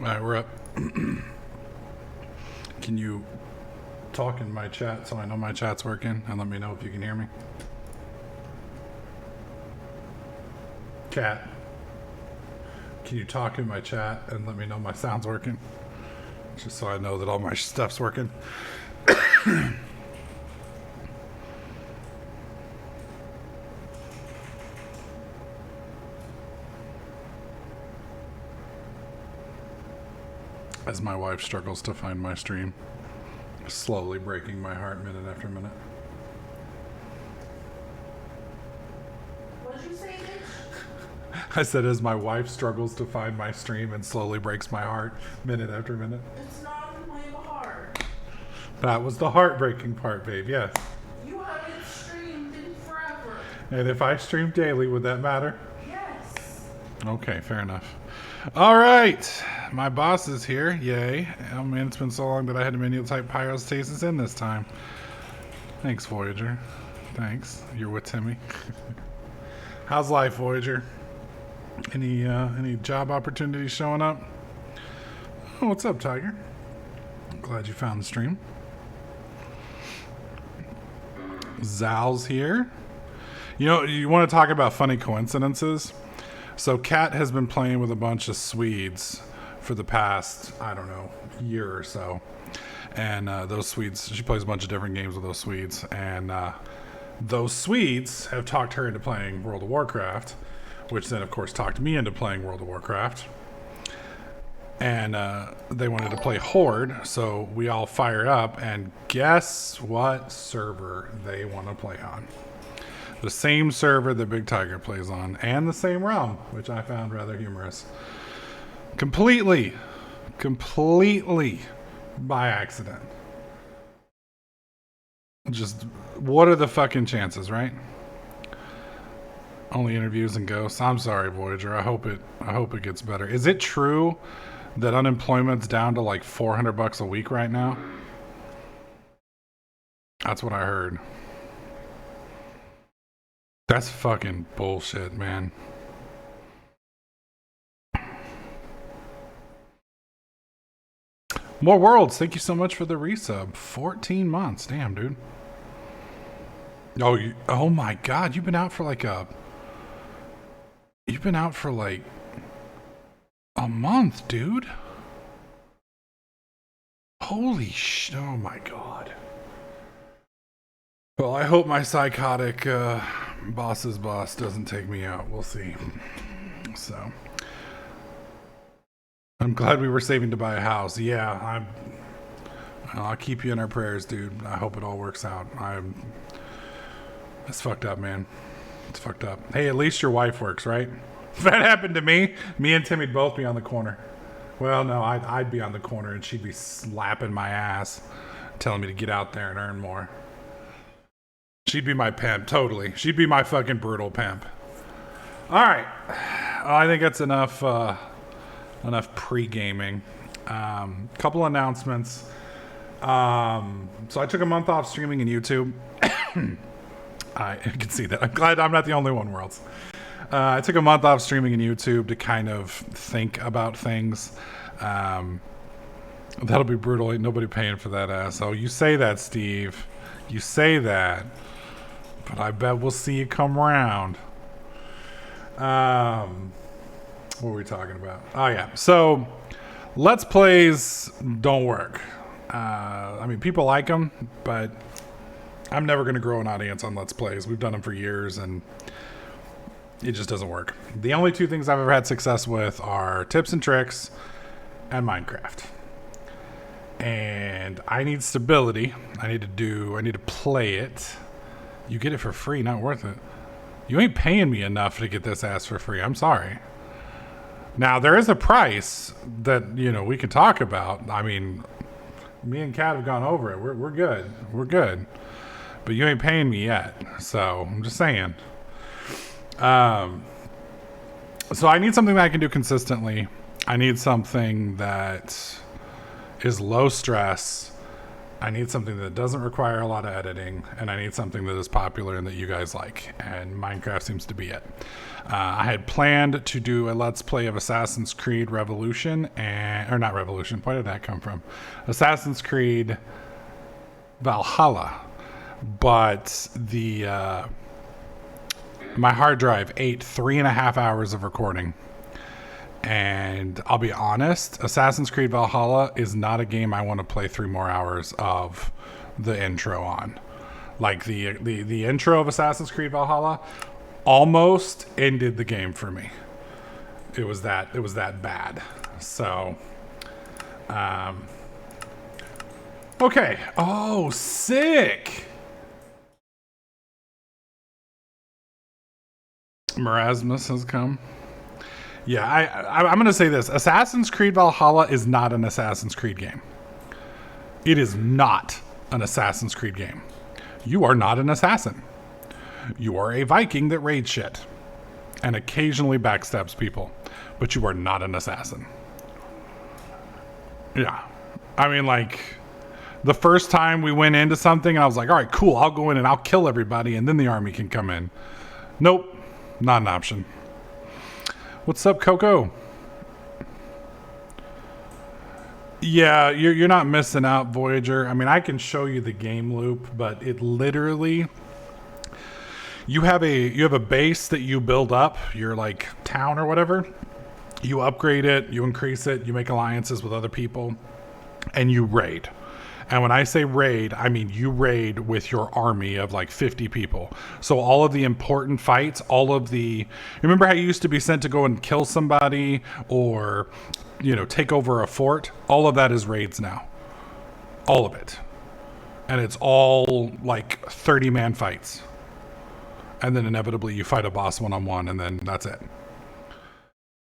All right, we're up. Can you talk in my chat so I know my chat's working and let me know if you can hear me? Cat, can you talk in my chat and let me know my sound's working? Just so I know that all my stuff's working. As my wife struggles to find my stream, slowly breaking my heart minute after minute. What did you say, bitch? I said as my wife struggles to find my stream and slowly breaks my heart minute after minute. It's not a complaint of a heart. That was the heartbreaking part, babe, yes. You haven't streamed in forever. And if I stream daily, would that matter? Yes. Okay, fair enough. All right, my boss is here. Yay. Oh man, it's been so long that I had to manually type pyrostasis in this time. Thanks, Voyager. Thanks. You're with Timmy. How's life, Voyager? Any job opportunities showing up? Oh, what's up, Tiger? I'm glad you found the stream. Zal's here. You know, you want to talk about funny coincidences? So Kat has been playing with a bunch of Swedes for the past, I don't know, year or so. And those Swedes, she plays a bunch of different games with those Swedes. And those Swedes have talked her into playing World of Warcraft, which then, of course, talked me into playing World of Warcraft. And they wanted to play Horde, so we all fired up. And guess what server they want to play on? The same server that Big Tiger plays on, and the same realm, which I found rather humorous. Completely by accident. Just, what are the fucking chances, right? Only interviews and ghosts. I'm sorry, Voyager. I hope it gets better. Is it true that unemployment's down to like $400 a week right now? That's what I heard. That's fucking bullshit, man. More Worlds, thank you so much for the resub. 14 months. Damn, dude. Oh my god, you've been out for like a month, dude. Holy shit. Oh my god. Well, I hope my psychotic boss's boss doesn't take me out. We'll see. So, I'm glad we were saving to buy a house. Yeah, I'll keep you in our prayers, dude. I hope it all works out. That's fucked up, man. It's fucked up. Hey, at least your wife works, right? If that happened to me and Timmy'd both be on the corner. Well, no, I'd be on the corner and she'd be slapping my ass, telling me to get out there and earn more. She'd be my pimp, totally. She'd be my fucking brutal pimp. All right, I think that's enough pre-gaming. Couple announcements. So I took a month off streaming in YouTube. I can see that. I'm glad I'm not the only one, Worlds. I took a month off streaming in YouTube to kind of think about things. That'll be brutal. Ain't nobody paying for that ass. Oh, you say that, Steve. You say that. But I bet we'll see you come around. What were we talking about? Oh, yeah. So, Let's Plays don't work. I mean, people like them, but I'm never going to grow an audience on Let's Plays. We've done them for years, and it just doesn't work. The only two things I've ever had success with are tips and tricks and Minecraft. And I need stability. I need to play it. You get it for free, not worth it. You ain't paying me enough to get this ass for free. I'm sorry. Now, there is a price that, we can talk about. I mean, me and Kat have gone over it. We're good. We're good. But you ain't paying me yet. So, I'm just saying. So, I need something that I can do consistently. I need something that is low stress I need something that doesn't require a lot of editing, and I need something that is popular and that you guys like, and Minecraft seems to be it. I had planned to do a Let's Play of Assassin's Creed Revolution, or not Revolution, where did that come from? Assassin's Creed Valhalla, but my hard drive ate 3.5 hours of recording. And I'll be honest, Assassin's Creed Valhalla is not a game I want to play 3 more hours of the intro on. Like the intro of Assassin's Creed Valhalla almost ended the game for me. It was that bad. So okay. Oh, sick. Marasmus has come. Yeah, I'm going to say this. Assassin's Creed Valhalla is not an Assassin's Creed game. It is not an Assassin's Creed game. You are not an assassin. You are a Viking that raids shit and occasionally backstabs people, but you are not an assassin. Yeah. I mean, like, the first time we went into something, I was like, all right, cool, I'll go in and I'll kill everybody, and then the army can come in. Nope, not an option. What's up, Coco? Yeah, you're not missing out, Voyager. I mean, I can show you the game loop, but it literally, you have a base that you build up, your like town or whatever. You upgrade it, you increase it, you make alliances with other people, and you raid. And when I say raid, I mean you raid with your army of like 50 people. So all of the important fights, remember how you used to be sent to go and kill somebody or, take over a fort? All of that is raids now. All of it. And it's all like 30-man fights. And then inevitably you fight a boss one-on-one, and then that's it.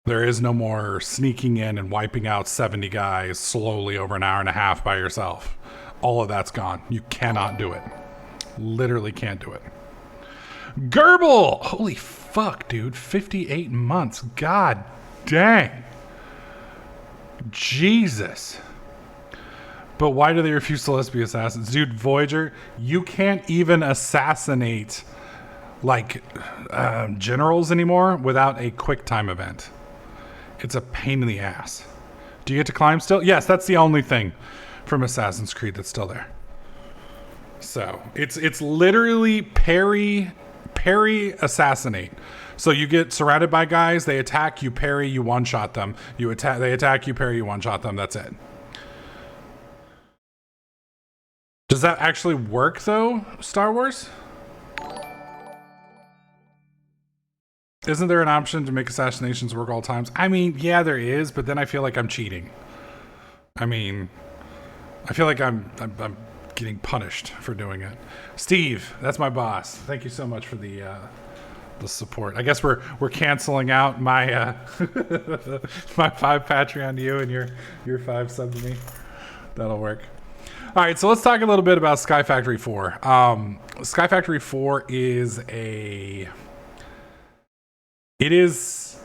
There is no more sneaking in and wiping out 70 guys slowly over an hour and a half by yourself. All of that's gone. You cannot do it. Literally can't do it. Gerbil! Holy fuck, dude. 58 months. God dang. Jesus. But why do they refuse to let us be assassins? Dude, Voyager, you can't even assassinate like generals anymore without a quick time event. It's a pain in the ass. Do you get to climb still? Yes, that's the only thing from Assassin's Creed that's still there. So it's literally parry assassinate. So you get surrounded by guys, they attack, you parry, you one-shot them. They attack, you parry, you one-shot them. That's it. Does that actually work though, Star Wars? Isn't there an option to make assassinations work all times? I mean, yeah, there is, but then I feel like I'm cheating. I mean, I feel like I'm getting punished for doing it. Steve, that's my boss. Thank you so much for the support. I guess we're canceling out my my 5 Patreon to you and your 5 sub to me. That'll work. All right, so let's talk a little bit about Skyfactory 4. Skyfactory 4 is It is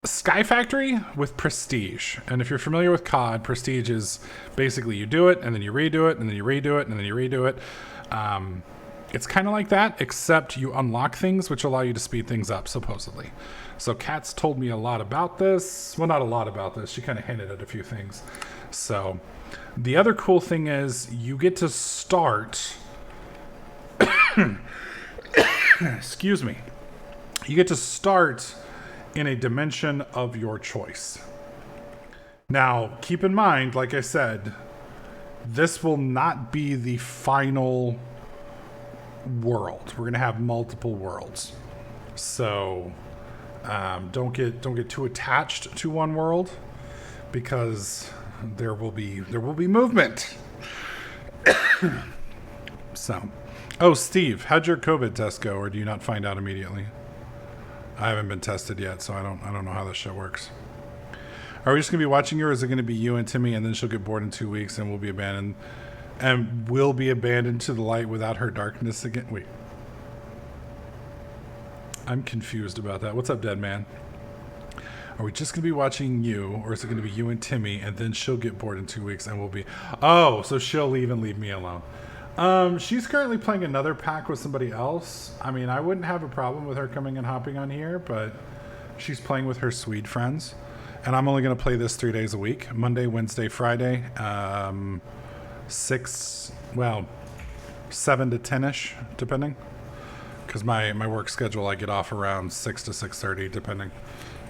Skyfactory with prestige. And if you're familiar with COD, prestige is basically you do it, and then you redo it, and then you redo it, and then you redo it. It's kind of like that, except you unlock things which allow you to speed things up, supposedly. So Kat's told me a lot about this. Well, not a lot about this. She kind of hinted at a few things. So the other cool thing is you get to start... Excuse me. You get to start in a dimension of your choice. Now, keep in mind, like I said, this will not be the final world. We're going to have multiple worlds. So don't get too attached to one world, because there will be movement. So, oh, Steve, how'd your COVID test go, or do you not find out immediately? I haven't been tested yet, so I don't know how this shit works. Are we just gonna be watching you, or is it gonna be you and Timmy, and then she'll get bored in 2 weeks and we'll be abandoned to the light without her darkness again? Wait, I'm confused about that. What's up, dead man? Are we just going to be watching you, or is it going to be you and Timmy, and then she'll get bored in 2 weeks and we'll be... Oh, so she'll leave and leave me alone. She's currently playing another pack with somebody else. I mean, I wouldn't have a problem with her coming and hopping on here, but she's playing with her Swede friends. And I'm only going to play this 3 days a week. Monday, Wednesday, Friday. 7 to 10-ish, depending. Because my work schedule, I get off around 6 to 6:30, depending.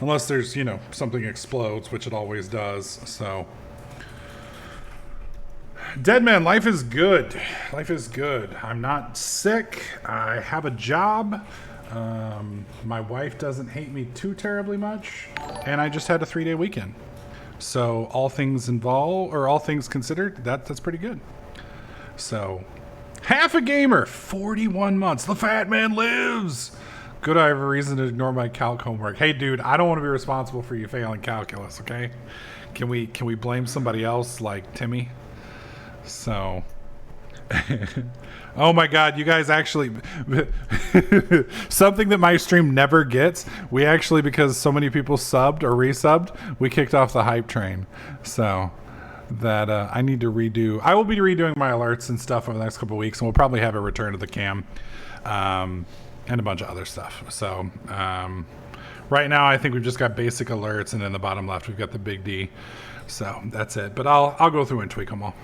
Unless there's, something explodes, which it always does. So, Deadman, life is good. Life is good. I'm not sick. I have a job. My wife doesn't hate me too terribly much. And I just had a 3-day weekend. So, all things considered, that's pretty good. So, half a gamer, 41 months. The fat man lives. Good, I have a reason to ignore my calc homework. Hey, dude, I don't want to be responsible for you failing calculus, okay? Can we blame somebody else like Timmy? So, oh my God, you guys actually, something that my stream never gets, we actually, because so many people subbed or resubbed, we kicked off the hype train. So, that I need to redo. I will be redoing my alerts and stuff over the next couple of weeks, and we'll probably have a return to the cam. And a bunch of other stuff. So right now I think we've just got basic alerts, and in the bottom left we've got the big D. So that's it. But I'll go through and tweak them all.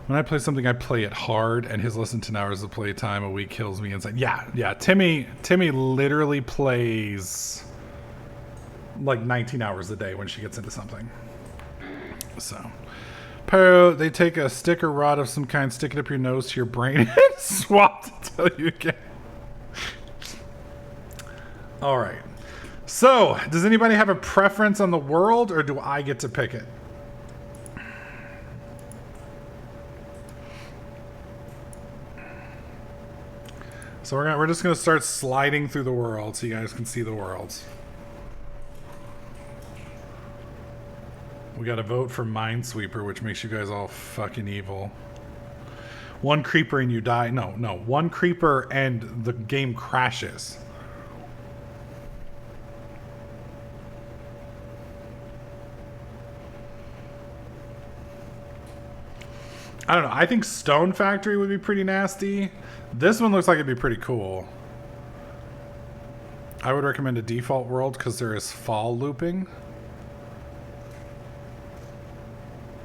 When I play something, I play it hard, and his less than 10 hours of play time a week kills me inside. Yeah. Timmy literally plays like 19 hours a day when she gets into something. So Pyro, they take a stick or rod of some kind, stick it up your nose to your brain, and swap to tell you again. All right. So, does anybody have a preference on the world, or do I get to pick it? So we're just gonna start sliding through the world so you guys can see the worlds. We got to vote for Minesweeper, which makes you guys all fucking evil. One creeper and you die. No. One creeper and the game crashes. I don't know. I think Stone Factory would be pretty nasty. This one looks like it'd be pretty cool. I would recommend a default world because there is fall looping.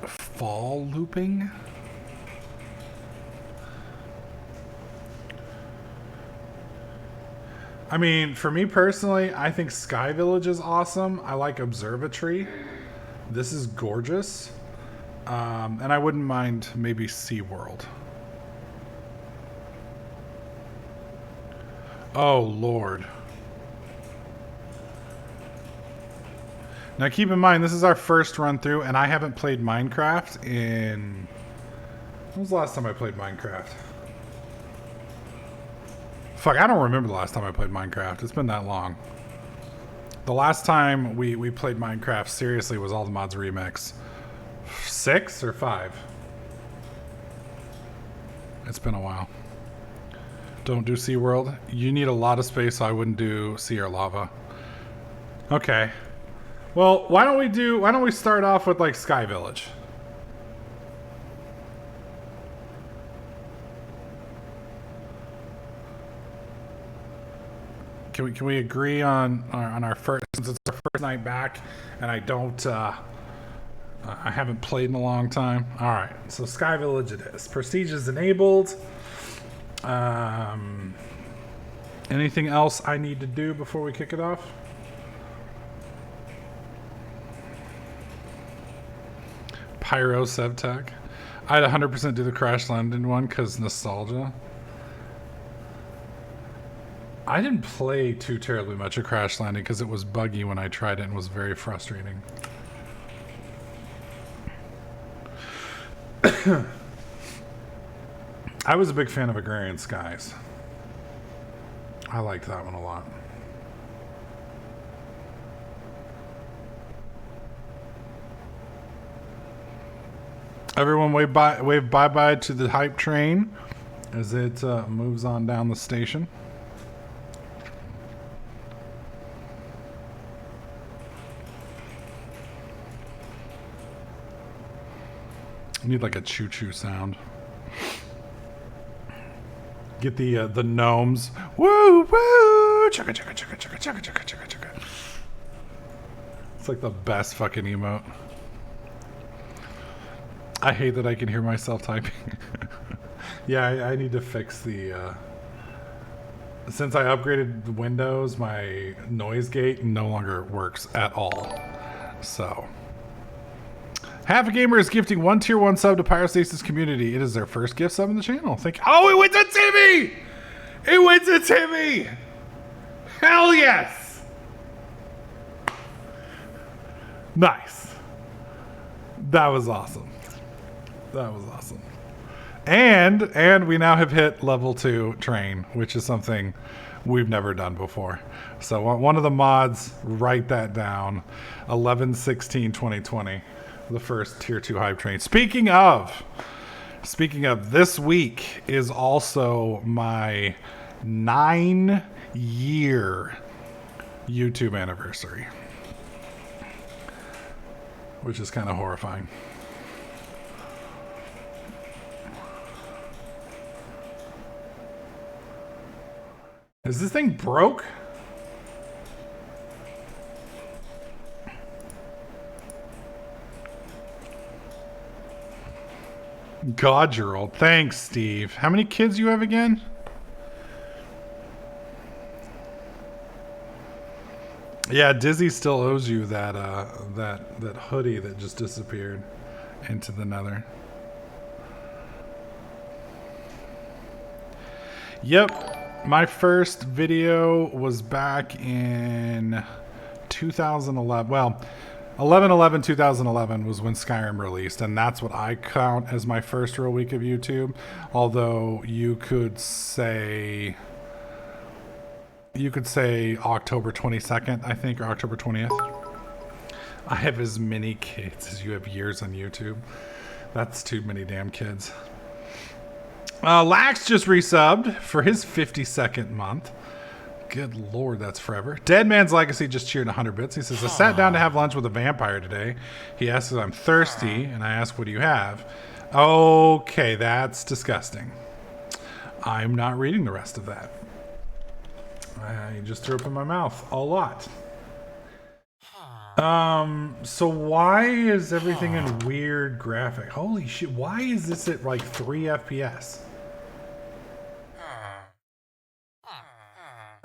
Fall looping? I mean, for me personally, I think Sky Village is awesome. I like Observatory. This is gorgeous. And I wouldn't mind maybe SeaWorld. Oh, Lord. Now, keep in mind, this is our first run through, and I haven't played Minecraft in... When was the last time I played Minecraft? Fuck, I don't remember the last time I played Minecraft. It's been that long. The last time we played Minecraft seriously was All the Mods Remix. 6 or 5? It's been a while. Don't do SeaWorld. You need a lot of space, so I wouldn't do Sea or Lava. Okay. Well, why don't we start off with like Sky Village? Can we agree on our first, since it's our first night back, and I haven't played in a long time. All right, so Sky Village it is. Prestige is enabled. Anything else I need to do before we kick it off? Pyro Sevtech. I'd 100% do the Crash Landing one because nostalgia. I didn't play too terribly much of Crash Landing because it was buggy when I tried it and was very frustrating. I was a big fan of Agrarian Skies. I liked that one a lot. Everyone wave bye-bye to the hype train as it moves on down the station. Need like a choo-choo sound. Get the gnomes. Woo woo! Chugga chugga chugga chugga chugga chugga chugga chugga. It's like the best fucking emote. I hate that I can hear myself typing. Yeah, I need to fix the. Since I upgraded the Windows, my noise gate no longer works at all. So. Half a Gamer is gifting 1 tier 1 sub to Pyrostasis community. It is their first gift sub in the channel. Thank you. Oh, it went to Timmy! It went to Timmy! Hell yes! Nice. That was awesome. That was awesome. And we now have hit level 2 train, which is something we've never done before. So one of the mods, write that down. 11/16/2020. The first tier 2 hype train. Speaking of, this week is also my 9-year YouTube anniversary, which is kind of horrifying. Is this thing broke? God, you're old. Thanks, Steve. How many kids you have again? Yeah, Dizzy still owes you that that hoodie that just disappeared into the nether. Yep, my first video was back in 2011. Well, 11/11/2011 was when Skyrim released, and that's what I count as my first real week of YouTube. Although you could say October 22nd, I think, or October 20th. I have as many kids as you have years on YouTube. That's too many damn kids. Lax just resubbed for his 52nd month. Good Lord, that's forever. Dead Man's Legacy just cheered 100 bits. He says, I sat down to have lunch with a vampire today. He asks if I'm thirsty, and I ask, what do you have? Okay, that's disgusting. I'm not reading the rest of that. I just threw up in my mouth a lot. So why is everything in weird graphic? Holy shit, why is this at like 3 FPS?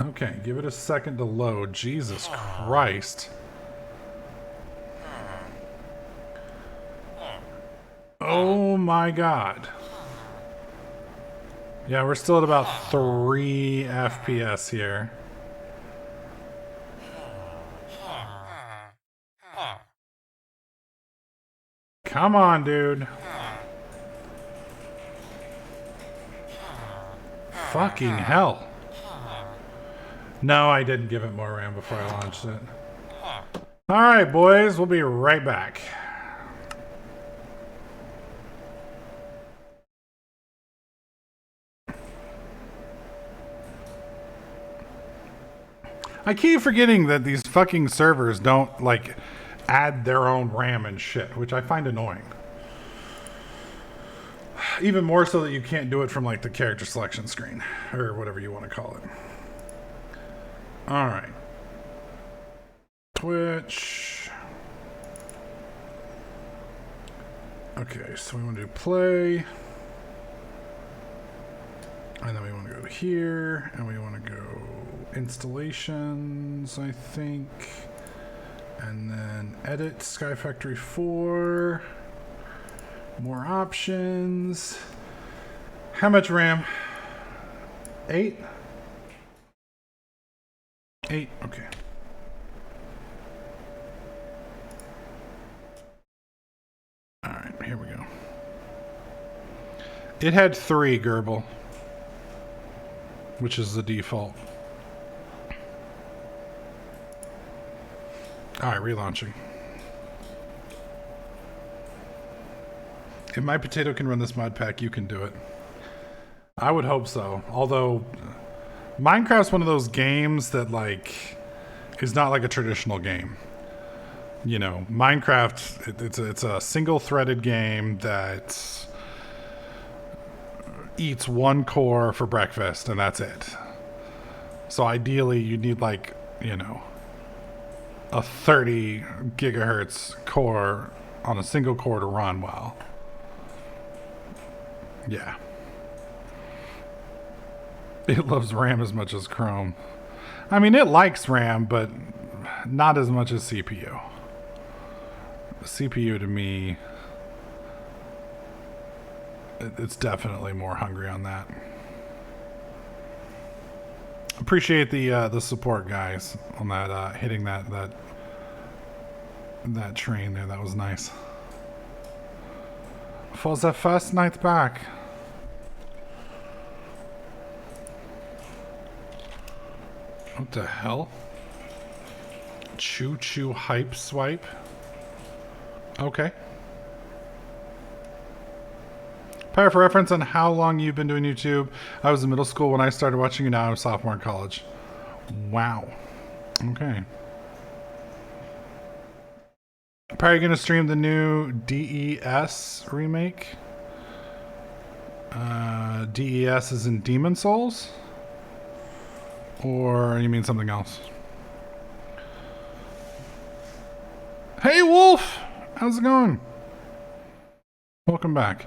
Okay, give it a second to load. Jesus Christ. Oh my God. Yeah, we're still at about 3 FPS here. Come on, dude. Fucking hell. No, I didn't give it more RAM before I launched it. Alright, boys, we'll be right back. I keep forgetting that these fucking servers don't, like, add their own RAM and shit, which I find annoying. Even more so that you can't do it from, like, the character selection screen, or whatever you want to call it. Alright. Twitch. Okay, so we want to do play. And then we want to go here, and we want to go installations, I think. And then edit Skyfactory 4. More options. How much RAM? 8? 8, okay. Alright, here we go. It had 3, Gerbil, which is the default. Alright, relaunching. If my potato can run this mod pack, you can do it. I would hope so. Although, Minecraft's one of those games that, like, is not like a traditional game. you know, Minecraft, it's a single-threaded game that eats one core for breakfast, and that's it. So ideally, you need, like, you know, a 30 gigahertz core on a single core to run well. Yeah. It loves RAM as much as Chrome. I mean, it likes RAM, but not as much as CPU. CPU to me, it's definitely more hungry on that. Appreciate the support, guys, on that hitting that train there. That was nice. For the first night back. What the hell? Choo choo hype swipe. Okay. Prior for reference on how long you've been doing YouTube, I was in middle school when I started watching you. Now I'm a sophomore in college. Wow. Okay. Probably gonna stream the new DES remake. DES is in Demon Souls? Or you mean something else? Hey Wolf! How's it going? Welcome back.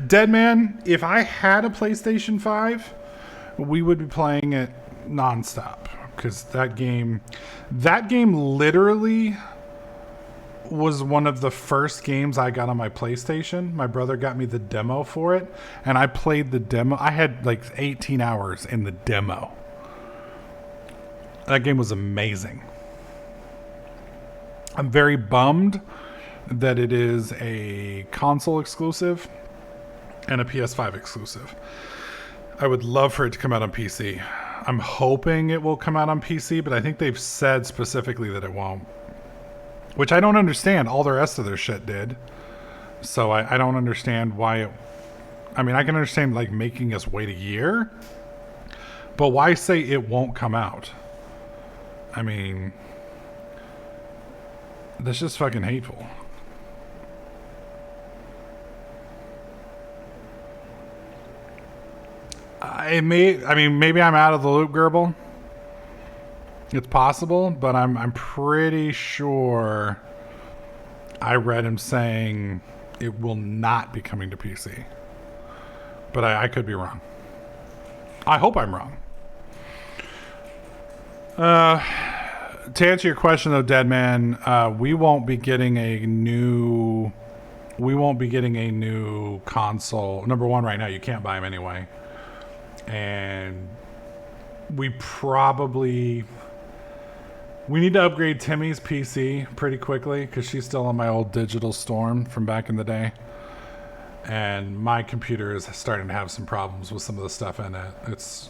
Deadman, if I had a PlayStation 5, we would be playing it nonstop. Because that game literally was one of the first games I got on my PlayStation. My brother got me the demo for it, and I played the demo. I had like 18 hours in the demo. That game was amazing. I'm very bummed that it is a console exclusive and a PS5 exclusive. I would love for it to come out on PC. I'm hoping it will come out on PC, but I think they've said specifically that it won't. Which I don't understand. All the rest of their shit did. So I don't understand why it... I mean, I can understand, like, making us wait a year. But why say it won't come out? I mean... That's just fucking hateful. I mean, maybe I'm out of the loop, Gerbil. It's possible, but I'm pretty sure I read him saying it will not be coming to PC. But I could be wrong. I hope I'm wrong. To answer your question, though, Deadman, we won't be getting a new console. Number one, right now you can't buy them anyway. And we need to upgrade Timmy's PC pretty quickly because she's still on my old Digital Storm from back in the day. And my computer is starting to have some problems with some of the stuff in it. It's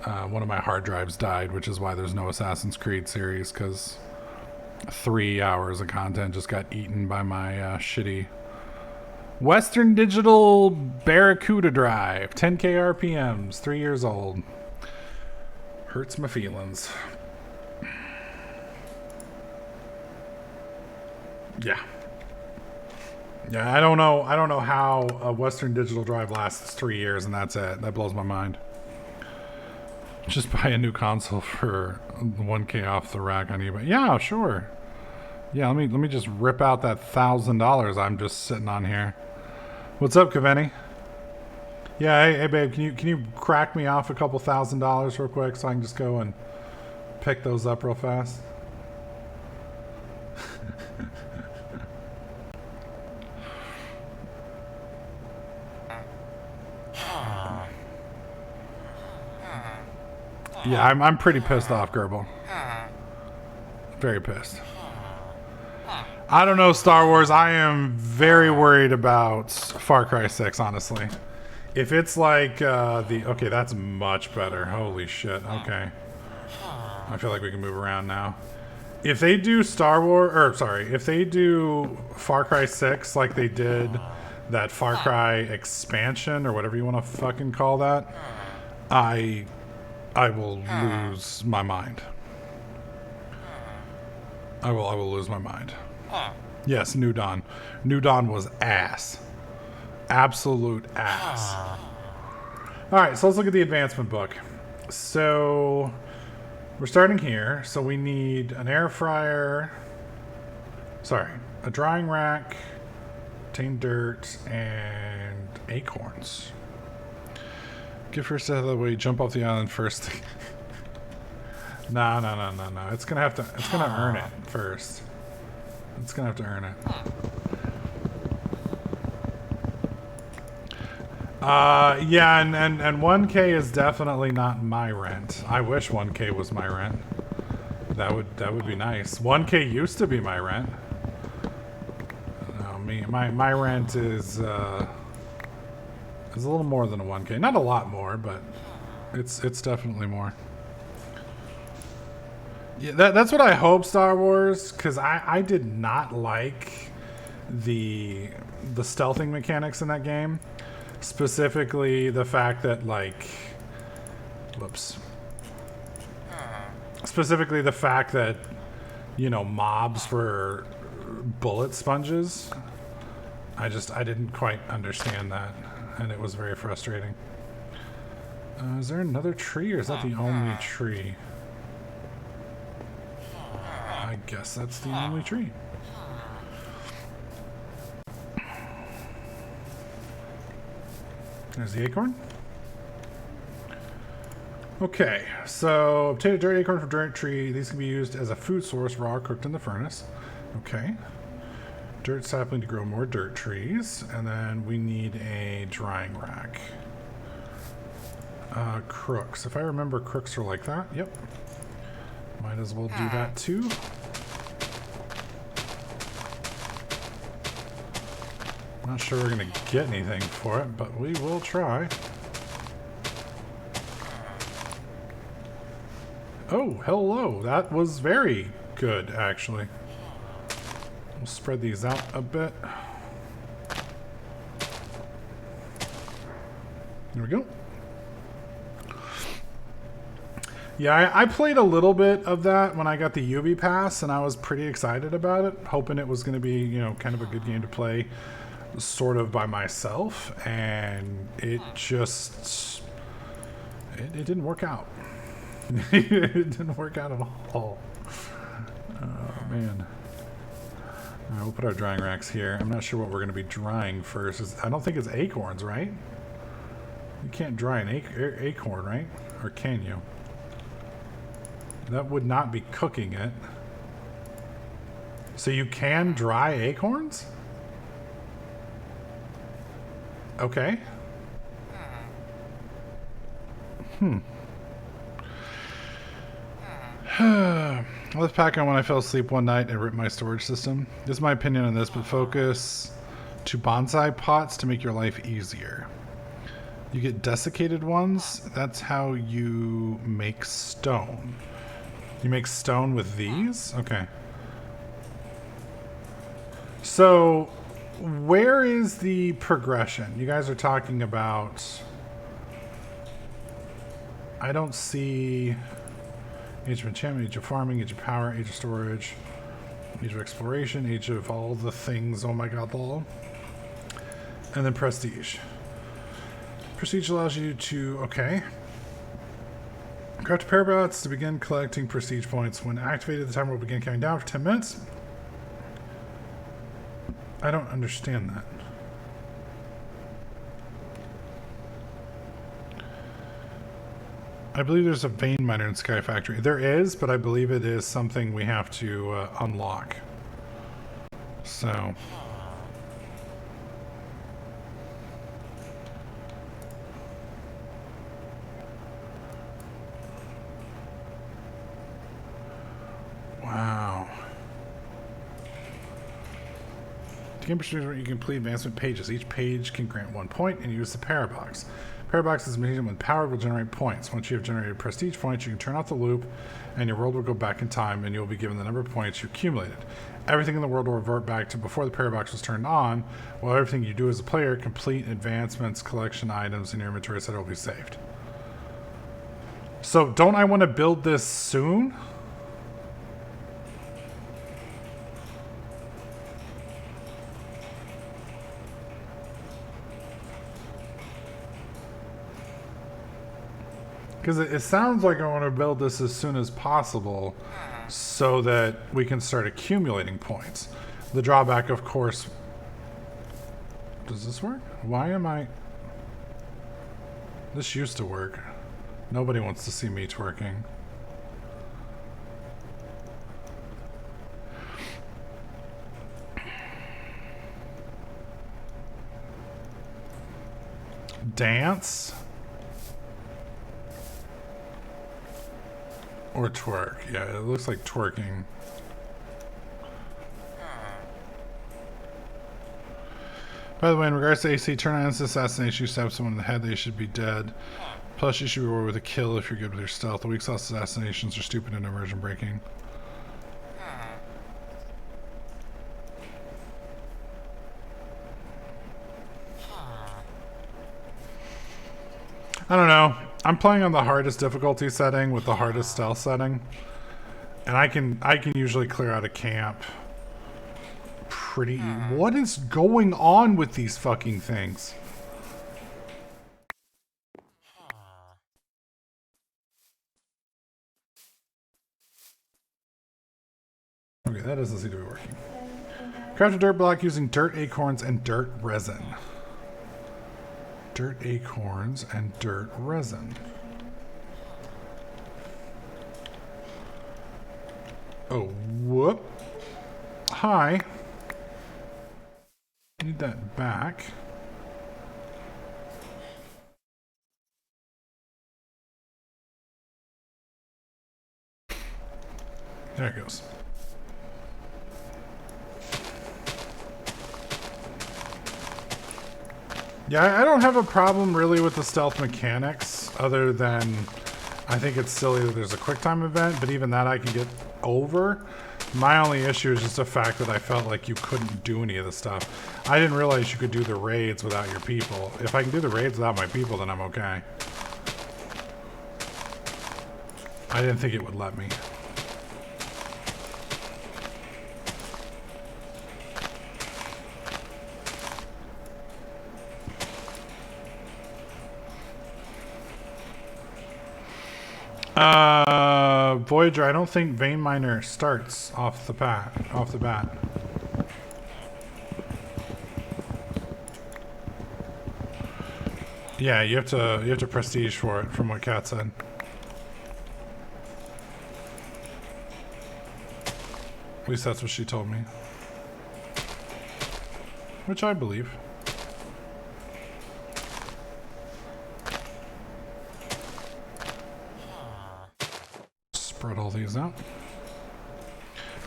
one of my hard drives died, which is why there's no Assassin's Creed series, because 3 hours of content just got eaten by my shitty Western Digital Barracuda drive, 10K RPMs, 3 years old. Hurts my feelings. Yeah. Yeah, I don't know how a Western Digital drive lasts 3 years and that's it. That blows my mind. Just buy a new console for 1K off the rack on eBay. Yeah, sure. Yeah, let me just rip out that $1,000 I'm just sitting on here. What's up, Kaveni? Yeah, hey babe, can you crack me off a couple $1,000 real quick so I can just go and pick those up real fast? Yeah, I'm pretty pissed off, Gerbil. Very pissed. I don't know, Star Wars. I am very worried about Far Cry 6, honestly. If it's like okay, that's much better. Holy shit. Okay. I feel like we can move around now. If they do if they do Far Cry 6 like they did that Far Cry expansion or whatever you want to fucking call that, I will lose my mind. I will lose my mind. Yes, New Dawn. New Dawn was ass. Absolute ass. Alright, so let's look at the advancement book. So we're starting here. So we need an air fryer. Sorry, a drying rack, obtain dirt, and acorns. Get first out of the way, jump off the island first. No. It's gonna earn it first. It's gonna have to earn it. Yeah, and 1K is definitely not my rent. I wish 1K was my rent. That would be nice. 1K used to be my rent. No, my rent is a little more than a 1K. Not a lot more, but it's definitely more. Yeah, that's what I hope, Star Wars, because I did not like the stealthing mechanics in that game. Specifically, the fact that, like... Whoops. Specifically, the fact that, you know, mobs were bullet sponges. I didn't quite understand that, and it was very frustrating. Is there another tree, or is that the only tree? I guess that's the only tree. There's the acorn. Okay, so obtain a dirt acorn from dirt tree. These can be used as a food source, raw or cooked in the furnace. Okay. Dirt sapling to grow more dirt trees. And then we need a drying rack. Crooks. If I remember, crooks are like that. Yep. Might as well do that too. Not sure we're going to get anything for it, but we will try. Oh, hello. That was very good, actually. We'll spread these out a bit. There we go. Yeah, I played a little bit of that when I got the UV pass, and I was pretty excited about it, hoping it was going to be, you know, kind of a good game to play sort of by myself, and it just it didn't work out. It didn't work out at all. Oh man. All right, we'll put our drying racks here. I'm not sure what we're going to be drying first. I don't think it's acorns, right? You can't dry an acorn, right? Or can you? That would not be cooking it. So you can dry acorns? Okay. I left pack on when I fell asleep one night and ripped my storage system. This is my opinion on this, but focus to bonsai pots to make your life easier. You get desiccated ones. That's how you make stone. You make stone with these? Okay. So, where is the progression? You guys are talking about... I don't see... Age of Enchantment, Age of Farming, Age of Power, Age of Storage, Age of Exploration, Age of all the things. Oh my god, lol. And then Prestige. Prestige allows you to... Okay. Craft Parabats to begin collecting Prestige points. When activated, the timer will begin counting down for 10 minutes. I don't understand that. I believe there's a vein miner in Skyfactory. There is, but I believe it is something we have to unlock. So... Wow. To gain prestige, you can complete advancement pages. Each page can grant 1 point and use the Parabox. Parabox is a machine when powered will generate points. Once you have generated prestige points, you can turn off the loop and your world will go back in time and you'll be given the number of points you accumulated. Everything in the world will revert back to before the Parabox was turned on, while everything you do as a player, complete advancements, collection items in your inventory set will be saved. So don't I want to build this soon? Because it sounds like I want to build this as soon as possible so that we can start accumulating points. The drawback, of course... Does this work? Why am I... This used to work. Nobody wants to see me twerking. Dance? Or twerk. Yeah, it looks like twerking. By the way, in regards to AC, turn on this assassination. You stab someone in the head, they should be dead. Plus, you should be rewarded with a kill if you're good with your stealth. The weak sauce assassinations are stupid and immersion breaking. I don't know. I'm playing on the hardest difficulty setting with the hardest stealth setting, and I can usually clear out a camp pretty. What is going on with these fucking things? Okay, that doesn't seem to be working. Craft a dirt block using dirt acorns and dirt resin. Dirt acorns and dirt resin. Oh, whoop. Hi. Need that back. There it goes. Yeah, I don't have a problem really with the stealth mechanics, other than I think it's silly that there's a quick time event, but even that I can get over. My only issue is just the fact that I felt like you couldn't do any of the stuff. I didn't realize you could do the raids without your people. If I can do the raids without my people, then I'm okay. I didn't think it would let me. Voyager, I don't think Vein Miner starts off the bat. Yeah, you have to prestige for it, from what Kat said. At least that's what she told me. Which I believe. Spread all these out.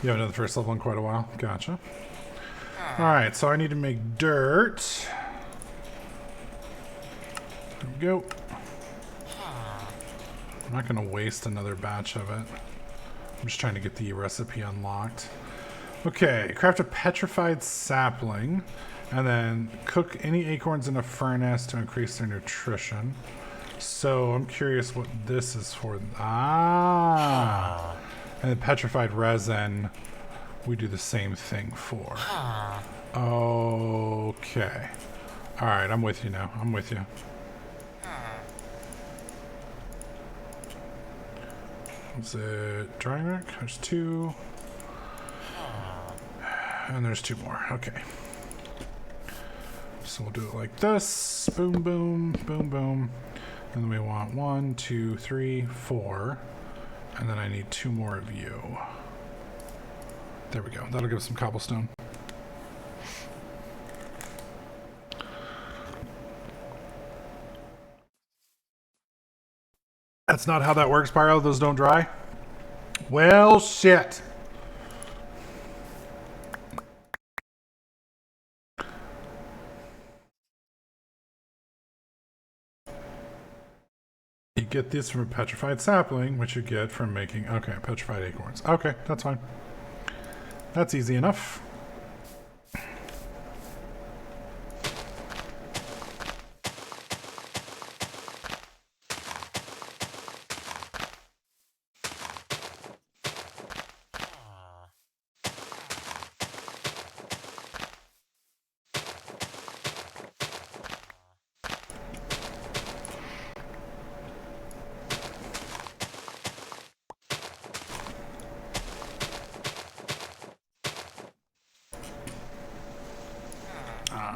You haven't done the first level in quite a while. Gotcha. Alright, so I need to make dirt. There we go. I'm not going to waste another batch of it. I'm just trying to get the recipe unlocked. Okay, craft a petrified sapling, and then cook any acorns in a furnace to increase their nutrition. So I'm curious what this is for. Ah! And the petrified resin, we do the same thing for. Okay. Alright, I'm with you now. I'm with you. Is it drying rack? There's two. And there's two more. Okay. So we'll do it like this. Boom, boom, boom, boom. And then we want 1, 2, 3, 4. And then I need 2 more of you. There we go. That'll give us some cobblestone. That's not how that works, Pyro. Those don't dry. Well, shit. You get this from a petrified sapling, which you get from making... Okay, petrified acorns. Okay, that's fine. That's easy enough.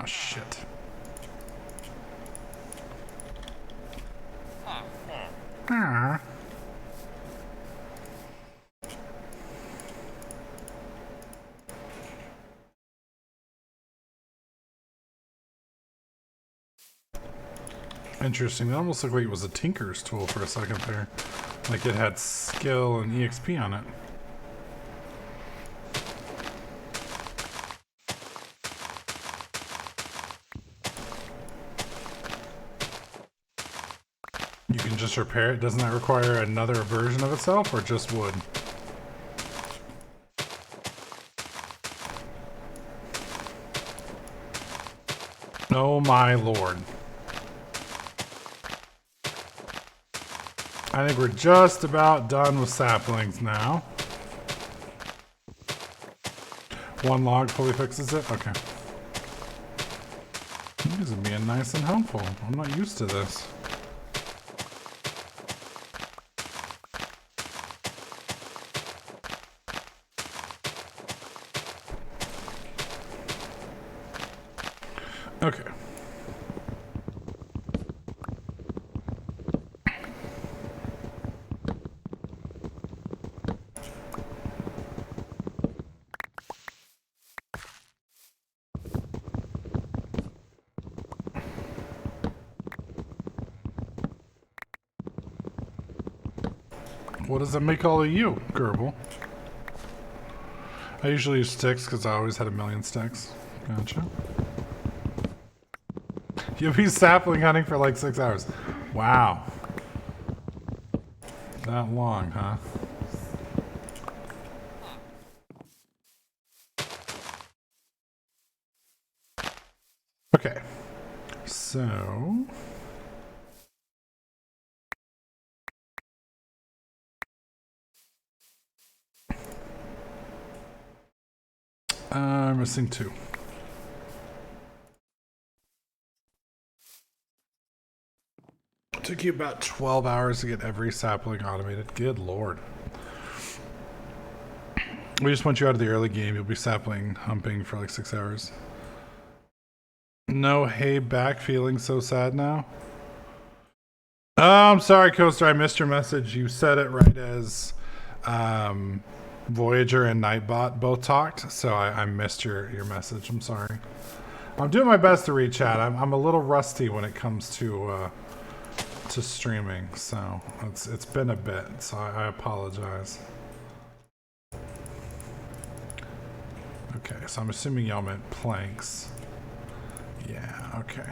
Oh, shit. Ah. Interesting. It almost looked like it was a tinker's tool for a second there. Like it had skill and EXP on it. You can just repair it. Doesn't that require another version of itself or just wood? Oh my lord. I think we're just about done with saplings now. One log fully fixes it? Okay. This is being nice and helpful. I'm not used to this. Okay. What does that make all of you, Gerbil? I usually use sticks because I always had a million sticks. Gotcha. You'll be sapling hunting for like 6 hours. Wow. That long, huh? Okay. So... I'm missing 2. Took you about 12 hours to get every sapling automated. Good lord. We just want you out of the early game. You'll be sapling humping for like 6 hours. No, hey, back, feeling so sad now. Oh, I'm sorry, Coaster. I missed your message. You said it right as Voyager and Nightbot both talked, so I missed your message. I'm sorry. I'm doing my best to read chat. I'm a little rusty when it comes to streaming, so it's been a bit, so I apologize. Okay, so I'm assuming y'all meant planks. Yeah, okay.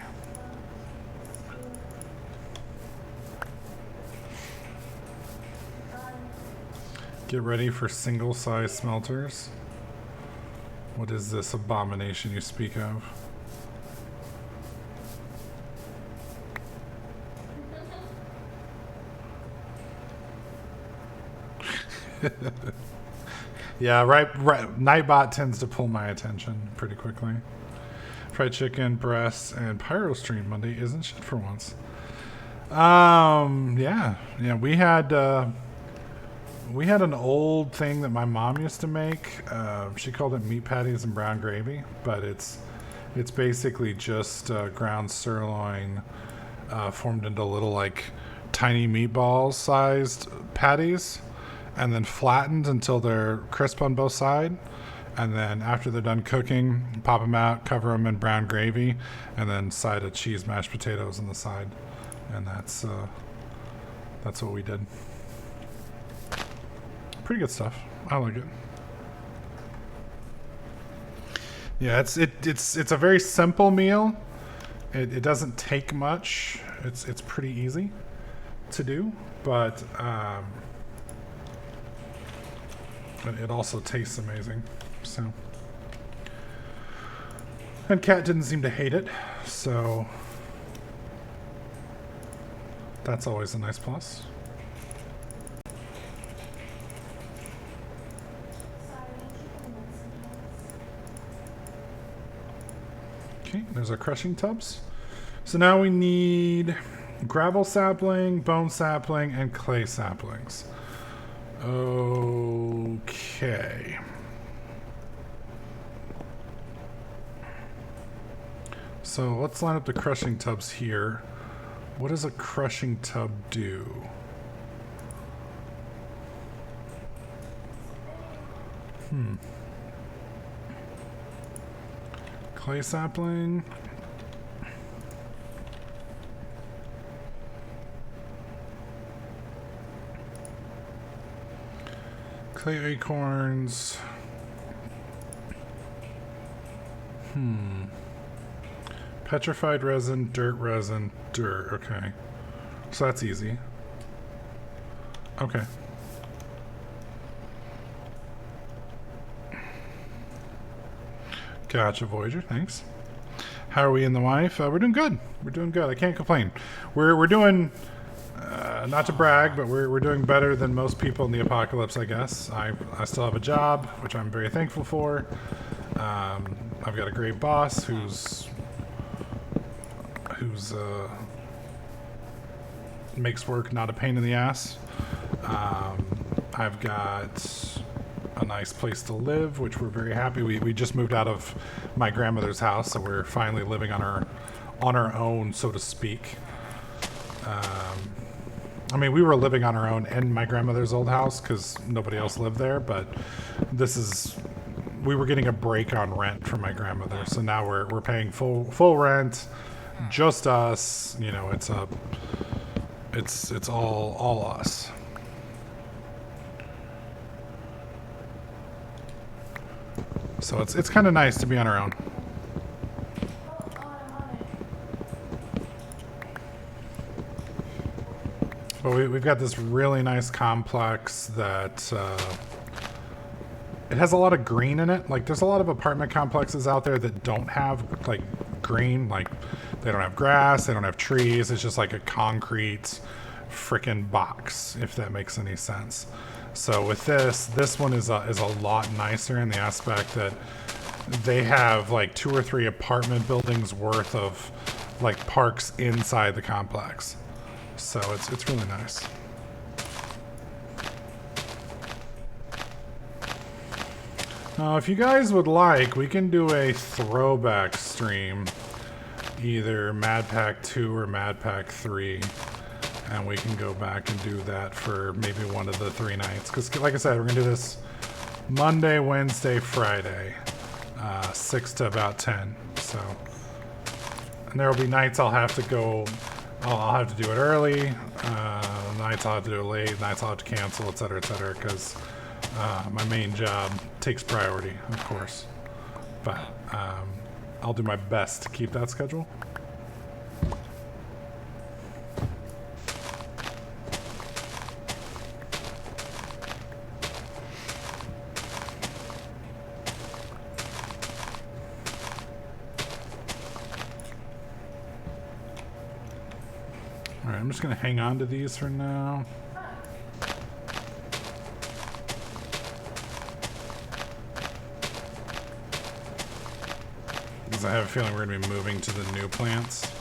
Get ready for single-size smelters. What is this abomination you speak of? Yeah, right. Nightbot tends to pull my attention pretty quickly. Fried chicken, breasts, and pyro stream Monday isn't shit for once. Yeah. We had an old thing that my mom used to make. She called it meat patties and brown gravy, but it's basically just ground sirloin formed into little like tiny meatball sized patties, and then flattened until they're crisp on both sides. And then after they're done cooking, pop them out, cover them in brown gravy, and then side of cheese mashed potatoes on the side. And that's what we did. Pretty good stuff. I like it. Yeah, it's a very simple meal. It doesn't take much. It's pretty easy to do, but it also tastes amazing. So, and Kat didn't seem to hate it, so that's always a nice plus. Okay, there's our crushing tubs. So now we need gravel sapling, bone sapling, and clay saplings. Okay. So let's line up the crushing tubs here. What does a crushing tub do? Clay sapling. Clay acorns. Petrified resin, dirt. Okay. So that's easy. Okay. Gotcha, Voyager. Thanks. How are we in the wife? We're doing good. We're doing good. I can't complain. We're doing, not to brag, but we're doing better than most people in the apocalypse, I guess. I still have a job, which I'm very thankful for. I've got a great boss who's makes work not a pain in the ass. I've got a nice place to live, which we're very happy. We just moved out of my grandmother's house, so we're finally living on our own, so to speak. I mean, we were living on our own in my grandmother's old house because nobody else lived there, but we were getting a break on rent from my grandmother, so now we're paying full rent, just us. You know, it's all us. So it's kind of nice to be on our own. But we've got this really nice complex that it has a lot of green in it. Like, there's a lot of apartment complexes out there that don't have like green, like they don't have grass, they don't have trees. It's just like a concrete frickin' box, if that makes any sense. So with this one is a lot nicer in the aspect that they have like 2 or 3 apartment buildings worth of like parks inside the complex. So it's really nice. Now, if you guys would like, we can do a throwback stream, either Mad Pack 2 or Mad Pack 3. And we can go back and do that for maybe one of the 3 nights. Because, like I said, we're going to do this Monday, Wednesday, Friday, 6 to about 10. So, and there will be nights I'll have to go, I'll have to do it early, nights I'll have to do it late, nights I'll have to cancel, etc., because my main job takes priority, of course. But I'll do my best to keep that schedule. Alright, I'm just going to hang on to these for now. Because I have a feeling we're going to be moving to the new plants.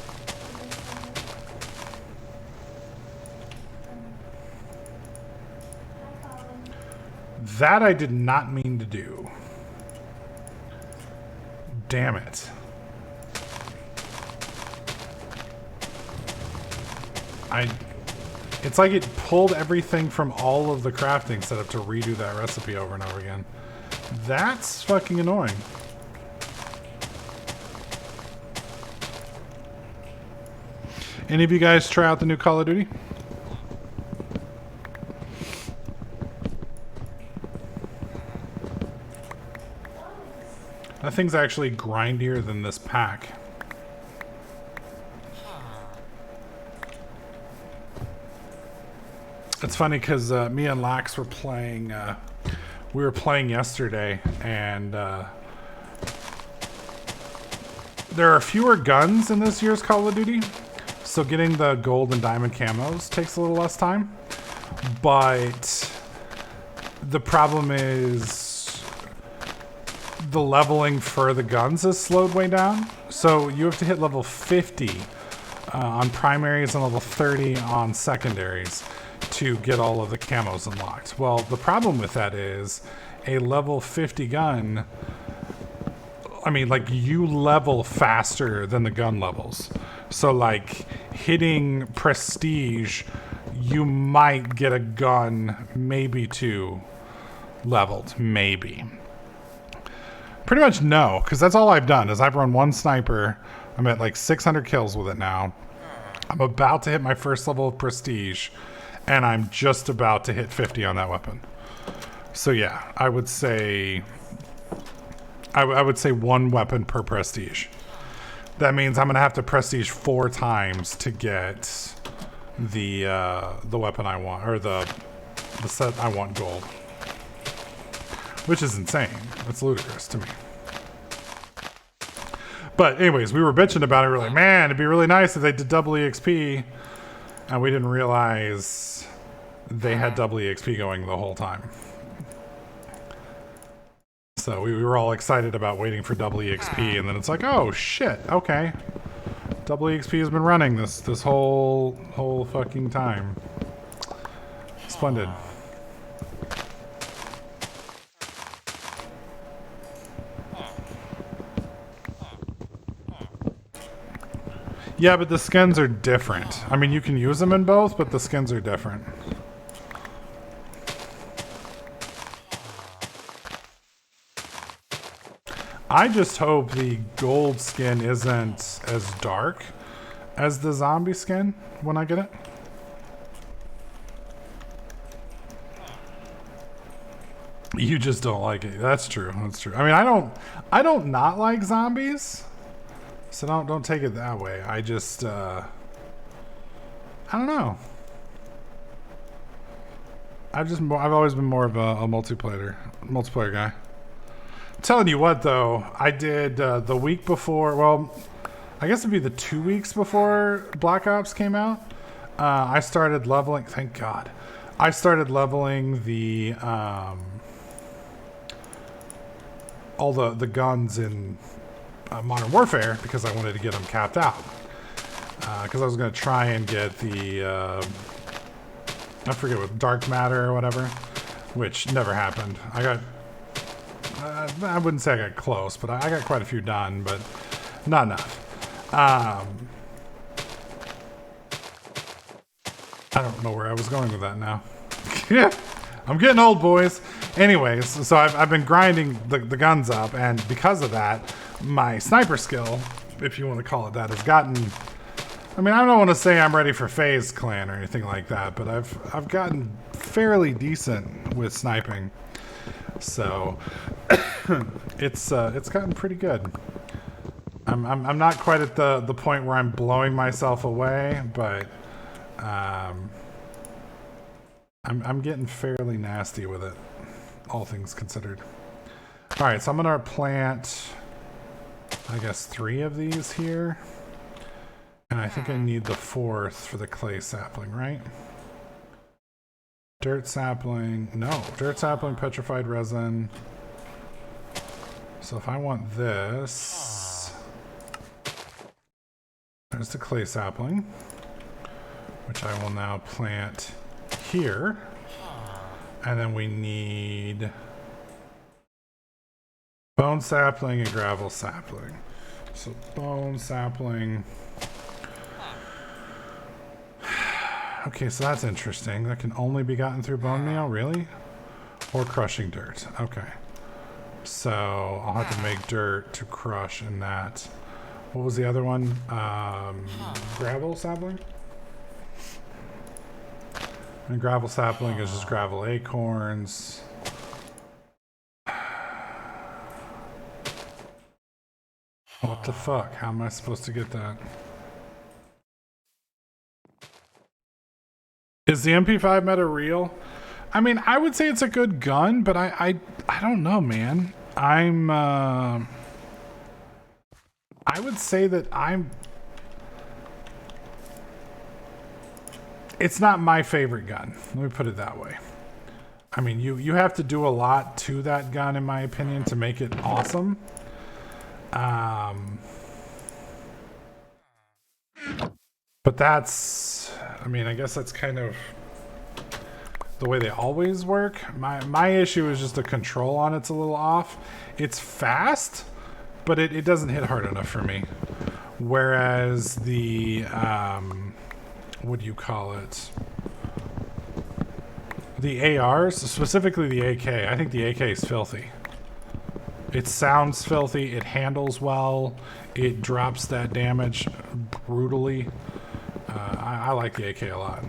That I did not mean to do. Damn it. It's like it pulled everything from all of the crafting setup to redo that recipe over and over again. That's fucking annoying. Any of you guys try out the new Call of Duty? That thing's actually grindier than this pack. It's funny because me and Lax were playing, we were playing yesterday, and there are fewer guns in this year's Call of Duty, so getting the gold and diamond camos takes a little less time. But the problem is the leveling for the guns is slowed way down. So you have to hit level 50 on primaries and level 30 on secondaries to get all of the camos unlocked. Well, the problem with that is a level 50 gun I mean, like, you level faster than the gun levels. So, like, hitting prestige, you might get a gun, maybe two, leveled. Maybe. Pretty much no, because that's all I've done, is I've run one sniper. I'm at, like, 600 kills with it now. I'm about to hit my first level of prestige, and I'm just about to hit 50 on that weapon. So, yeah, I would say... I would say one weapon per prestige. That means I'm gonna have to prestige 4 times to get the weapon I want, or the set I want gold, which is insane. It's ludicrous to me. But anyways, we were bitching about it. We were like, man, it'd be really nice if they did double EXP, and we didn't realize they had double EXP going the whole time. So we were all excited about waiting for double EXP, and then it's like, oh shit, okay. Double EXP has been running this whole fucking time. Splendid. Yeah, but the skins are different. I mean, you can use them in both, but the skins are different. I just hope the gold skin isn't as dark as the zombie skin when I get it. You just don't like it. That's true. That's true. I mean, I don't not like zombies. So don't take it that way. I just I don't know. I've always been more of a multiplayer guy. I'm telling you what, though, I did the week before. Well, I guess it'd be the 2 weeks before Black Ops came out. I started leveling. Thank God, I started leveling the all the guns in Modern Warfare because I wanted to get them capped out. Because I was going to try and get the I forget what, dark matter or whatever, which never happened. I got. I wouldn't say I got close, but I got quite a few done, but not enough. I don't know where I was going with that now. Yeah, I'm getting old, boys. Anyways, so I've been grinding the guns up, and because of that, my sniper skill, if you want to call it that, has gotten... I mean, I don't want to say I'm ready for FaZe Clan or anything like that, but I've gotten fairly decent with sniping. So it's gotten pretty good. I'm not quite at the point where I'm blowing myself away, but I'm getting fairly nasty with it, all things considered. All right, so I'm gonna plant, I guess, 3 of these here, and I think I need the 4th for the clay sapling, right? Dirt sapling, no, dirt sapling, petrified resin. So if I want this, there's the clay sapling, which I will now plant here. And then we need bone sapling and gravel sapling. So bone sapling. Okay, so that's interesting. That can only be gotten through bone meal, really? Or crushing dirt. Okay. So I'll have to make dirt to crush in that. What was the other one? Gravel sapling? And gravel sapling is just gravel acorns. What the fuck? How am I supposed to get that? Is the MP5 meta real? I mean, I would say it's a good gun, but I don't know, man. I would say that it's not my favorite gun. Let me put it that way. I mean, you have to do a lot to that gun, in my opinion, to make it awesome. But that's, I mean, I guess that's kind of the way they always work. My issue is just the control on it's a little off. It's fast, but it doesn't hit hard enough for me. Whereas the, what do you call it? The ARs, specifically the AK, I think the AK is filthy. It sounds filthy, it handles well, it drops that damage brutally. I like the AK a lot.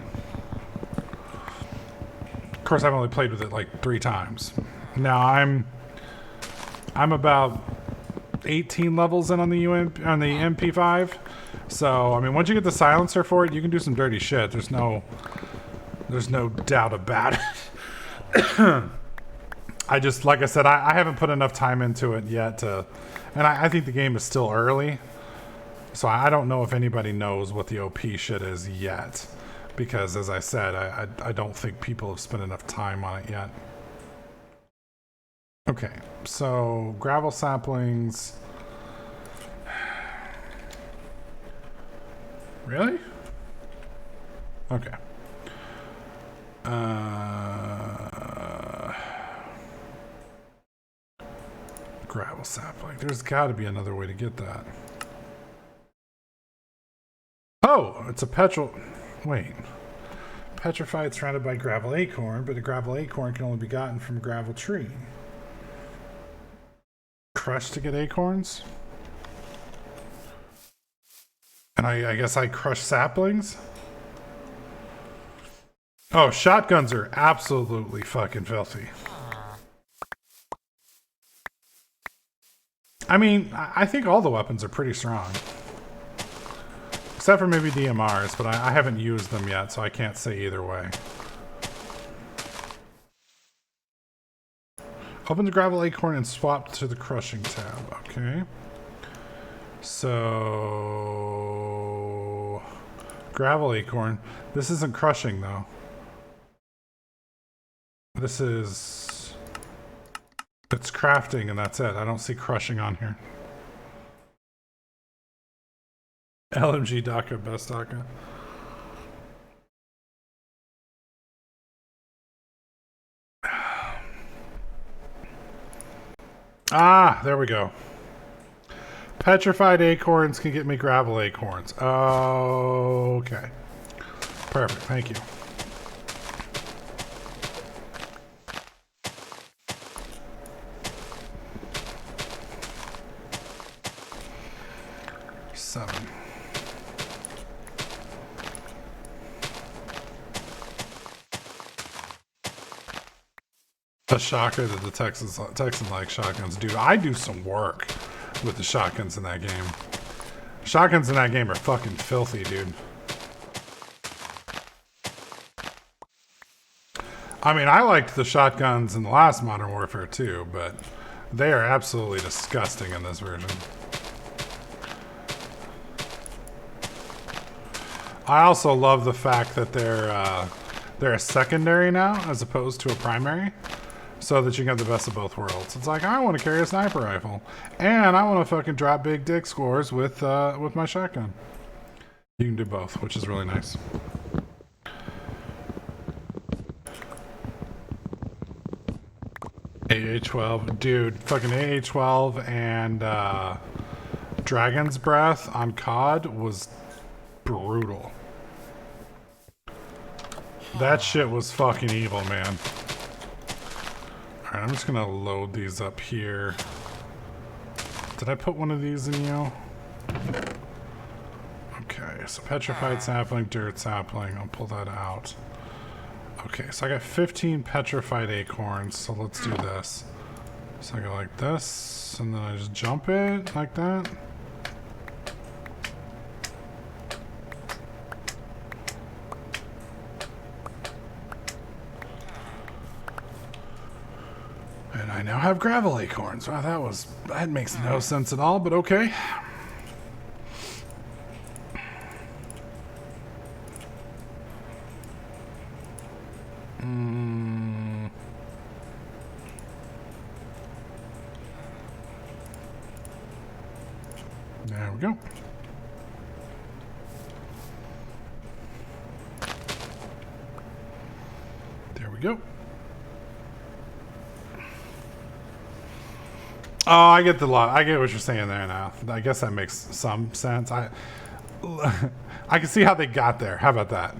Of course, I've only played with it like 3 times. Now I'm about 18 levels in on the MP5. So I mean, once you get the silencer for it, you can do some dirty shit. There's no doubt about it. I just, like I said, I haven't put enough time into it yet to, and I think the game is still early. So I don't know if anybody knows what the OP shit is yet. Because, as I said, I don't think people have spent enough time on it yet. Okay, so gravel saplings. Really? Okay. Gravel sapling. There's got to be another way to get that. Oh, it's a petrol. Wait. Petrified surrounded by gravel acorn, but a gravel acorn can only be gotten from a gravel tree. Crush to get acorns? And I guess I crush saplings? Oh, shotguns are absolutely fucking filthy. I mean, I think all the weapons are pretty strong. Except for maybe DMRs, but I haven't used them yet, so I can't say either way. Open the gravel acorn and swap to the crushing tab. Okay. So... gravel acorn. This isn't crushing, though. This is... it's crafting, and that's it. I don't see crushing on here. LMG DACA, best DACA. Ah, there we go. Petrified acorns can get me gravel acorns. Okay. Perfect, thank you. Seven. A shocker that the Texan like shotguns. Dude, I do some work with the shotguns in that game. Shotguns in that game are fucking filthy, dude. I mean, I liked the shotguns in the last Modern Warfare too, but they are absolutely disgusting in this version. I also love the fact that they're a secondary now as opposed to a primary. So that you can have the best of both worlds. It's like, I want to carry a sniper rifle. And I want to fucking drop big dick scores with my shotgun. You can do both, which is really nice. AA-12. Dude, fucking AA-12 and Dragon's Breath on COD was brutal. That shit was fucking evil, man. Alright, I'm just gonna load these up here. Did I put one of these in you? Okay, so petrified sapling, dirt sapling. I'll pull that out. Okay, so I got 15 petrified acorns, so let's do this. So I go like this, and then I just jump it like that. And I now have gravel acorns. Wow, that makes no sense at all, but okay. There we go. There we go. Oh, I get the lot. I get what you're saying there now. I guess that makes some sense. I can see how they got there. How about that?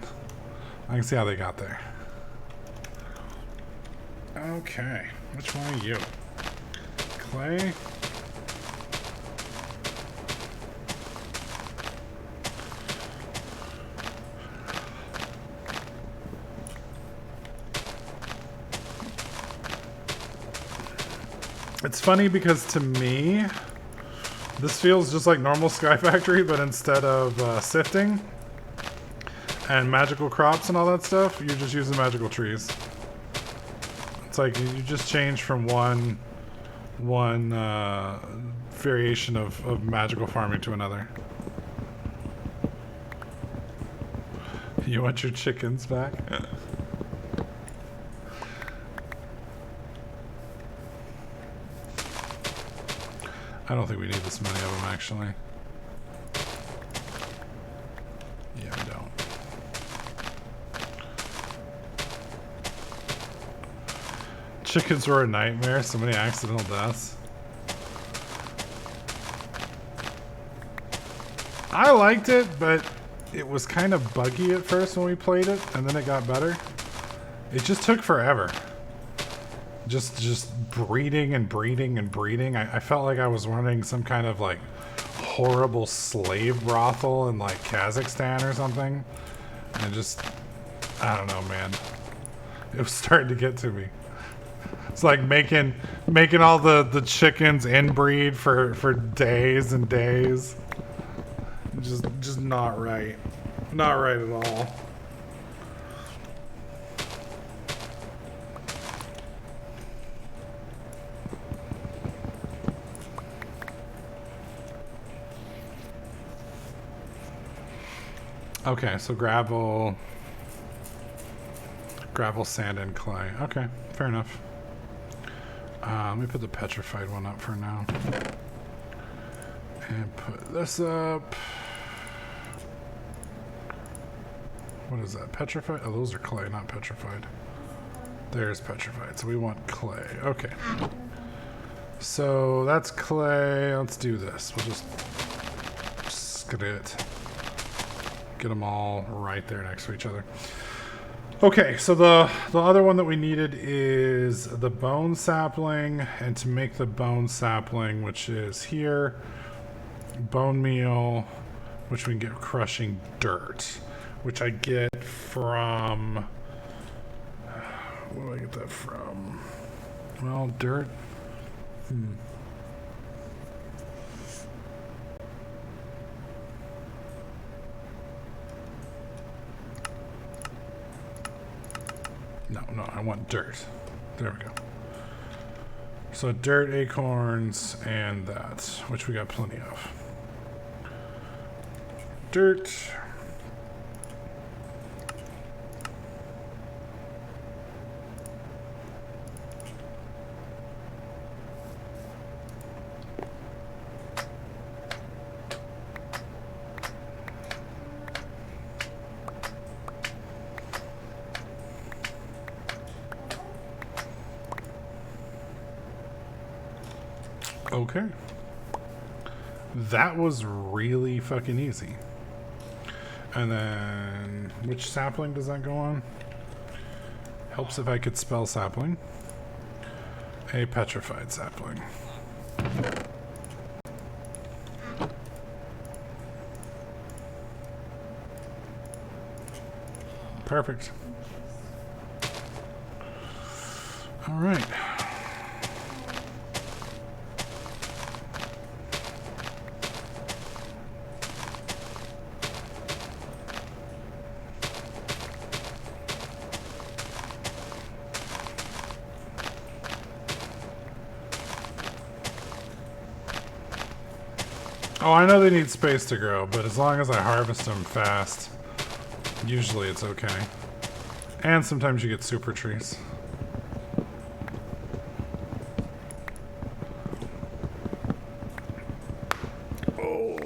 I can see how they got there. Okay. Which one are you? Clay? It's funny because to me, this feels just like normal Skyfactory, but instead of sifting and magical crops and all that stuff, you're just using magical trees. It's like you just change from one variation of magical farming to another. You want your chickens back? I don't think we need this many of them, actually. Yeah, we don't. Chickens were a nightmare. So many accidental deaths. I liked it, but it was kind of buggy at first when we played it, and then it got better. It just took forever. Just breeding and breeding and breeding. I felt like I was running some kind of like horrible slave brothel in like Kazakhstan or something. And I don't know, man. It was starting to get to me. It's like making all the chickens inbreed for days and days. Just not right. Not right at all. Okay, so gravel, sand, and clay. Okay, fair enough. Let me put the petrified one up for now. And put this up. What is that? Petrified? Oh, those are clay, not petrified. There's petrified. So we want clay. Okay. So that's clay. Let's do this. We'll just skid. Get them all right there next to each other. Okay, so the other one that we needed is the bone sapling, and to make the bone sapling, which is here, bone meal, which we can get crushing dirt, which I get from, where do I get that from? Well, dirt. No, I want dirt. There we go. So dirt, acorns, and that, which we got plenty of. Dirt. Okay. That was really fucking easy. And then, which sapling does that go on? Helps if I could spell sapling. A petrified sapling. Perfect. All right. Oh, I know they need space to grow, but as long as I harvest them fast, usually it's okay. And sometimes you get super trees. Oh.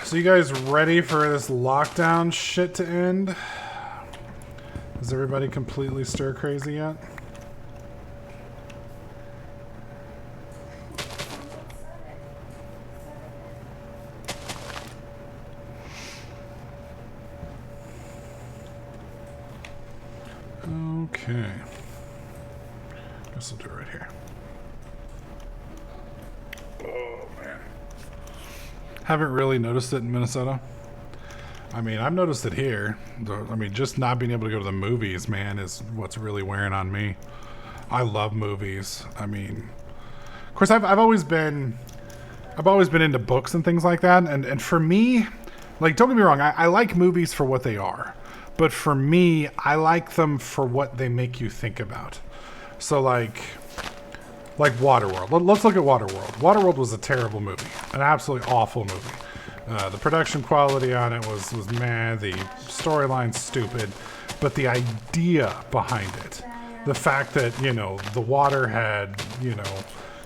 So you guys ready for this lockdown shit to end? Is everybody completely stir crazy yet? guess we'll do it right here. Oh, man. Haven't really noticed it in Minnesota. I mean, I've noticed it here. I mean, just not being able to go to the movies, man, is what's really wearing on me. I love movies. I mean, of course, I've always been into books and things like that. And for me, like, don't get me wrong, I like movies for what they are. But for me, I like them for what they make you think about. So like Waterworld. Let's look at Waterworld. Waterworld was a terrible movie, an absolutely awful movie. The production quality on it was meh. The storyline's stupid, but the idea behind it, the fact that the water had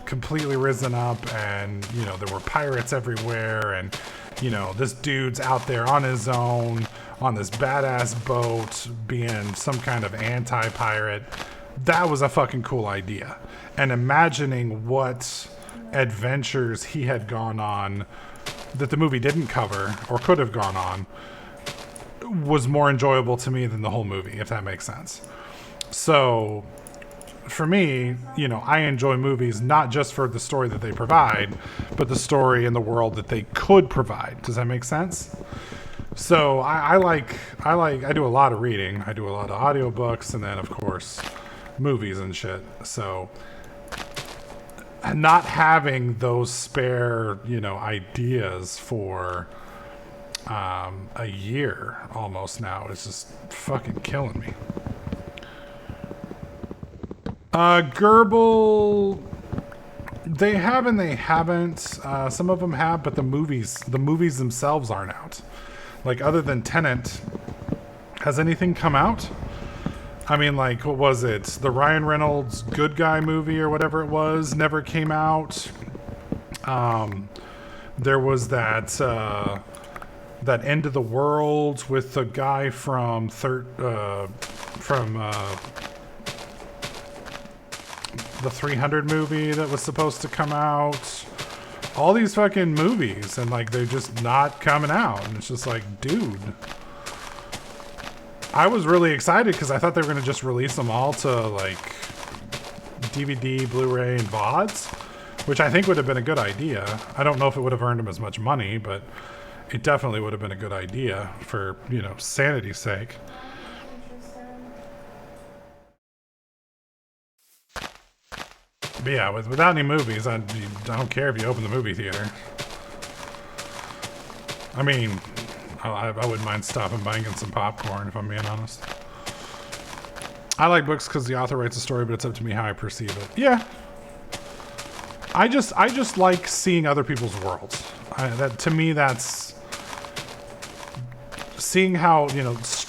completely risen up, and there were pirates everywhere, and this dude's out there on his own on this badass boat being some kind of anti-pirate. That was a fucking cool idea. And imagining what adventures he had gone on that the movie didn't cover or could have gone on was more enjoyable to me than the whole movie, if that makes sense. So for me, I enjoy movies not just for the story that they provide, but the story and the world that they could provide. Does that make sense? So I do a lot of reading. I do a lot of audiobooks, and then of course movies and shit. So not having those spare, ideas for a year almost now is just fucking killing me. Gerbil, they have and they haven't. Some of them have, but the movies themselves aren't out. Like, other than Tenet, has anything come out? I mean, like, what was it? The Ryan Reynolds Good Guy movie or whatever it was never came out. There was that End of the World with the guy from the 300 movie that was supposed to come out. All these fucking movies, and like they're just not coming out, and it's just like, dude. I was really excited because I thought they were going to just release them all to like DVD, Blu-ray, and VODs, which I think would have been a good idea. I don't know if it would have earned them as much money, but it definitely would have been a good idea for, sanity's sake. But yeah, without any movies, I don't care if you open the movie theater. I mean, I wouldn't mind stopping by and getting some popcorn, if I'm being honest. I like books because the author writes a story, but it's up to me how I perceive it. Yeah. I just like seeing other people's worlds. To me, that's seeing how, just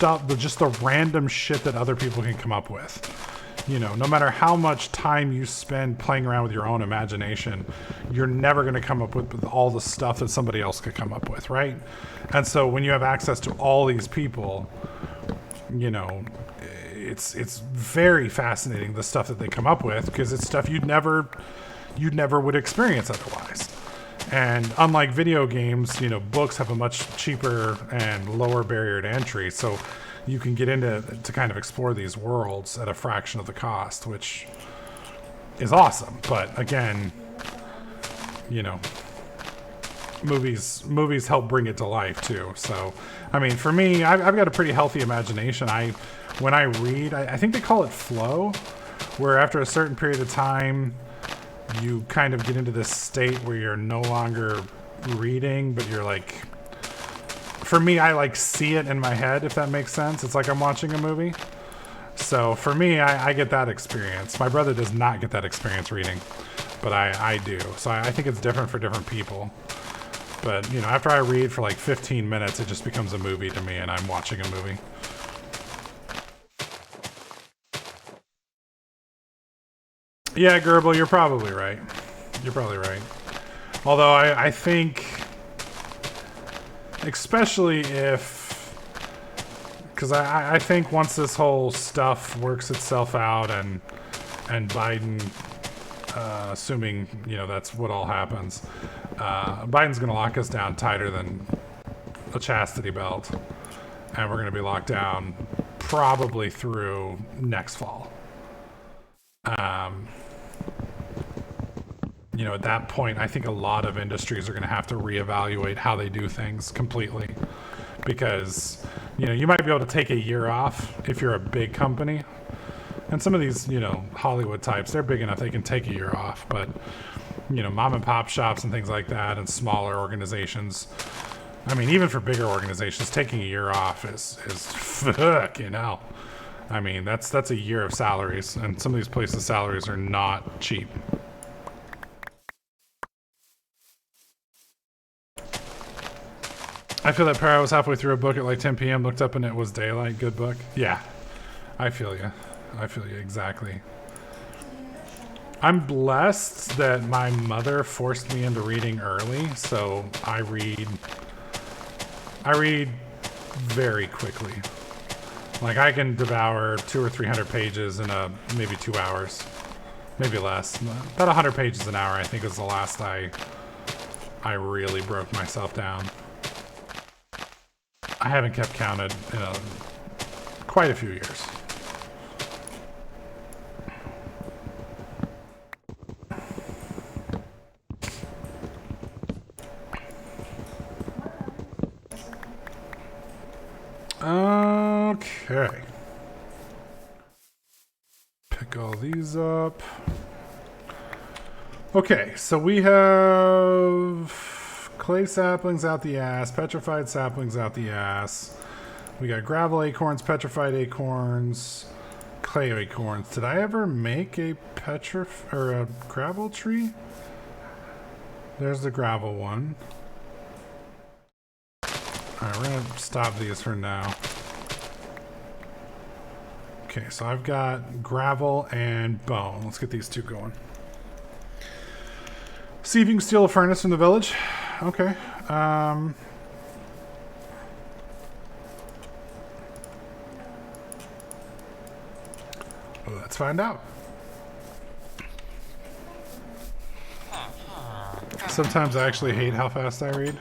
the random shit that other people can come up with. No matter how much time you spend playing around with your own imagination, you're never going to come up with all the stuff that somebody else could come up with, right? And so when you have access to all these people, it's very fascinating, the stuff that they come up with, because it's stuff you'd never would experience otherwise. And unlike video games, books have a much cheaper and lower barrier to entry, so you can get into to kind of explore these worlds at a fraction of the cost, which is awesome. But again, movies help bring it to life too. So, I mean, for me, I've got a pretty healthy imagination. When I read, I think they call it flow, where after a certain period of time, you kind of get into this state where you're no longer reading, but you're like, for me, I like see it in my head, if that makes sense. It's like I'm watching a movie. So for me, I get that experience. My brother does not get that experience reading, but I do. So I think it's different for different people. But, after I read for like 15 minutes, it just becomes a movie to me, and I'm watching a movie. Yeah, Gerbil, you're probably right. Although I think, especially if, because I think once this whole stuff works itself out, and Biden, assuming that's what all happens, Biden's going to lock us down tighter than a chastity belt, and we're going to be locked down probably through next fall. you know, at that point, I think a lot of industries are going to have to reevaluate how they do things completely, because, you know, you might be able to take a year off if you're a big company, and some of these, you know, Hollywood types, they're big enough they can take a year off, but, you know, mom and pop shops and things like that, and smaller organizations, I mean, even for bigger organizations, taking a year off is fucking hell. I mean, that's a year of salaries, and some of these places' salaries are not cheap. I feel that I was halfway through a book at like 10 p.m., looked up and it was daylight. Good book. Yeah, I feel you. I feel you exactly. I'm blessed that my mother forced me into reading early, so I read very quickly. Like, I can devour 200 or 300 pages in maybe 2 hours, maybe less. About 100 pages an hour, I think, is the last I really broke myself down. I haven't kept counted in quite a few years. Okay. Pick all these up. Okay, so we have clay saplings out the ass, petrified saplings out the ass. We got gravel acorns, petrified acorns, clay acorns. Did I ever make a a gravel tree? There's the gravel one. Alright, we're gonna stop these for now. Okay, so I've got gravel and bone. Let's get these two going. See if you can steal a furnace from the village. Okay. Let's find out. Sometimes I actually hate how fast I read.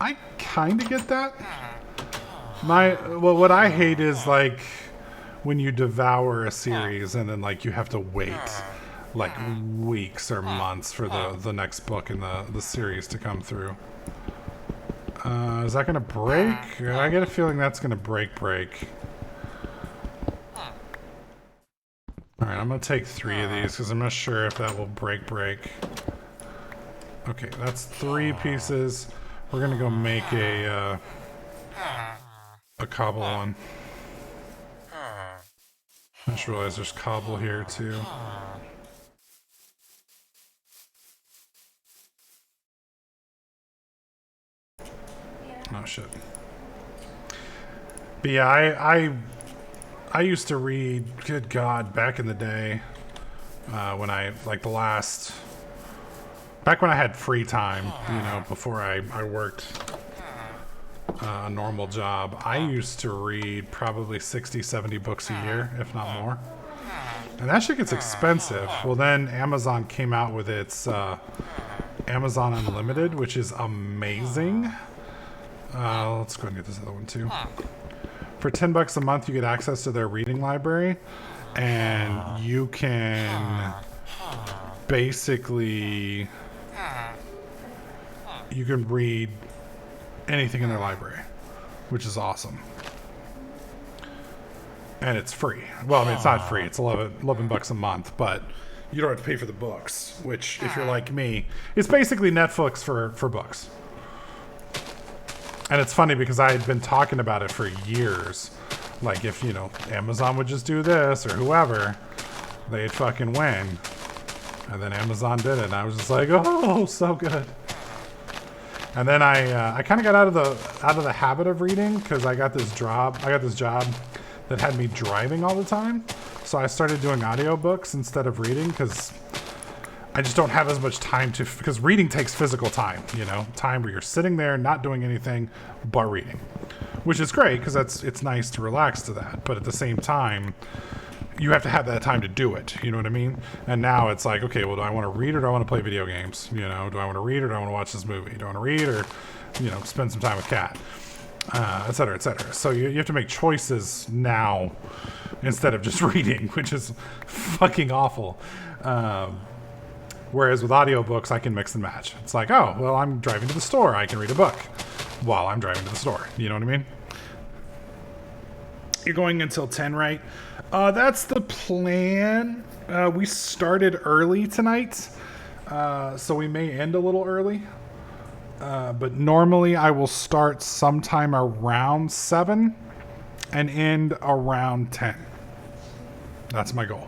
I kind of get that. What I hate is like when you devour a series and then like you have to wait like weeks or months for the next book in the series to come through. Is that gonna break? I get a feeling that's gonna break. Alright, I'm gonna take 3 of these because I'm not sure if that will break. Okay, that's 3 pieces. We're gonna go make a cobble one. I just realized there's cobble here too. Oh shit. But yeah, I used to read, good God, back in the day, when I, like back when I had free time, you know, before I worked a normal job, I used to read probably 60, 70 books a year, if not more. And that shit gets expensive. Well, then Amazon came out with its Amazon Unlimited, which is amazing. Let's go ahead and get this other one too. For $10 a month, you get access to their reading library, and you can basically read anything in their library, which is awesome. And it's free. Well, I mean, it's not free. It's $11 a month, but you don't have to pay for the books, which, if you're like me, it's basically Netflix for books. And it's funny because I had been talking about it for years. Like, if, you know, Amazon would just do this or whoever, they'd fucking win. And then Amazon did it, and I was just like, oh, so good. And then I kind of got out of the habit of reading because I got this job that had me driving all the time. So I started doing audiobooks instead of reading because I just don't have as much time because reading takes physical time, you know, time where you're sitting there not doing anything but reading, which is great because it's nice to relax to that. But at the same time, you have to have that time to do it. You know what I mean? And now it's like, okay, well, do I want to read or do I want to play video games? You know, do I want to read or do I want to watch this movie? Do I want to read or, you know, spend some time with Kat? et cetera, et cetera. So you have to make choices now instead of just reading, which is fucking awful. Whereas with audiobooks, I can mix and match. It's like, oh, well, I'm driving to the store. I can read a book while I'm driving to the store. You know what I mean? You're going until 10, right? That's the plan. We started early tonight, so we may end a little early. But normally I will start sometime around 7 and end around 10. That's my goal.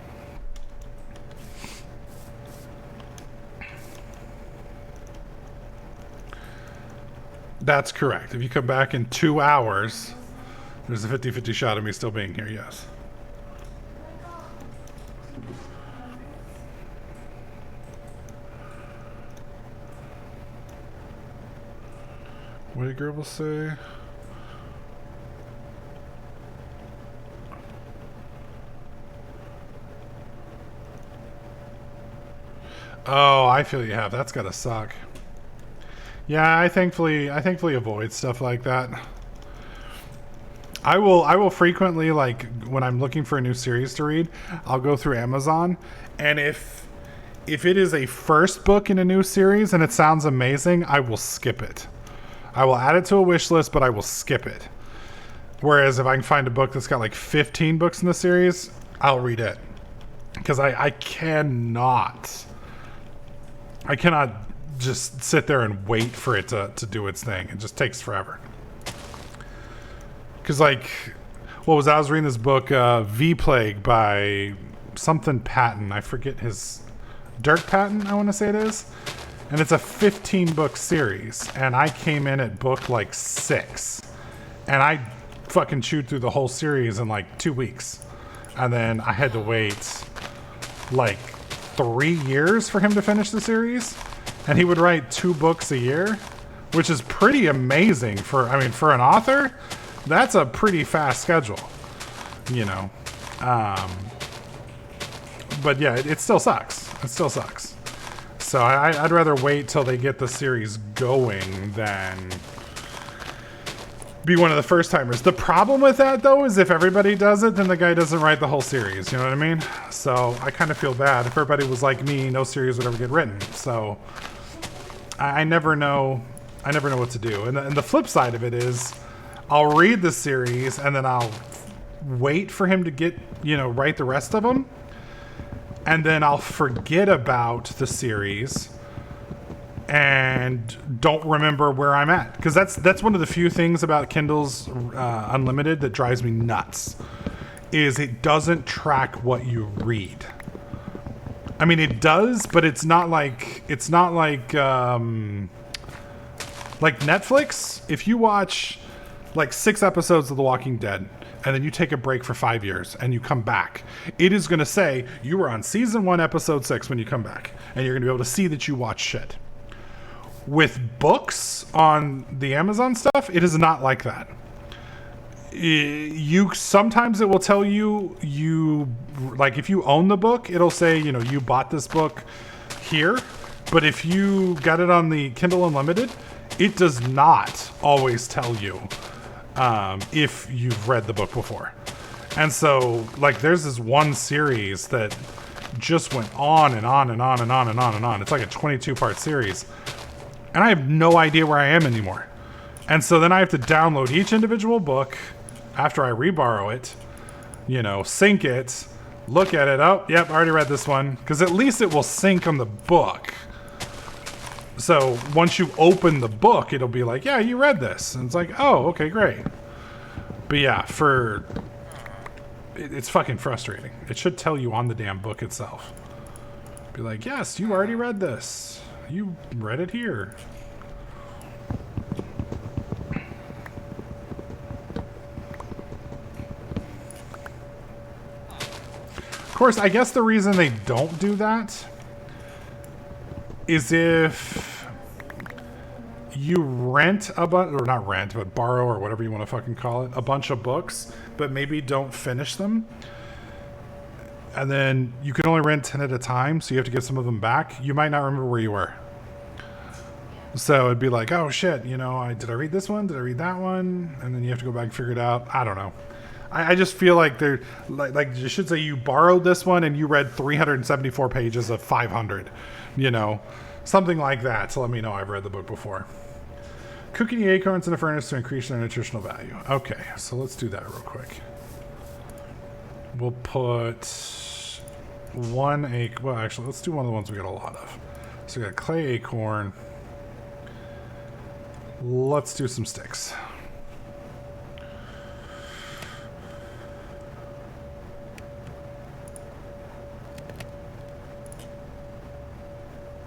That's correct. If you come back in 2 hours, there's a 50-50 shot of me still being here, yes. What did Gerbil say? Oh, I feel you have. That's gotta suck. Yeah, I thankfully avoid stuff like that. I will frequently, like, when I'm looking for a new series to read, I'll go through Amazon, and if it is a first book in a new series and it sounds amazing, I will skip it. I will add it to a wish list, but I will skip it. Whereas if I can find a book that's got like 15 books in the series, I'll read it. Because I cannot just sit there and wait for it to do its thing. It just takes forever. Because, like, I was reading this book, V-Plague by something Patton. I forget his... Dirk Patton, I want to say it is. And it's a 15-book series. And I came in at book, like, 6. And I fucking chewed through the whole series in, like, 2 weeks. And then I had to wait, like, 3 years for him to finish the series. And he would write 2 books a year, which is pretty amazing for an author. That's a pretty fast schedule, you know. But yeah, it still sucks. It still sucks. So I'd rather wait till they get the series going than be one of the first timers. The problem with that, though, is if everybody does it, then the guy doesn't write the whole series. You know what I mean? So I kind of feel bad. If everybody was like me, no series would ever get written. So I never know. I never know what to do. And the flip side of it is, I'll read the series and then I'll wait for him to get, write the rest of them. And then I'll forget about the series and don't remember where I'm at. Because that's one of the few things about Kindle's Unlimited that drives me nuts, is it doesn't track what you read. I mean, it does, but it's not like Netflix. If you watch like 6 episodes of The Walking Dead and then you take a break for 5 years and you come back, it is going to say you were on season 1, episode 6 when you come back, and you're going to be able to see that you watch shit. With books on the Amazon stuff, it is not like that. Sometimes it will tell you like, if you own the book, it'll say, you bought this book here. But if you got it on the Kindle Unlimited, it does not always tell you if you've read the book before. And so, like, there's this one series that just went on and on and on and on and on and on. It's like a 22-part series. And I have no idea where I am anymore. And so then I have to download each individual book after I reborrow it, sync it, look at it. Oh, yep, I already read this one. Because at least it will sync on the book. So once you open the book, it'll be like, yeah, you read this. And it's like, oh, okay, great. But yeah, it's fucking frustrating. It should tell you on the damn book itself. Be like, yes, you already read this. You read it here. Of course, I guess the reason they don't do that is if you rent a bunch, or not rent, but borrow, or whatever you want to fucking call it, a bunch of books, but maybe don't finish them. And then you can only rent 10 at a time, so you have to get some of them back. You might not remember where you were. So it'd be like, oh shit, you know, did I read this one? Did I read that one? And then you have to go back and figure it out. I don't know. I just feel like they're like you should say you borrowed this one and you read 374 pages of 500, you know, something like that. To let me know I've read the book before. Cooking the acorns in a furnace to increase their nutritional value. Okay, so let's do that real quick. We'll put one acorn. Well, actually, let's do one of the ones we got a lot of. So we got clay acorn. Let's do some sticks.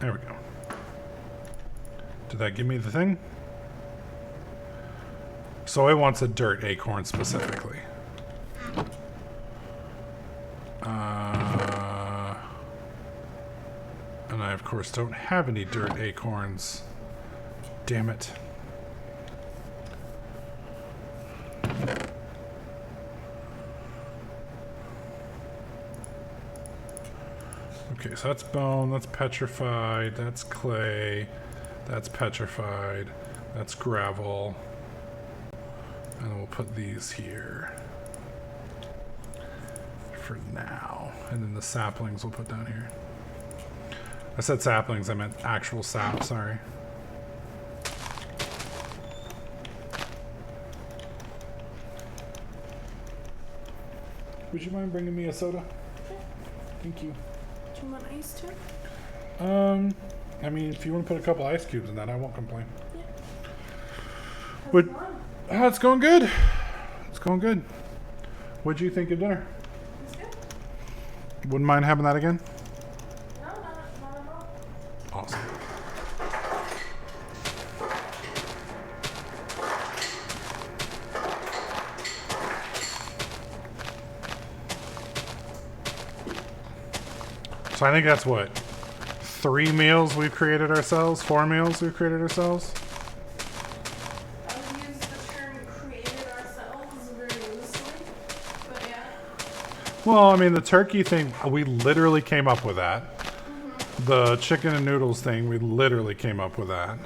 There we go. Did that give me the thing? So it wants a dirt acorn specifically. And I, of course, don't have any dirt acorns. Damn it. Okay, so that's bone, that's petrified, that's clay, that's petrified, that's gravel. And then we'll put these here for now. And then the saplings we'll put down here. I said saplings, I meant actual sap, sorry. Would you mind bringing me a soda? Okay. Thank you. Do you want ice too? I mean, if you want to put a couple ice cubes in that, I won't complain. Yeah. Would, it's going good. It's going good. What'd you think of dinner? It's good. Wouldn't mind having that again? No, not at all. Awesome. So I think that's what? 3 meals we've created ourselves? 4 meals we've created ourselves? I would use the term created ourselves very loosely, but yeah. Well, I mean, the turkey thing, we literally came up with that. The chicken and noodles thing, we literally came up with that.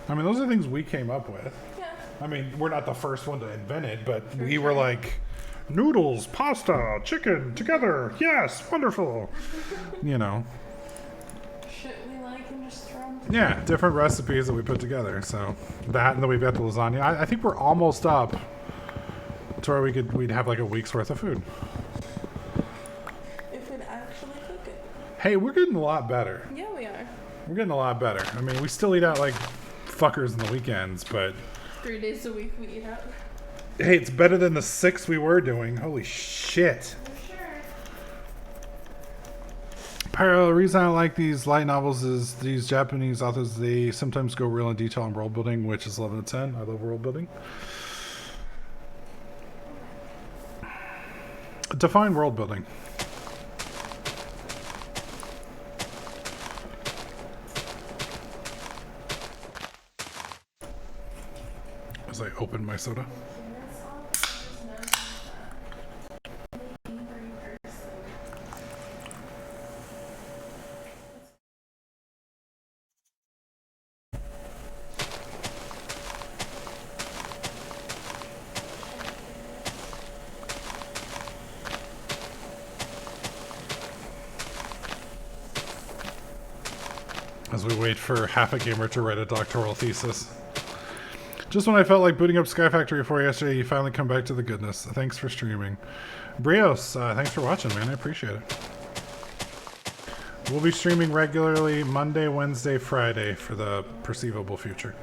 I mean, those are things we came up with. Yeah. I mean, we're not the first one to invent it, but we were like, noodles, pasta, chicken, together. Yes, wonderful. You know. Shit we like and just throw them. Yeah, different recipes that we put together. So that, and then we've got the lasagna. I think we're almost up to where we'd have like a week's worth of food. If we'd actually cook it. Hey, we're getting a lot better. Yeah, we are. We're getting a lot better. I mean, we still eat out like fuckers in the weekends, but 3 days a week we eat out. hey, it's better than the 6 we were doing. Holy shit. For sure. Pyro, the reason I like these light novels is these Japanese authors, they sometimes go real in detail on world building, which is 11 to 10. I love world building. Define world building. As I open my soda. As we wait for half a gamer to write a doctoral thesis. Just when I felt like booting up Skyfactory 4 yesterday, you finally come back to the goodness. Thanks for streaming. Brios, thanks for watching, man. I appreciate it. We'll be streaming regularly Monday, Wednesday, Friday for the perceivable future.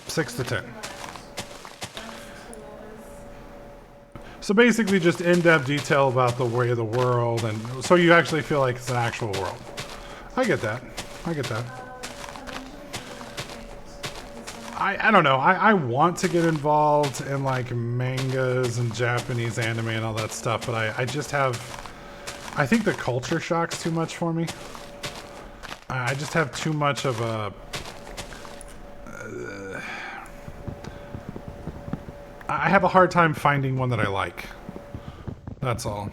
Six to 10. So basically just in-depth detail about the way of the world, and so you actually feel like it's an actual world. I get that. I get that. I don't know. I want to get involved in like mangas and Japanese anime and all that stuff, but I just have... I think the culture shock's too much for me. I just have too much of a... I have a hard time finding one that I like. That's all.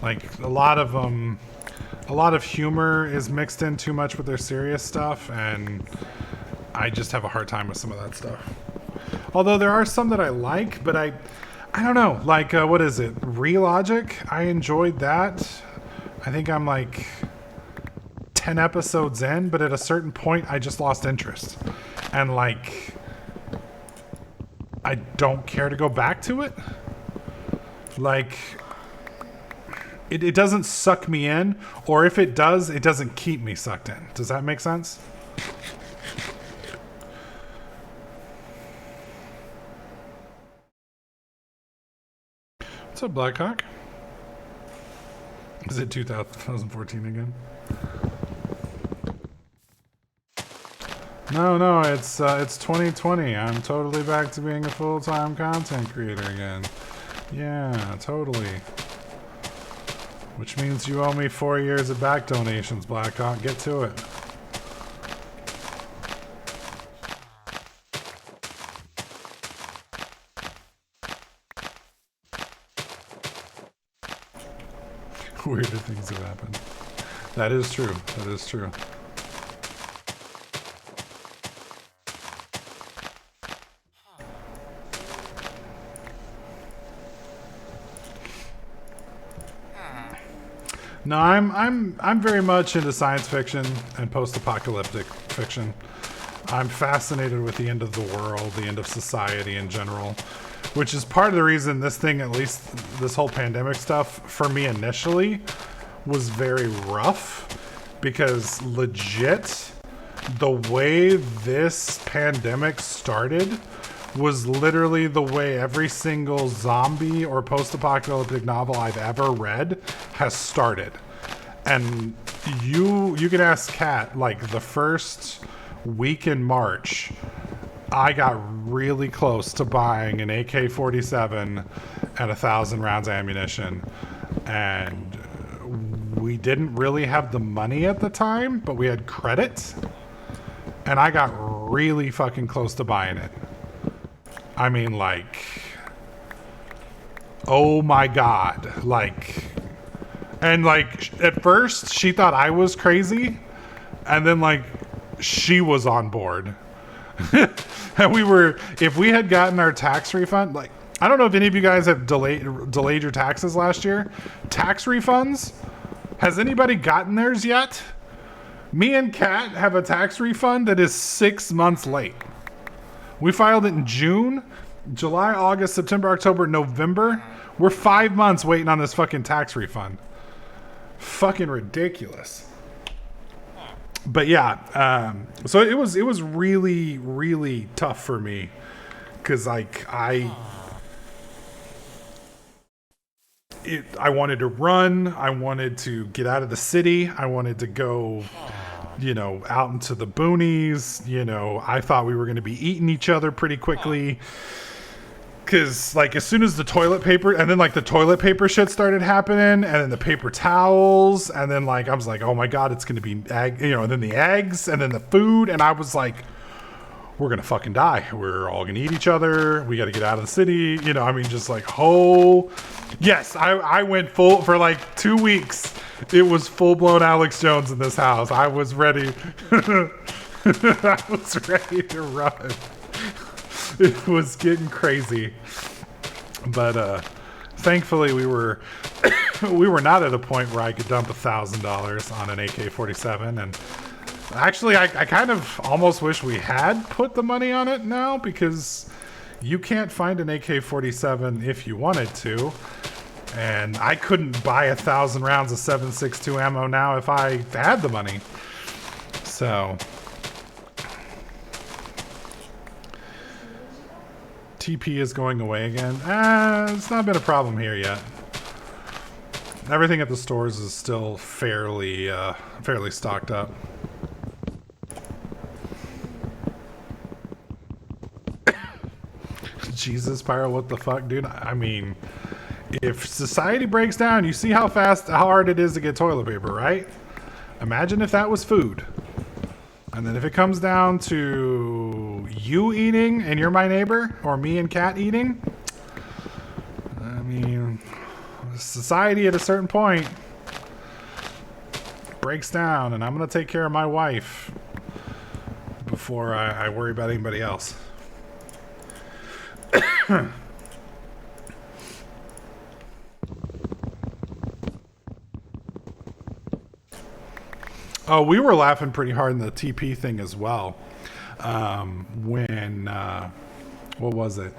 Like a lot of humor is mixed in too much with their serious stuff, and I just have a hard time with some of that stuff. Although there are some that I like, but I don't know. Like what is it? Relogic? I enjoyed that. I think I'm like 10 episodes in, but at a certain point I just lost interest. And like I don't care to go back to it. Like it doesn't suck me in, or if it does, it doesn't keep me sucked in. Does that make sense? What's up, Blackhawk? Is it 2014 again? No, it's 2020. I'm totally back to being a full-time content creator again. Yeah, totally. Which means you owe me 4 years of back donations, Blackhawk. Get to it. Weirder things have happened. That is true. That is true. No, I'm very much into science fiction and post-apocalyptic fiction. I'm fascinated with the end of the world, the end of society in general, which is part of the reason this thing, at least this whole pandemic stuff, for me initially, was very rough. Because legit, the way this pandemic started was literally the way every single zombie or post-apocalyptic novel I've ever read has started. And you can ask Kat, like the first week in March, I got really close to buying an AK-47 and 1,000 rounds of ammunition. And we didn't really have the money at the time, but we had credit. And I got really fucking close to buying it. I mean, like, oh my God. Like, and like, at first she thought I was crazy. And then like, she was on board. And we were, if we had gotten our tax refund, like, I don't know if any of you guys have delayed your taxes last year. Tax refunds? Has anybody gotten theirs yet? Me and Kat have a tax refund that is 6 months late. We filed it in June, July, August, September, October, November. We're 5 months waiting on this fucking tax refund. Fucking ridiculous. But yeah, so it was really, really tough for me. Cause like I wanted to run. I wanted to get out of the city. I wanted to go, out into the boonies. I thought we were going to be eating each other pretty quickly. Because, like, as soon as the toilet paper, and then, like, the toilet paper shit started happening, and then the paper towels, and then, like, I was like, oh my God, it's going to be, and then the eggs, and then the food, and I was like, we're going to fucking die. We're all going to eat each other. We got to get out of the city. Just like, yes, I went full for like 2 weeks. It was full-blown Alex Jones in this house. I was ready. I was ready to run. It was getting crazy. But thankfully we were not at a point where I could dump $1,000 on an AK-47. And actually, I kind of almost wish we had put the money on it now, because you can't find an AK-47 if you wanted to. And I couldn't buy 1,000 rounds of 7.62 ammo now if I had the money. So TP is going away again. It's not been a problem here yet. Everything at the stores is still fairly stocked up. Jesus, Pyro, what the fuck, dude? I mean, if society breaks down, you see how hard it is to get toilet paper, right? Imagine if that was food. And then if it comes down to you eating and you're my neighbor, or me and Kat eating, I mean, society at a certain point breaks down, and I'm going to take care of my wife before I worry about anybody else. Oh, we were laughing pretty hard in the TP thing as well. When, what was it?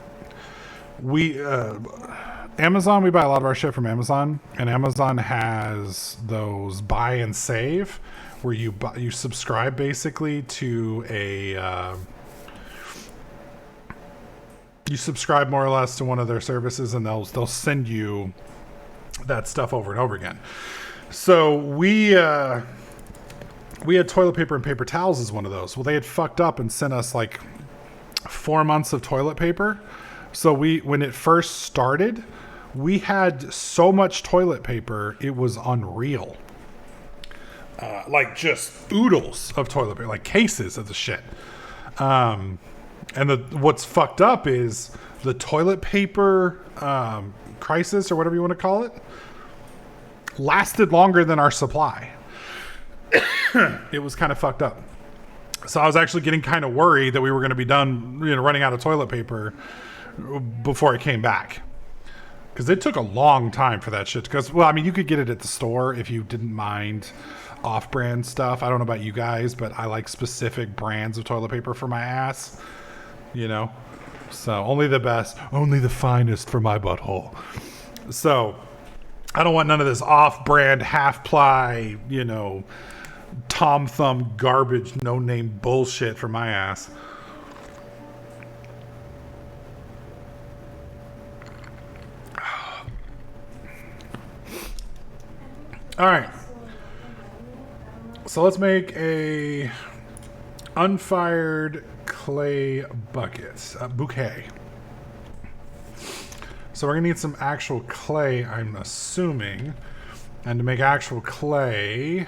Amazon, we buy a lot of our shit from Amazon, and Amazon has those buy and save where you subscribe basically to you subscribe more or less to one of their services, and they'll send you that stuff over and over again. So we had toilet paper and paper towels as one of those. Well, they had fucked up and sent us like 4 months of toilet paper. So when it first started, we had so much toilet paper, it was unreal. Like just oodles of toilet paper, like cases of the shit. And what's fucked up is the toilet paper crisis, or whatever you want to call it, lasted longer than our supply. It was kind of fucked up. So I was actually getting kind of worried that we were going to be done, running out of toilet paper before it came back. Because it took a long time for that shit. Because, well, I mean, you could get it at the store if you didn't mind off-brand stuff. I don't know about you guys, but I like specific brands of toilet paper for my ass. So only the best, only the finest for my butthole. So I don't want none of this off-brand, half-ply, Tom Thumb garbage, no-name bullshit for my ass. All right. So let's make a unfired clay bucket, a bouquet. So we're gonna need some actual clay, I'm assuming. And to make actual clay,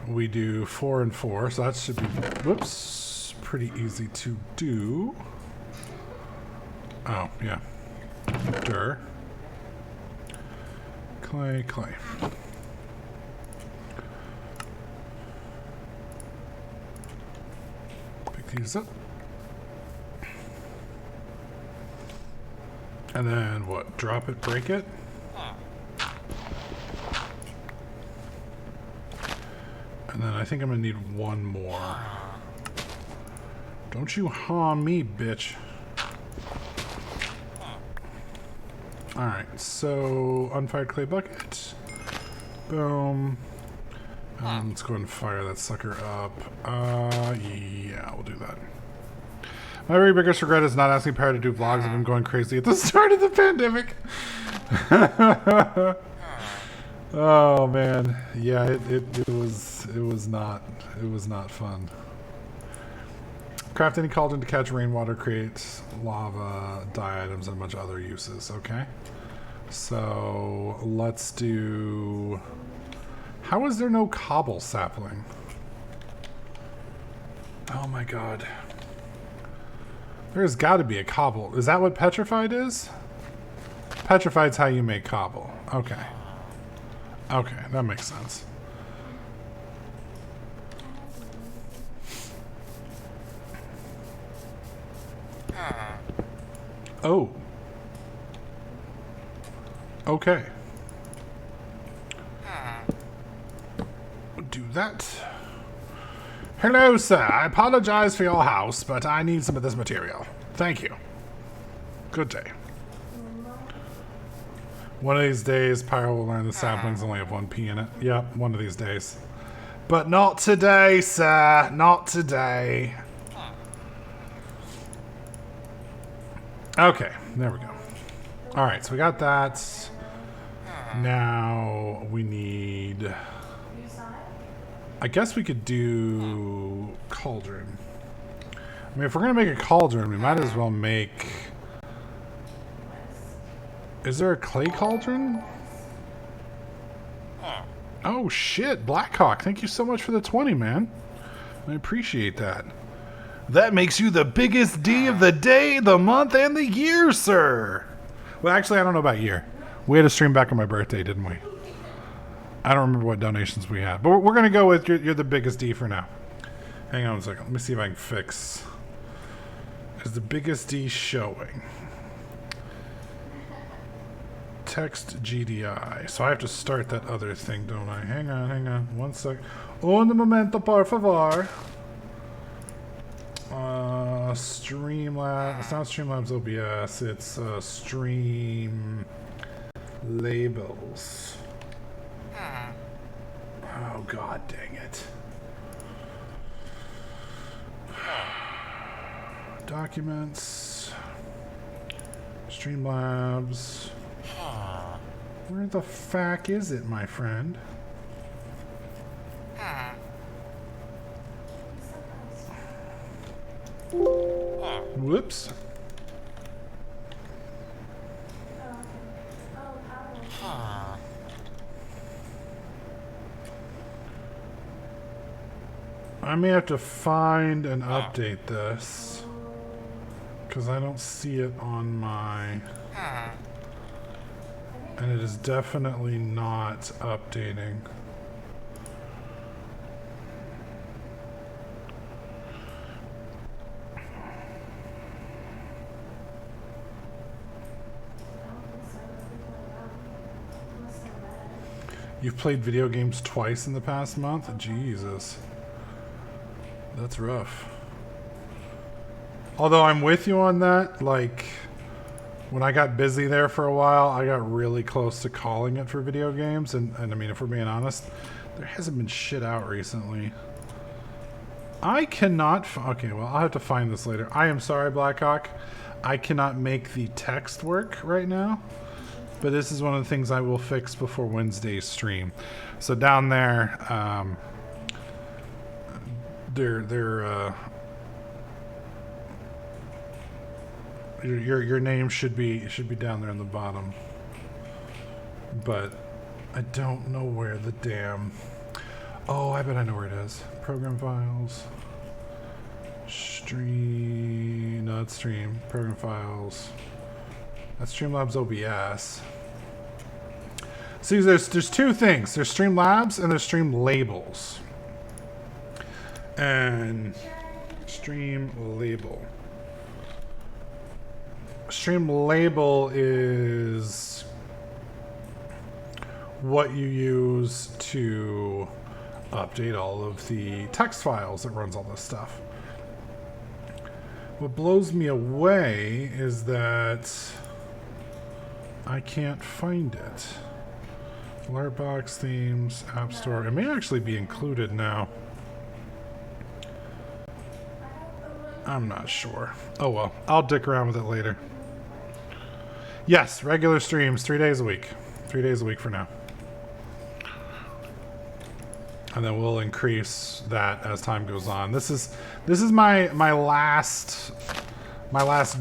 we do 4 and 4. So that should be, whoops, pretty easy to do. Oh, yeah. Dur. Clay. Pick these up. And then what? Drop it, break it? And then I think I'm gonna need one more. Don't you harm me, bitch. Alright, so unfired clay bucket. Boom. Let's go ahead and fire that sucker up. Yeah, we'll do that. My very biggest regret is not asking Parrot to do vlogs. I've been going crazy at the start of the pandemic. Oh man, yeah, it was not fun. Craft any cauldron to catch rainwater, create lava, dye items, and a bunch of other uses. Okay, so let's do. How is there no cobble sapling? Oh my god. There's got to be a cobble. Is that what petrified is? Petrified's how you make cobble. Okay. Okay, that makes sense. Oh. Okay. Do that. Hello, sir. I apologize for your house, but I need some of this material. Thank you. Good day. One of these days, Pyro will learn the saplings only have 1p in it. Yep, one of these days. But not today, sir. Not today. Okay, there we go. Alright, so we got that. Now we need... I guess we could do cauldron. I mean, if we're going to make a cauldron, we might as well make... Is there a clay cauldron? Oh shit, Blackhawk, thank you so much for the 20, man. I appreciate that. That makes you the biggest D of the day, the month, and the year, sir. Well, actually, I don't know about year. We had a stream back on my birthday, didn't we? I don't remember what donations we had. But we're going to go with you're the biggest D for now. Hang on a second. Let me see if I can fix. Is the biggest D showing? Text GDI. So I have to start that other thing, don't I? Hang on. 1 sec. Un momento, por favor. Streamlabs. It's not Streamlabs OBS. It's Stream Labels. Oh, god dang it. Documents. Streamlabs. Where the fuck is it, my friend? Whoops. I may have to find and update this because I don't see it on my, and it is definitely not updating. You've played video games twice in the past month? Jesus. That's rough. Although I'm with you on that, like, when I got busy there for a while, I got really close to calling it for video games, and I mean, if we're being honest, there hasn't been shit out recently. I cannot, okay, well, I'll have to find this later. I am sorry, Blackhawk. I cannot make the text work right now, but this is one of the things I will fix before Wednesday's stream. So down there, your name should be down there on the bottom, but I don't know where the damn. Oh, I bet I know where it is. Program files, stream, not stream. Program files. That's Streamlabs OBS. See, there's two things. There's Streamlabs and there's Stream Labels. And Stream Label. Stream Label is what you use to update all of the text files that runs all this stuff. What blows me away is that I can't find it. Alertbox, themes, App Store. It may actually be included now. I'm not sure. Oh well, I'll dick around with it later. Yes, regular streams, 3 days a week. 3 days a week for now. And then we'll increase that as time goes on. This is my last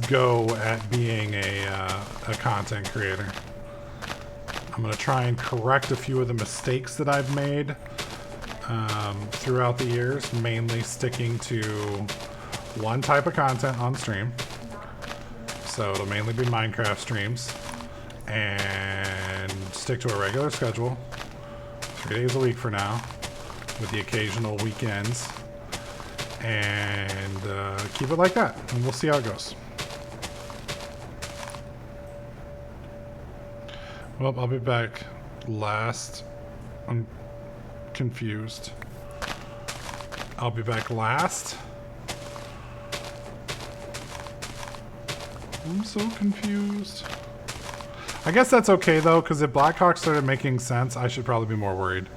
go at being a content creator. I'm gonna try and correct a few of the mistakes that I've made throughout the years, mainly sticking to one type of content on stream. So it'll mainly be Minecraft streams, and stick to a regular schedule, 3 days a week for now, with the occasional weekends, and keep it like that, and we'll see how it goes. Well, I'll be back last. I'm confused. I'll be back last. I'm so confused. I guess that's okay though, because if Blackhawk started making sense, I should probably be more worried.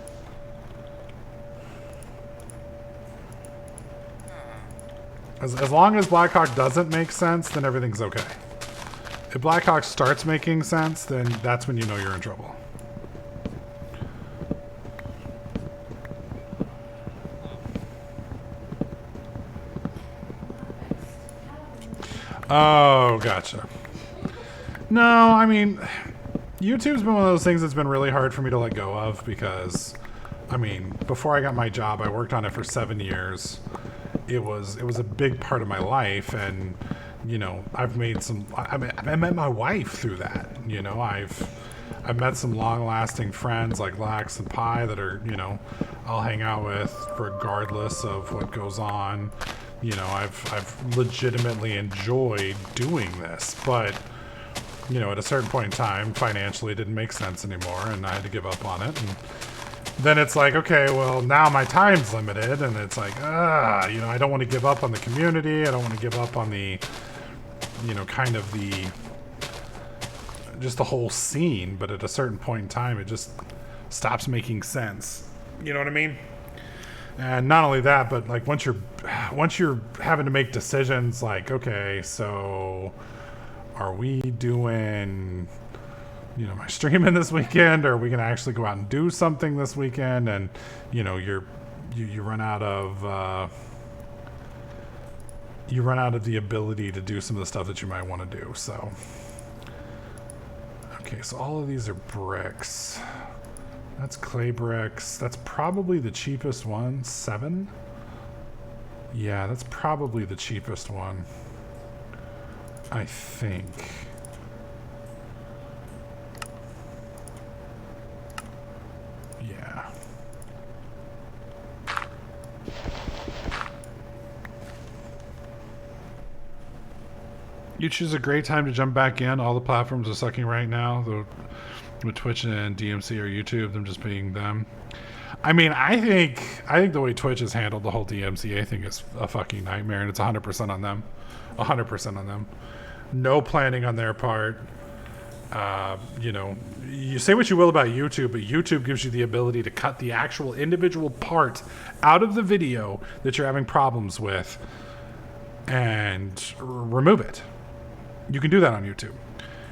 As long as Blackhawk doesn't make sense, then everything's okay. If Blackhawk starts making sense, then that's when you know you're in trouble. Oh, gotcha. No, I mean, YouTube's been one of those things that's been really hard for me to let go of because, I mean, before I got my job, I worked on it for 7 years. It was a big part of my life, and you know, I've made some. I met my wife through that. You know, I've I've met some long-lasting friends like Lax and Pi that are, I'll hang out with regardless of what goes on. I've legitimately enjoyed doing this, but at a certain point in time, financially it didn't make sense anymore, and I had to give up on it. And then it's like, okay, well, now my time's limited, and it's like, I don't want to give up on the community. I don't want to give up on the, kind of just the whole scene. But at a certain point in time, it just stops making sense. You know what I mean? And not only that, but like once you're having to make decisions, like, okay, so are we doing, my streaming this weekend, or are we going to actually go out and do something this weekend? And, you run out of, the ability to do some of the stuff that you might want to do. So, okay, so all of these are bricks. That's clay bricks. That's probably the cheapest one. 7? Yeah, that's probably the cheapest one, I think. Yeah. You choose a great time to jump back in. All the platforms are sucking right now. With Twitch and DMC or YouTube, them just being them. I mean, I think the way Twitch has handled the whole DMCA thing is a fucking nightmare, and it's 100% on them. 100% on them. No planning on their part. You say what you will about YouTube, but YouTube gives you the ability to cut the actual individual part out of the video that you're having problems with and remove it. You can do that on YouTube.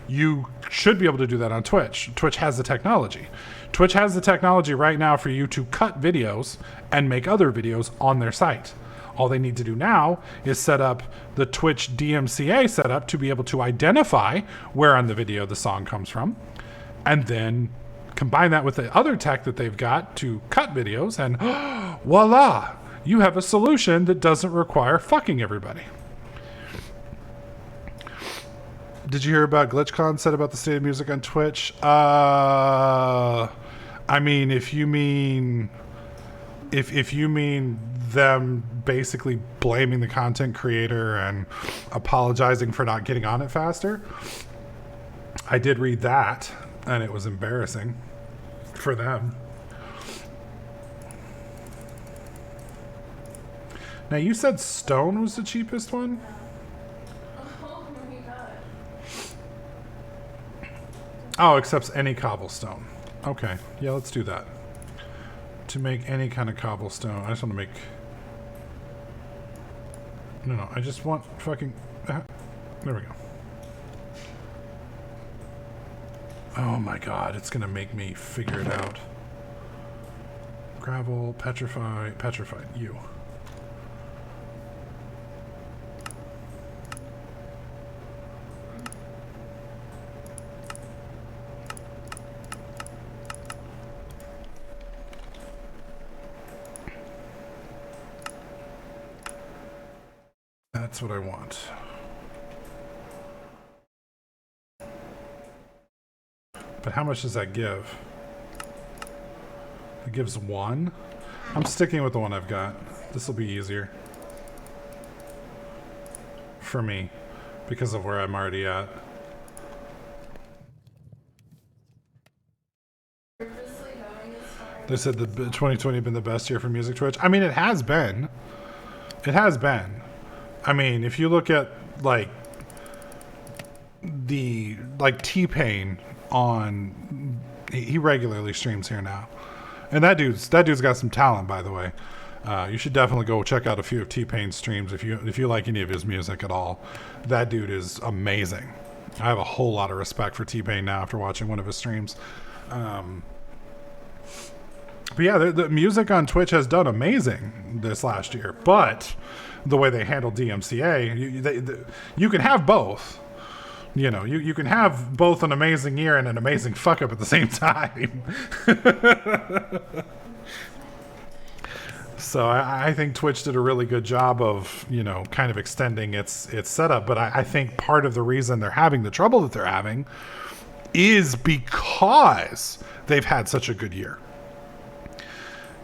You should be able to do that on Twitch. Twitch has the technology. Twitch has the technology right now for you to cut videos and make other videos on their site. All they need to do now is set up the Twitch DMCA setup to be able to identify where on the video the song comes from, and then combine that with the other tech that they've got to cut videos, and voila, you have a solution that doesn't require fucking everybody. Did you hear about GlitchCon said about the state of music on Twitch? I mean, if you mean them basically blaming the content creator and apologizing for not getting on it faster, I did read that, and it was embarrassing for them. Now, you said stone was the cheapest one? Oh, accepts any cobblestone. Okay. Yeah, let's do that. To make any kind of cobblestone. I just want to make... No, I just want fucking... There we go. Oh my god, it's going to make me figure it out. Gravel, petrified, you. That's what I want. But how much does that give? It gives 1. I'm sticking with the one I've got. This will be easier for me because of where I'm already at. They said that 2020 had been the best year for music Twitch. I mean, it has been. It has been. I mean, if you look at like T-Pain on, he regularly streams here now, and that dude's got some talent, by the way. You should definitely go check out a few of T-Pain's streams if you like any of his music at all. That dude is amazing. I have a whole lot of respect for T-Pain now after watching one of his streams. But yeah, the music on Twitch has done amazing this last year, but the way they handle DMCA, you can have both. You know, you can have both an amazing year and an amazing fuck up at the same time. So I think Twitch did a really good job of, you know, kind of extending its setup. But I think part of the reason they're having the trouble that they're having is because they've had such a good year.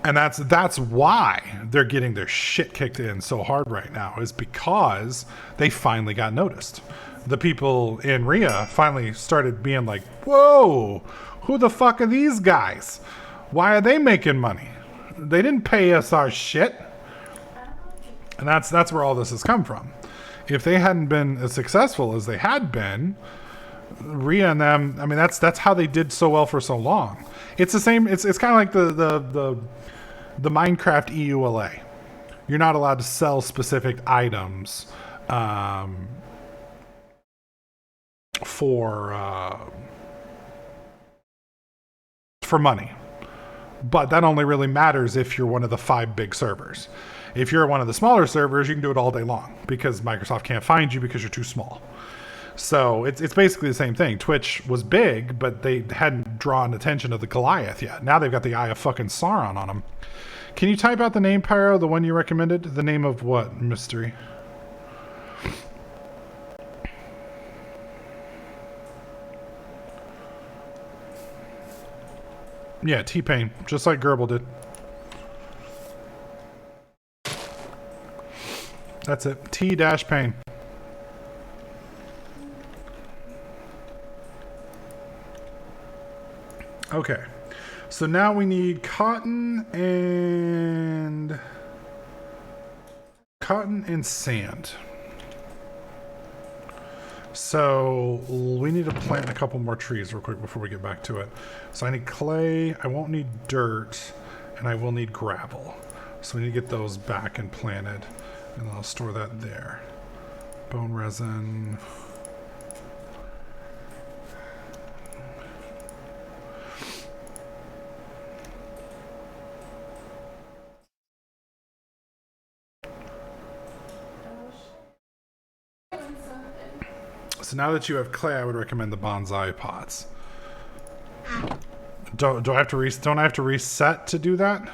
And that's why they're getting their shit kicked in so hard right now, is because they finally got noticed. The people in RIA finally started being like, whoa, who the fuck are these guys? Why are they making money? They didn't pay us our shit. And that's where all this has come from. If they hadn't been as successful as they had been, RIA and them, I mean, that's how they did so well for so long. It's the same. It's kind of like the Minecraft EULA. You're not allowed to sell specific items for money, but that only really matters if you're one of the 5 big servers. If you're one of the smaller servers, you can do it all day long because Microsoft can't find you because you're too small. So it's basically the same thing. Twitch was big, but they hadn't drawn attention to the Goliath yet. Now they've got the Eye of fucking Sauron on them. Can you type out the name, Pyro, the one you recommended? The name of what, Mystery? Yeah, T-Pain, just like Gerbil did. That's it. T-Pain. Okay. So now we need cotton and sand. So we need to plant a couple more trees real quick before we get back to it. So I need clay, I won't need dirt, and I will need gravel. So we need to get those back and planted. And I'll store that there. Bone resin. So now that you have clay, I would recommend the bonsai pots. Don't I have to reset to do that?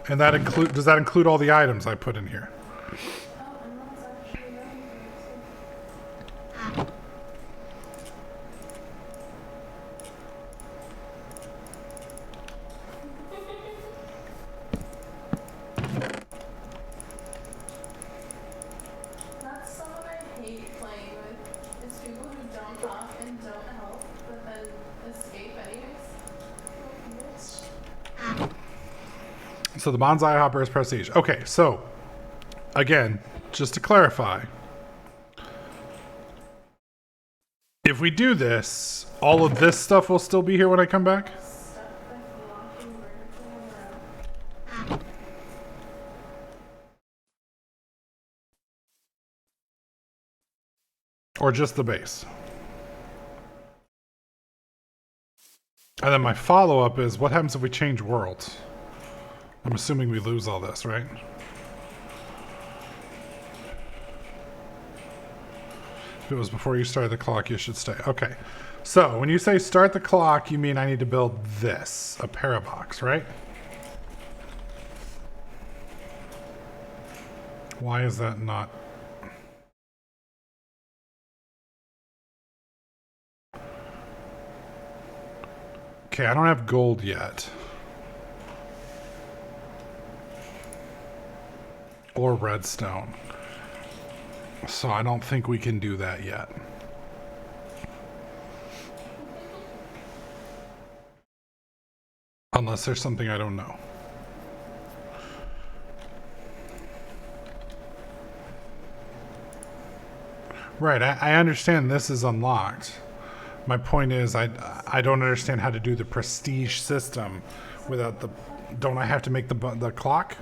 And does that include all the items I put in here? So the bonsai hopper is prestige. Okay, so again, just to clarify, if we do this, all of this stuff will still be here when I come back? Or just the base? And then my follow-up is, what happens if we change worlds? I'm assuming we lose all this, right? If it was before you started the clock, you should stay. Okay. So when you say start the clock, you mean I need to build this, a parabox, right? Why is that not? Okay, I don't have gold yet. Or redstone. So I don't think we can do that yet. Unless there's something I don't know. Right, I understand this is unlocked. My point is I don't understand how to do the prestige system without the... Don't I have to make the clock?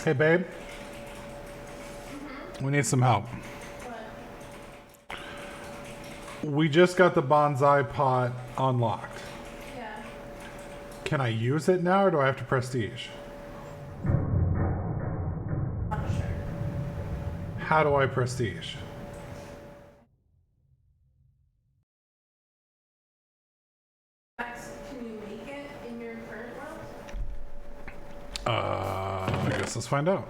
Hey, babe. Mm-hmm. We need some help. What? We just got the bonsai pot unlocked. Yeah. Can I use it now, or do I have to prestige? How do I prestige? Can you make it in your current world? I guess let's find out.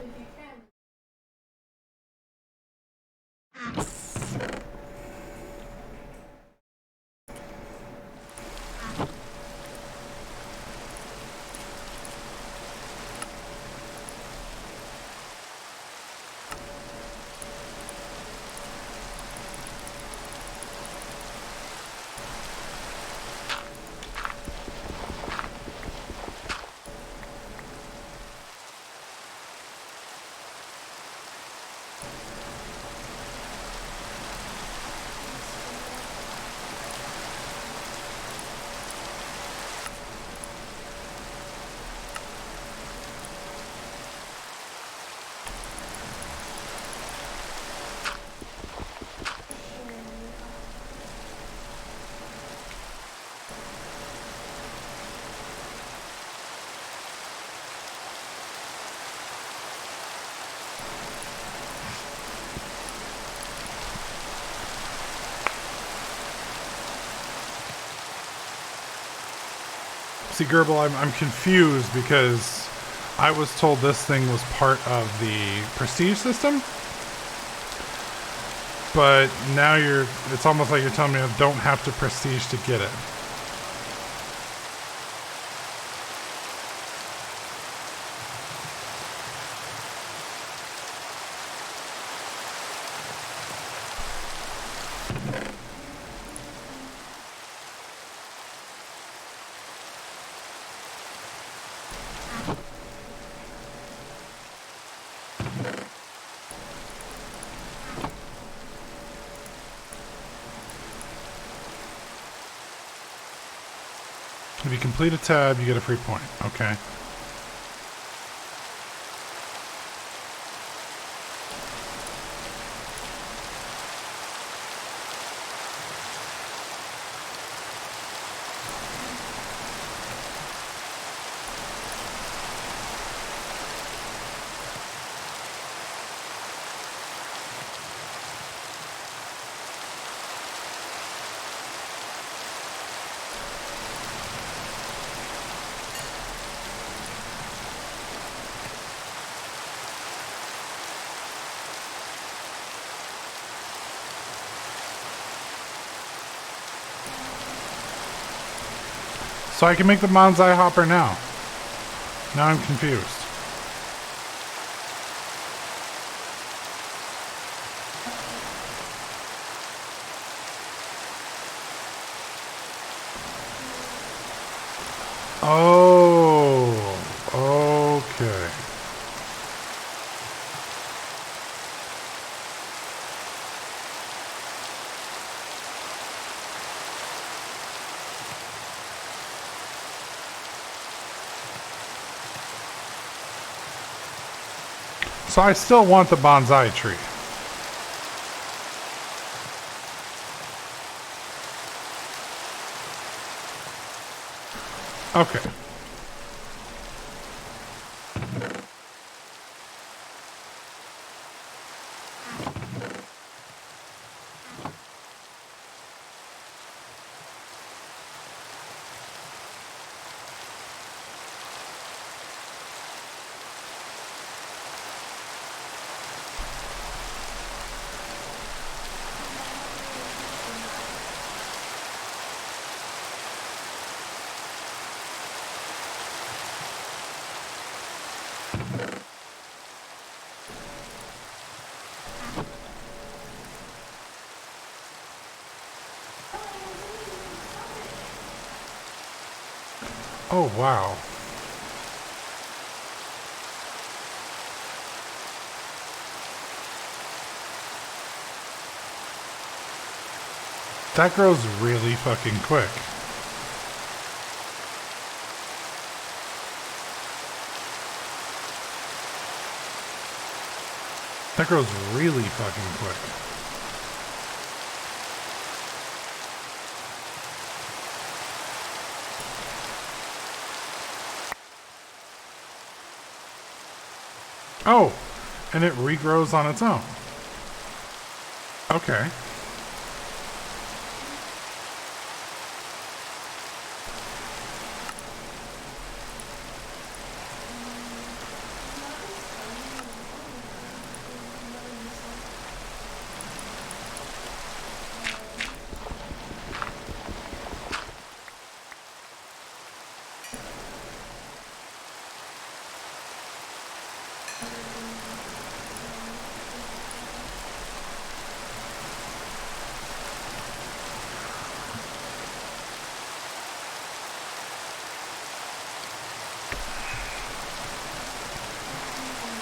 If you can. See, Gerbil, I'm confused because I was told this thing was part of the prestige system. But now it's almost like you're telling me I don't have to prestige to get it. If you complete a tab, you get a free point. Okay. So I can make the bonsai hopper now. Now I'm confused. Oh, okay. So I still want the bonsai tree. Okay. Oh, wow. That grows really fucking quick. That grows really fucking quick. Oh, and it regrows on its own. Okay.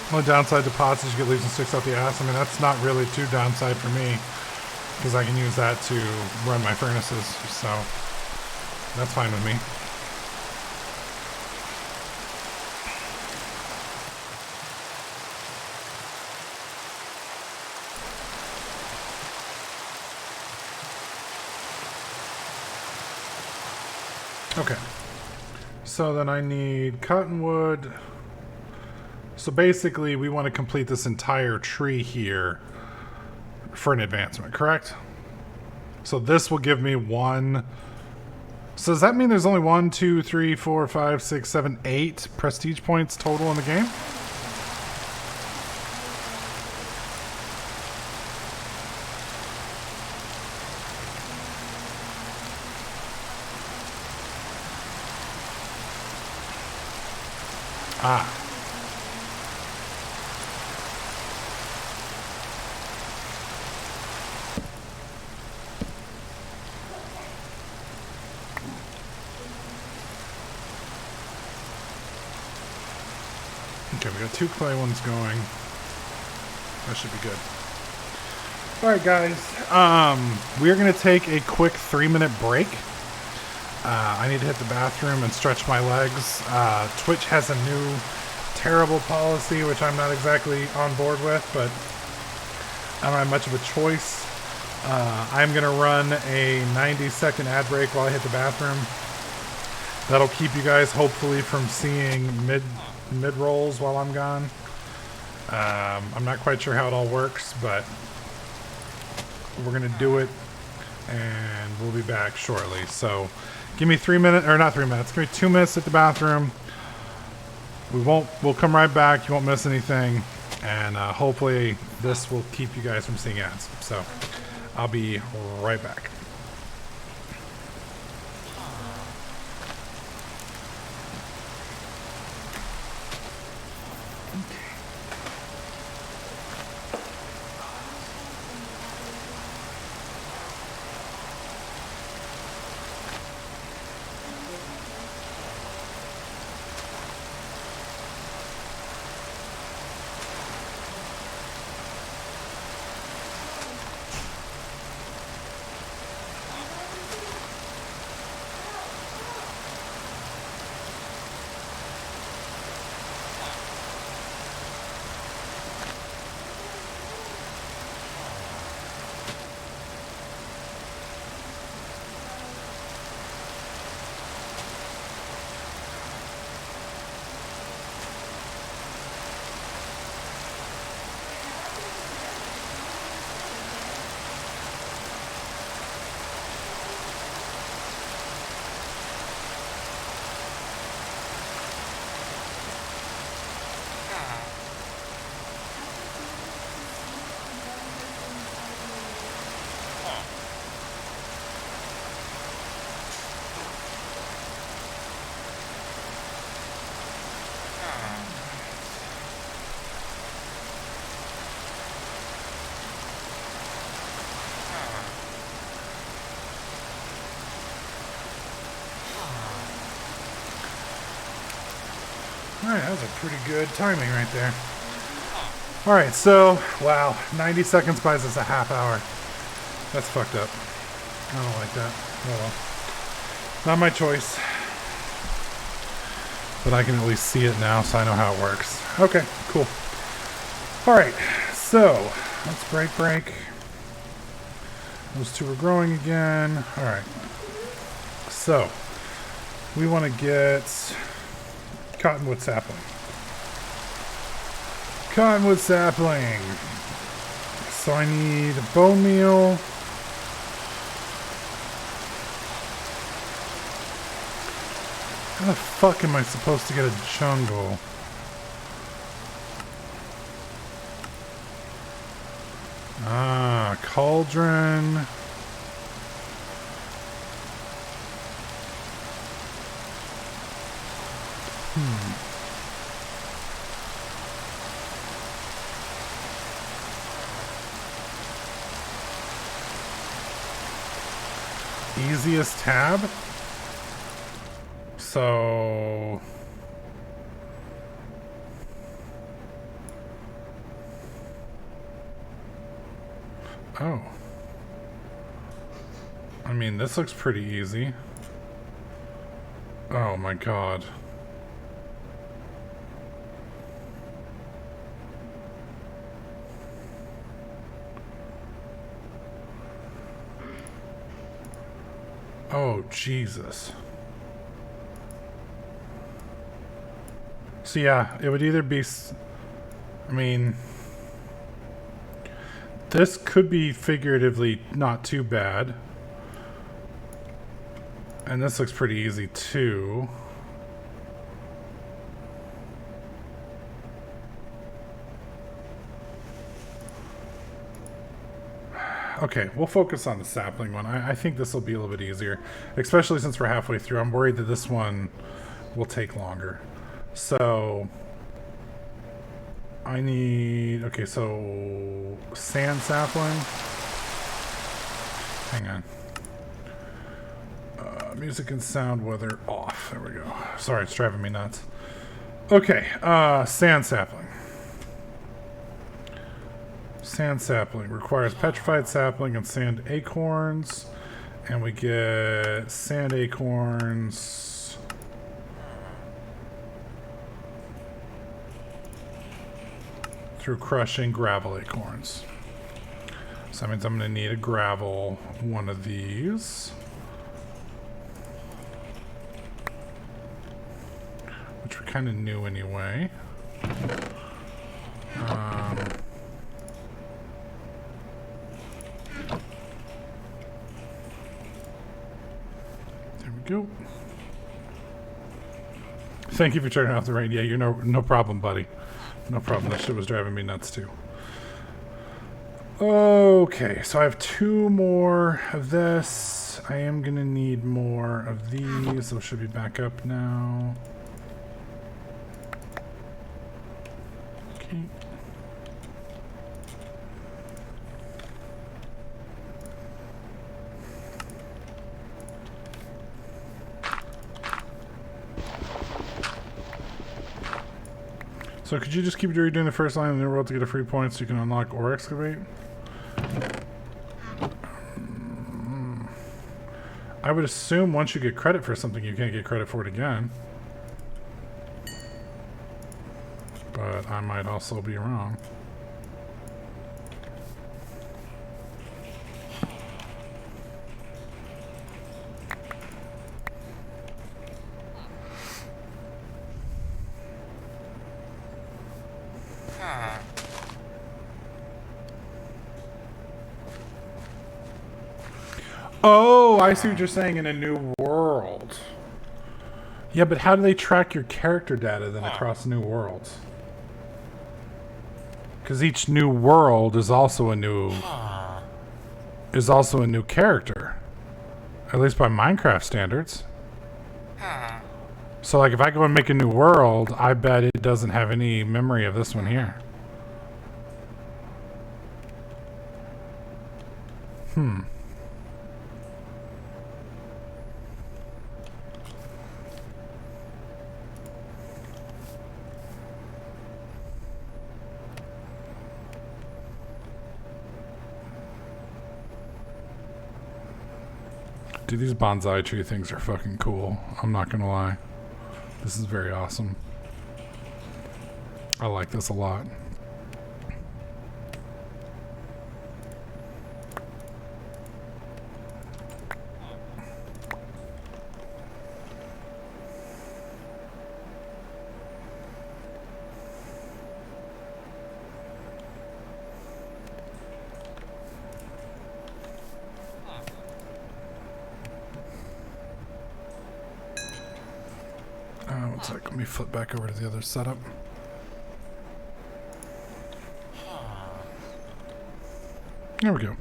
Only downside to pots is you get leaves and sticks out the ass. I mean, that's not really too downside for me because I can use that to run my furnaces. So that's fine with me. Okay. So then I need cottonwood. So basically, we want to complete this entire tree here for an advancement, correct? So this will give me one. So does that mean there's only 1, 2, 3, 4, 5, 6, 7, 8 prestige points total in the game? Ah. Okay, we got 2 clay ones going. That should be good. Alright guys, we're going to take a quick 3-minute break. I need to hit the bathroom and stretch my legs. Twitch has a new terrible policy, which I'm not exactly on board with, but I don't have much of a choice. I'm going to run a 90-second ad break while I hit the bathroom. That'll keep you guys hopefully from seeing mid-rolls while I'm gone. I'm not quite sure how it all works, but we're going to do it, and we'll be back shortly. So give me 3 minutes, or not 3 minutes, give me 2 minutes at the bathroom. We'll come right back. You won't miss anything. And hopefully this will keep you guys from seeing ads. So I'll be right back. Alright, that was a pretty good timing right there. Alright, so, wow, 90 seconds buys us a half hour. That's fucked up. I don't like that. Oh well. Not my choice. But I can at least see it now, so I know how it works. Okay, cool. Alright, so, let's break. Those two are growing again. Alright. So, we want to get cottonwood sapling. Cottonwood sapling. So I need bone meal. How the fuck am I supposed to get a jungle? Ah, cauldron. Easiest tab. So oh, I mean, this looks pretty easy. Oh my god. Oh, Jesus. So yeah, it would either be... I mean... This could be figuratively not too bad. And this looks pretty easy too. Okay, we'll focus on the sapling one. I think this will be a little bit easier, especially since we're halfway through. I'm worried that this one will take longer. So I need, okay, so sand sapling. Hang on. Music and sound weather off. There we go. Sorry, it's driving me nuts. Okay, sand sapling. Sand sapling requires petrified sapling and sand acorns, and we get sand acorns through crushing gravel acorns. So that means I'm going to need a gravel one of these, which are kind of new anyway. Go. Thank you for turning off the rain. Yeah, you're no problem, buddy. No problem. That shit was driving me nuts too. Okay, so I have 2 more of this. I am gonna need more of these. Those should be back up now. Okay. So could you just keep redoing the first line in the new world to get a free point so you can unlock or excavate? I would assume once you get credit for something, you can't get credit for it again. But I might also be wrong. Oh, I see what you're saying, in a new world. Yeah, but how do they track your character data then across new worlds? Because each new world is also a new character. At least by Minecraft standards. So like if I go and make a new world, I bet it doesn't have any memory of this one here. Dude, these bonsai tree things are fucking cool. I'm not gonna lie. This is very awesome. I like this a lot. sec. Let me flip back over to the other setup. There we go.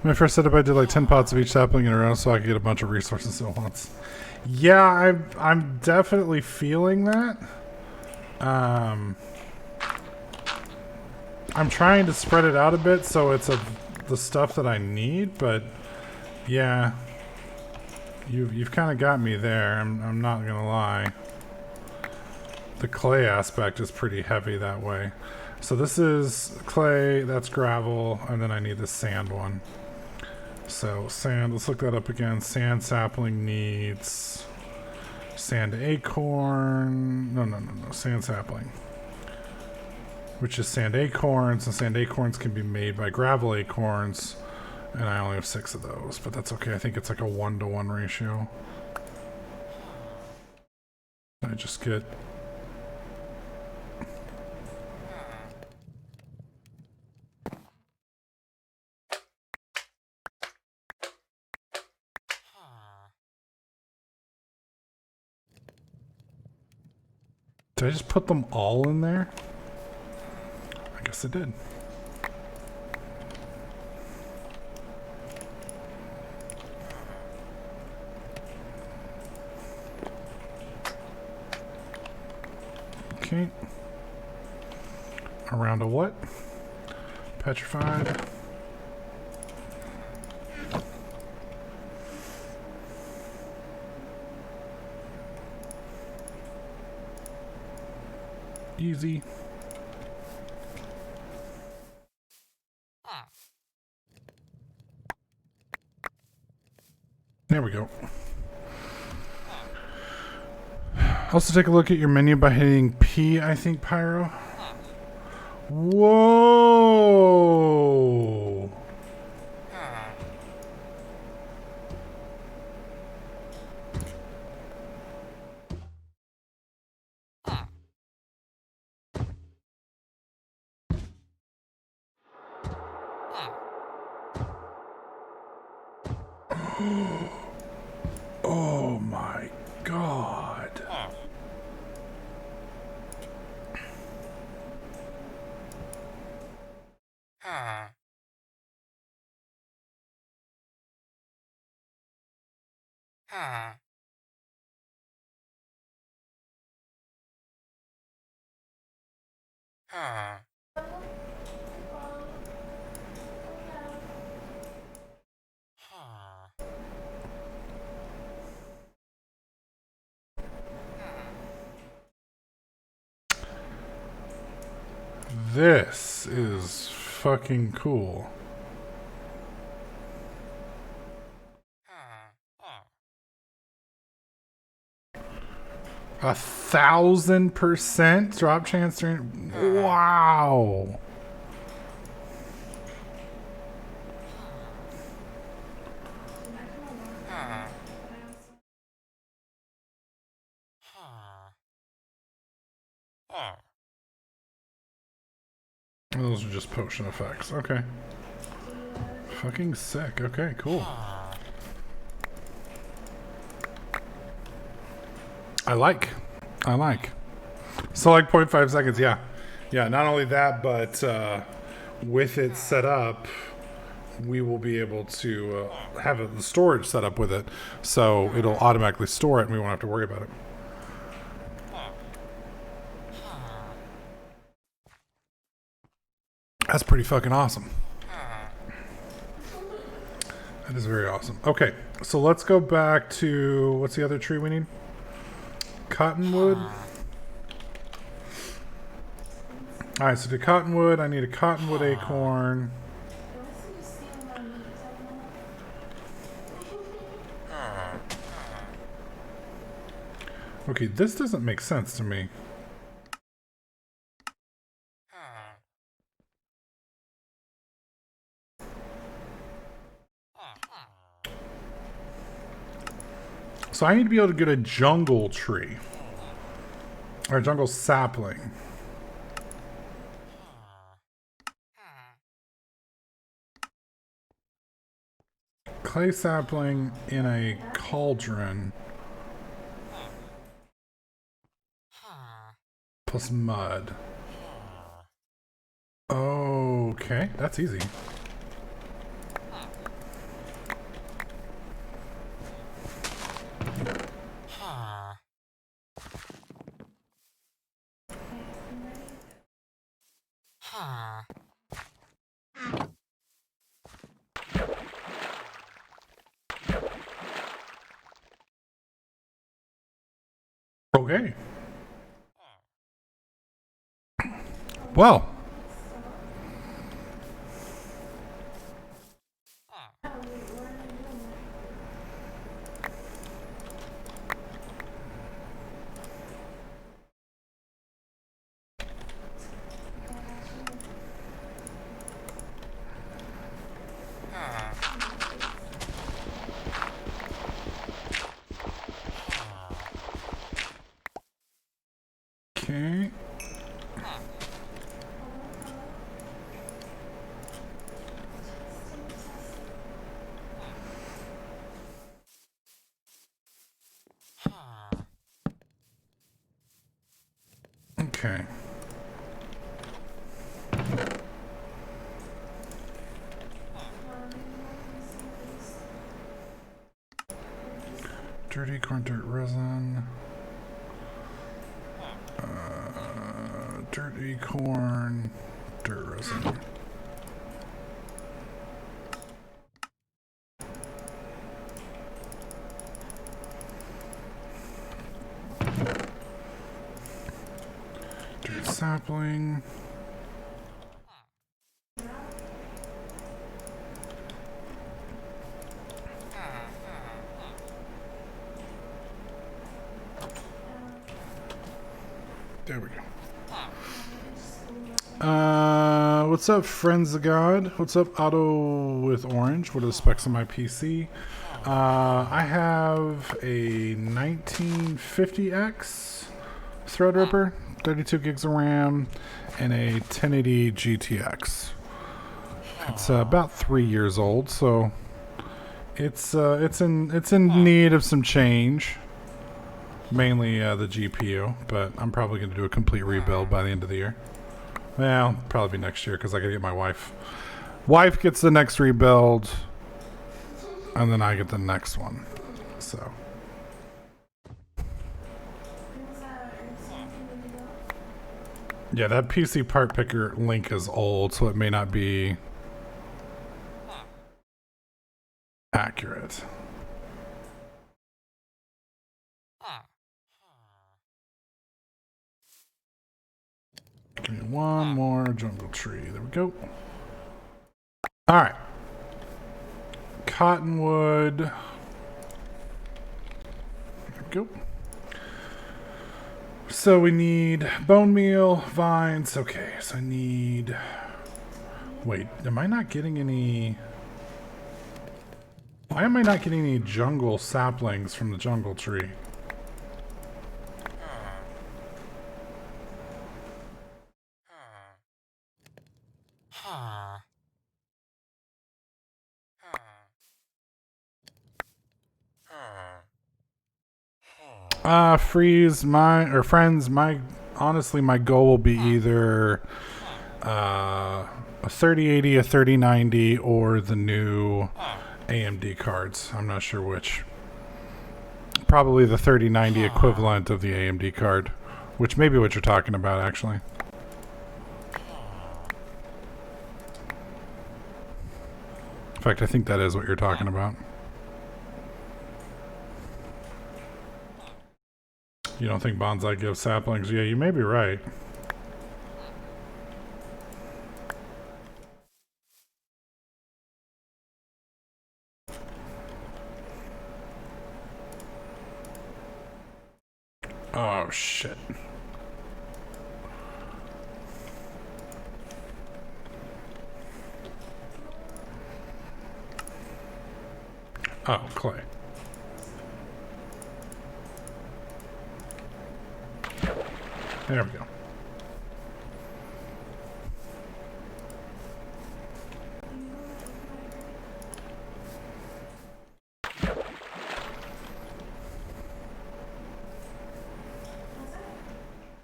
My first setup, I did like 10 pots of each sapling in a row so I could get a bunch of resources at once. Yeah, I'm definitely feeling that. I'm trying to spread it out a bit so it's of the stuff that I need, but yeah, you've kind of got me there. I'm not gonna lie. The clay aspect is pretty heavy that way. So this is clay, that's gravel, and then I need the sand one. So sand, let's look that up again. Sand sapling needs sand acorn. No, sand sapling. Which is sand acorns, and sand acorns can be made by gravel acorns. And I only have 6 of those, but that's okay. I think it's like a 1-to-1 ratio. I just get... Did I just put them all in there? I guess I did. Okay. Around a what? Petrified. Easy. There we go. Also take a look at your menu by hitting P, I think, Pyro. Whoa! Oh my god. This is fucking cool. A 1000% drop chance during. Wow. Those are just potion effects. Okay. Fucking sick. Okay, cool. I like. So like 0.5 seconds, yeah. Yeah, not only that, but with it set up, we will be able to have the storage set up with it. So it'll automatically store it and we won't have to worry about it. That's pretty fucking awesome. That is very awesome. Okay, so let's go back to, what's the other tree we need? Cottonwood. Alright, so to cottonwood, I need a cottonwood acorn. Okay, this doesn't make sense to me. So I need to be able to get a jungle tree. Or a jungle sapling. Clay sapling in a cauldron. plus mud. Okay, that's easy. Okay. Well. Okay. Okay. Dirty corn dirt resin. Dirty corn dirt resin. Dirt sapling. There we go. What's up, Friends of God? What's up, Auto with Orange? What are the specs on my PC? I have a 1950X Threadripper, 32 gigs of RAM, and a 1080 GTX. It's about 3 years old, so it's in need of some change. Mainly the GPU, but I'm probably going to do a complete rebuild by the end of the year. Well, probably be next year because I got to get my wife. Wife gets the next rebuild, and then I get the next one. So. Yeah, that PC part picker link is old, so it may not be accurate. Give me one more jungle tree. There we go. All right. Cottonwood. There we go. So we need bone meal, vines. Okay, so I need... Wait, am I not getting any... Why am I not getting any jungle saplings from the jungle tree? Freeze my friends. Honestly, my goal will be either a 3080, a 3090, or the new AMD cards. I'm not sure which. Probably the 3090 equivalent of the AMD card, which may be what you're talking about, actually. In fact, I think that is what you're talking about. You don't think bonsai gives saplings? Yeah, you may be right. Oh, shit. Oh, clay. There we go.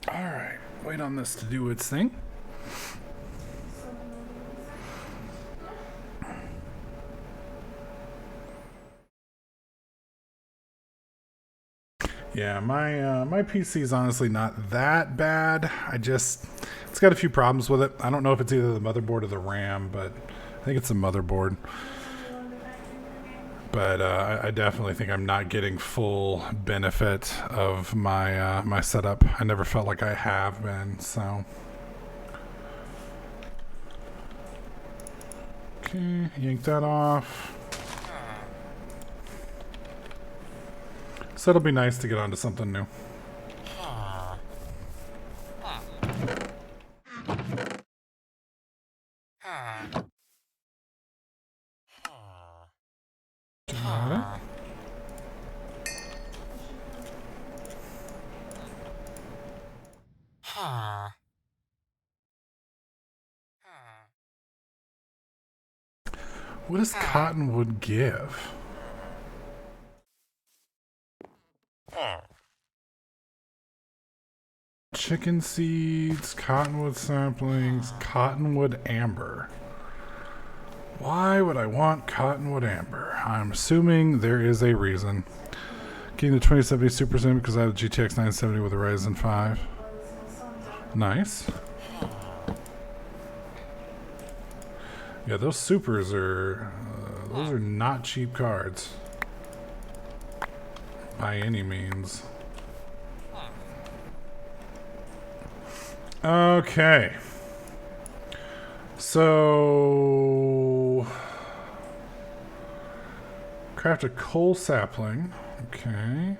All right. on this to do its thing. Yeah, my PC is honestly not that bad. It's got a few problems with it. I don't know if it's either the motherboard or the RAM, but I think it's the motherboard. But I definitely think I'm not getting full benefit of my my setup. I never felt like I have been, so. Okay, yank that off. So it'll be nice to get onto something new. What does cottonwood give? Chicken seeds, cottonwood saplings, cottonwood amber. Why would I want cottonwood amber? I'm assuming there is a reason. Getting the 2070 Super Sim because I have a GTX 970 with a Ryzen 5. Nice. Yeah, those supers are those are not cheap cards by any means. Okay. So craft a coal sapling. Okay.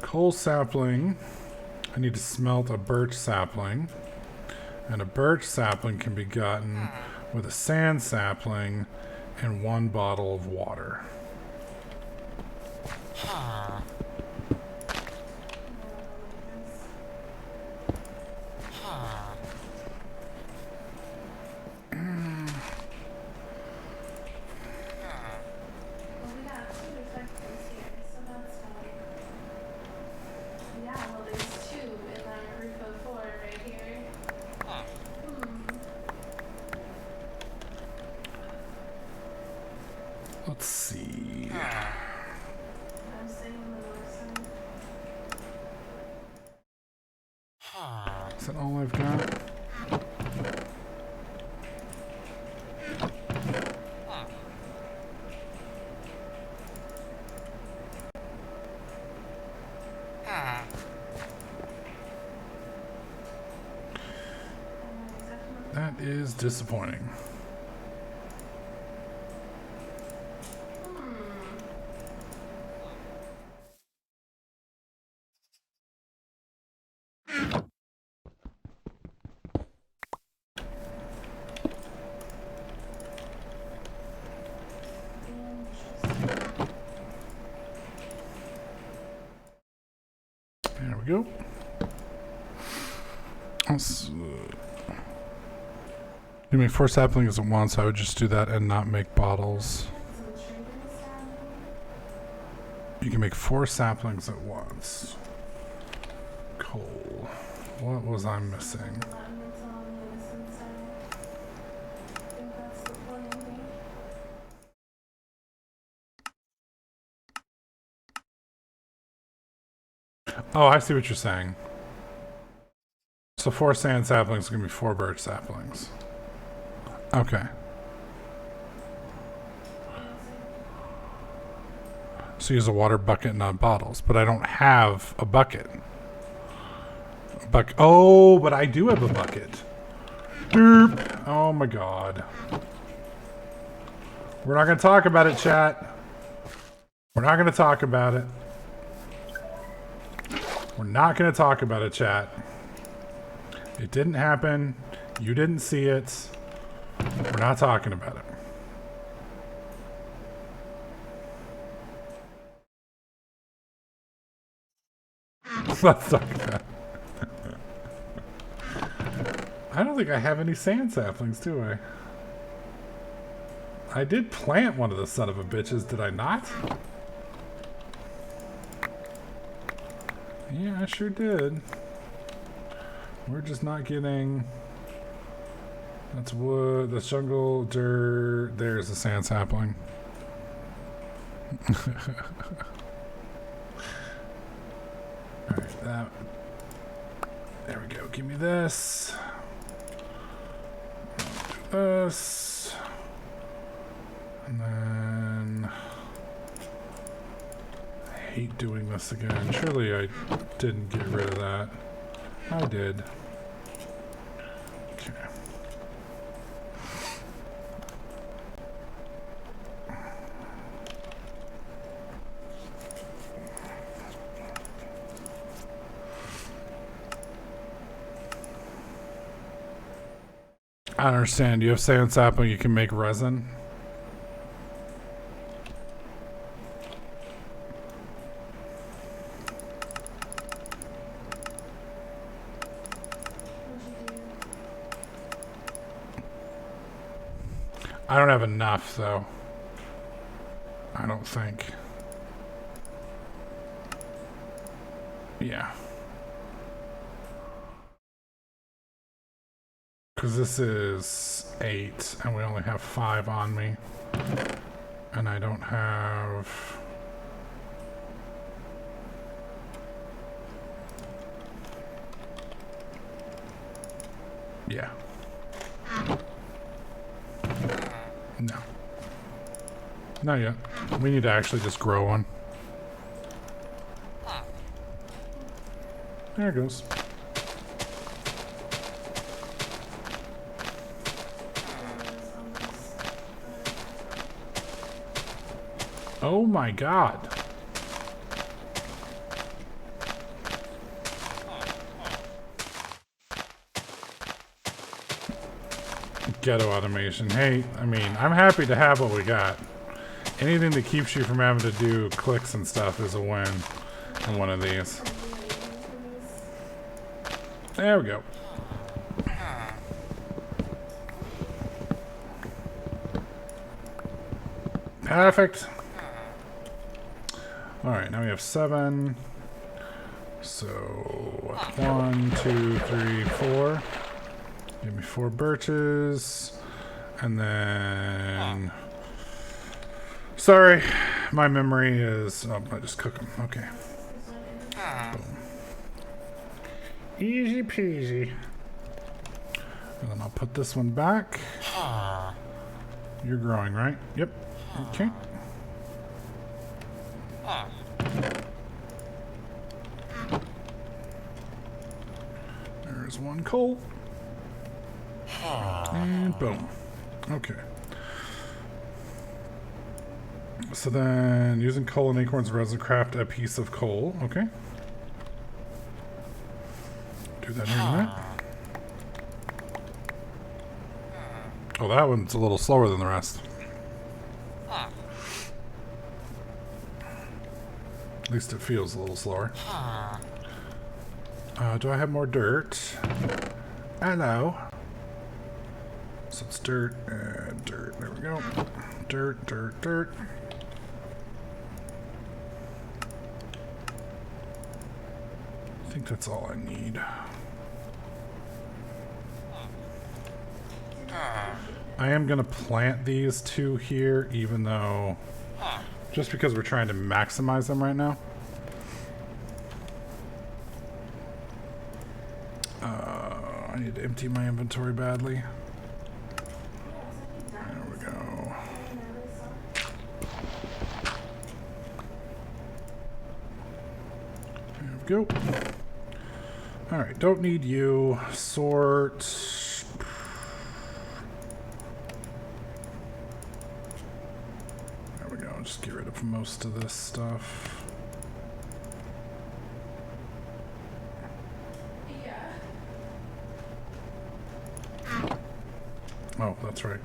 Coal sapling. I need to smelt a birch sapling. And a birch sapling can be gotten with a sand sapling and 1 bottle of water. Let's see. Is that all I've got? That is disappointing. There we go. Let's, you make 4 saplings at once. I would just do that and not make bottles. You can make 4 saplings at once. Coal. What was I missing? Oh, I see what you're saying. So 4 sand saplings is going to be 4 birch saplings. Okay. So use a water bucket, not bottles. But I don't have a bucket. Oh, but I do have a bucket. Derp. Oh my god. We're not going to talk about it, chat. We're not going to talk about it. We're not going to talk about it, chat. It didn't happen. You didn't see it. We're not talking about it. Let's talk about it. I don't think I have any sand saplings, do I? I did plant one of the son of a bitches, did I not? Yeah, I sure did. We're just not getting... That's wood, that's jungle, dirt. There's the sand sapling. Alright, that... There we go. Give me this. Do this. And then... I hate doing this again. Surely I didn't get rid of that. I did. Okay. I don't understand. You have sand sapling, you can make resin. I don't have enough, though. I don't think. Yeah. Because this is 8, and we only have 5 on me. And I don't have... Yeah. No. Not yet. We need to actually just grow one. There it goes. Oh my god. Ghetto automation. Hey, I mean, I'm happy to have what we got. Anything that keeps you from having to do clicks and stuff is a win in one of these. There we go. Perfect. Alright, now we have 7. So, 1, 2, 3, 4. Give me 4 birches. And then... Sorry, my memory is... Oh, I just cook them. Okay. Boom. Easy peasy. And then I'll put this one back. You're growing, right? Yep. Okay. There's one coal. And boom. Okay. So then, using coal and acorns resin, craft a piece of coal. Okay. Do that in a minute. Oh, that one's a little slower than the rest. At least it feels a little slower. Do I have more dirt? Hello. So it's dirt and dirt. There we go. Dirt, dirt, dirt. I think that's all I need. I am going to plant these 2 here, even though... Just because we're trying to maximize them right now. I need to empty my inventory badly. There we go. There we go. Alright, don't need you. Sort. There we go. Just get rid of most of this stuff. Oh, that's right.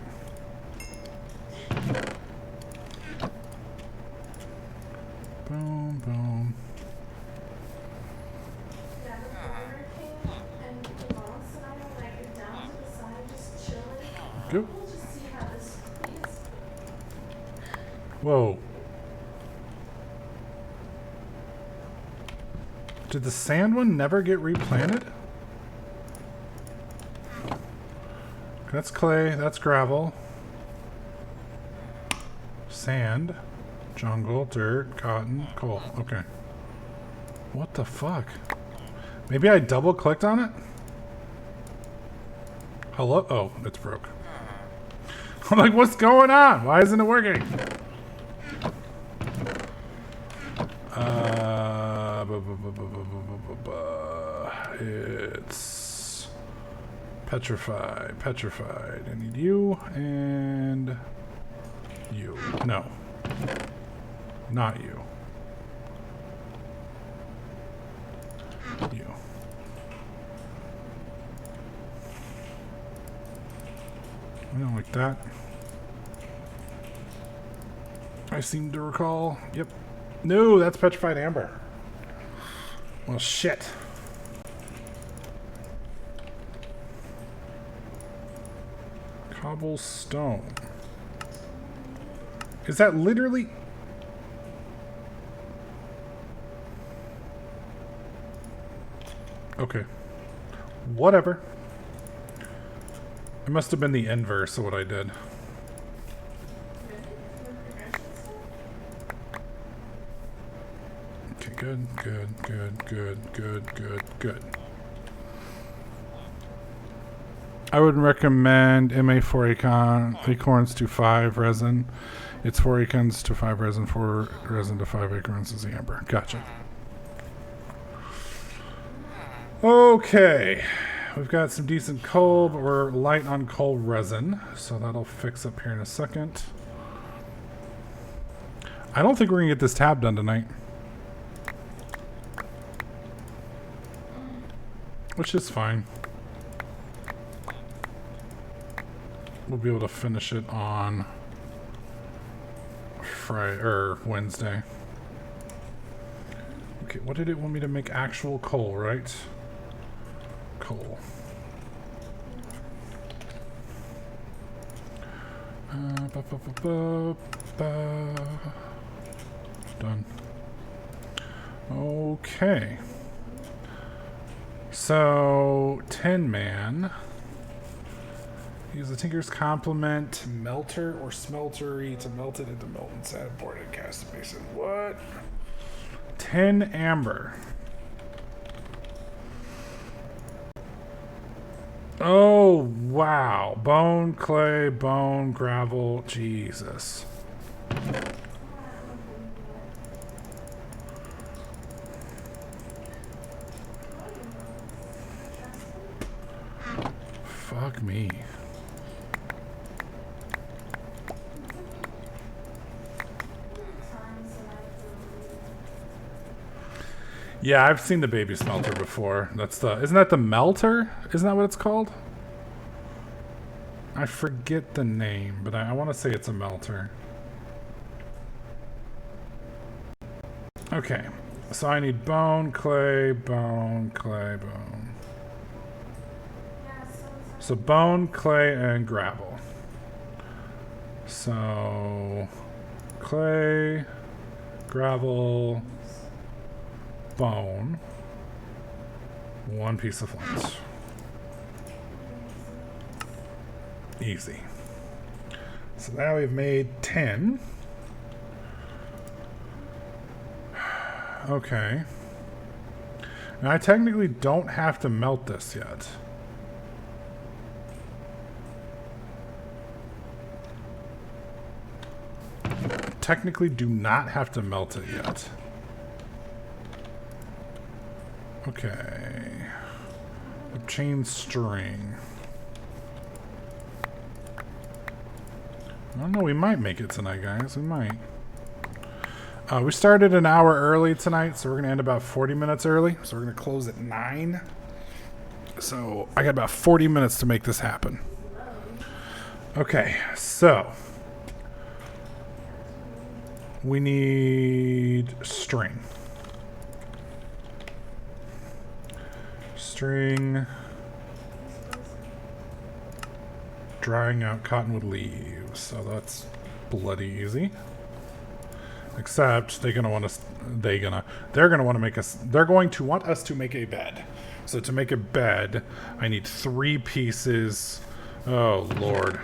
Boom, boom. Yeah, the corner came and the boss and I were like down to the side just chilling. Go. We'll just see how this plays. Whoa. Did the sand one never get replanted? That's clay, that's gravel. Sand, jungle, dirt, cotton, coal. Okay. What the fuck? Maybe I double clicked on it? Hello? Oh, it's broke. I'm like, what's going on? Why isn't it working? It's petrified, petrified. I need you and you. No, not you. You. I don't like that. I seem to recall. Yep. No, that's petrified amber. Well, shit. Cobblestone. Is that literally... Okay. Whatever. It must have been the inverse of what I did. Okay, good, good, good, good, good, good, good. I would recommend MA4 acorns to 5 resin. It's 4 acorns to 5 resin, 4 resin to 5 acorns is the amber. Gotcha. Okay. We've got some decent coal, but we're light on coal resin, so that'll fix up here in a second. I don't think we're gonna get this tab done tonight. Which is fine. We'll be able to finish it on Friday or Wednesday. Okay, what did it want me to make? Actual coal, right? Coal. Done. Okay. So, 10 man. Use the Tinker's Complement melter or smeltery to melt it into molten sand, board and cast it basin. What? 10 amber. Oh, wow. Bone, clay, bone, gravel. Jesus. Fuck me. Yeah, I've seen the baby smelter before. That's the... Isn't that the melter? Isn't that what it's called? I forget the name, but I want to say it's a melter. Okay. So I need bone, clay, bone, clay, bone. So bone, clay, and gravel. So... Clay, gravel... Bone, 1 piece of flint. Easy. So now we've made 10. Okay. Now I technically don't have to melt this yet. Technically do not have to melt it yet. Okay. Chain string. I don't know, we might make it tonight, guys. We might. We started an hour early tonight, so we're going to end about 40 minutes early. So we're going to close at 9. So I got about 40 minutes to make this happen. Okay, so we need string. String, drying out cottonwood leaves, so that's bloody easy. Except they're gonna want us. They're gonna want to make us. They're going to want us to make a bed. So to make a bed, I need 3 pieces. Oh Lord.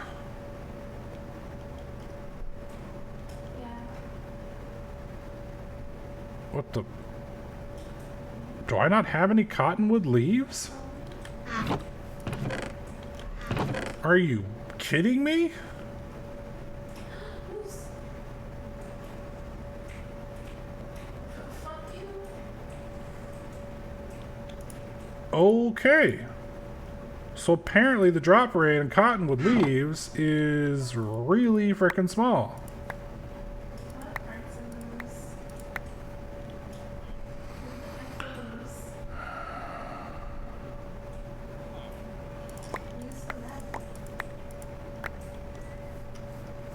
Yeah. What the? Do I not have any cottonwood leaves? Are you kidding me? Fuck you. Okay. So apparently the drop rate on cottonwood leaves is really freaking small. What parts of those? Use that.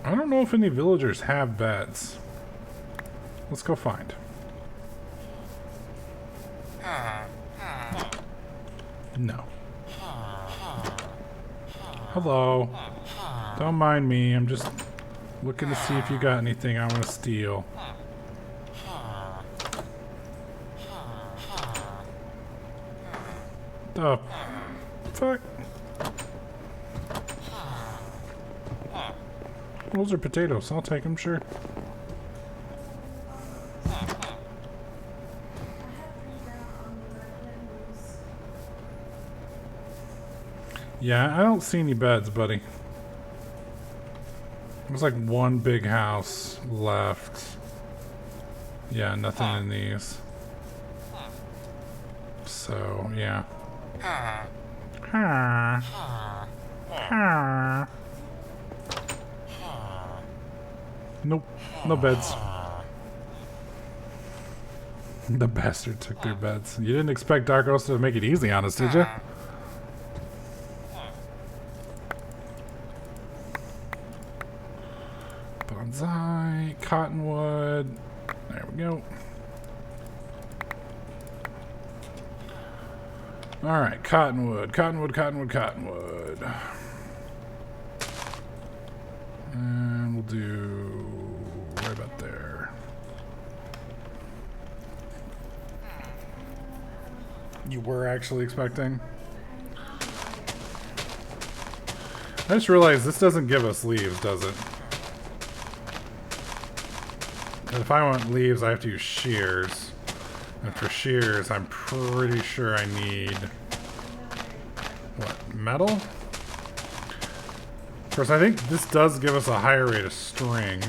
I don't know if any villagers have beds. Let's go find. No. Hello. Don't mind me. I'm just looking to see if you got anything I want to steal. The fuck? Those are potatoes. I'll take them, sure. I have printed out on the menus. Yeah, I don't see any beds, buddy. There's like one big house left. Yeah, nothing in these. So, yeah. Nope, no beds. The bastard took their beds. You didn't expect Dark Roast to make it easy on us, did you? Bonsai, cottonwood. There we go. Alright, cottonwood, cottonwood, cottonwood, cottonwood. And we'll do right about there. You were actually expecting? I just realized this doesn't give us leaves, does it? And if I want leaves, I have to use shears. And for shears, I'm pretty sure I need... what, metal? Of course, I think this does give us a higher rate of string.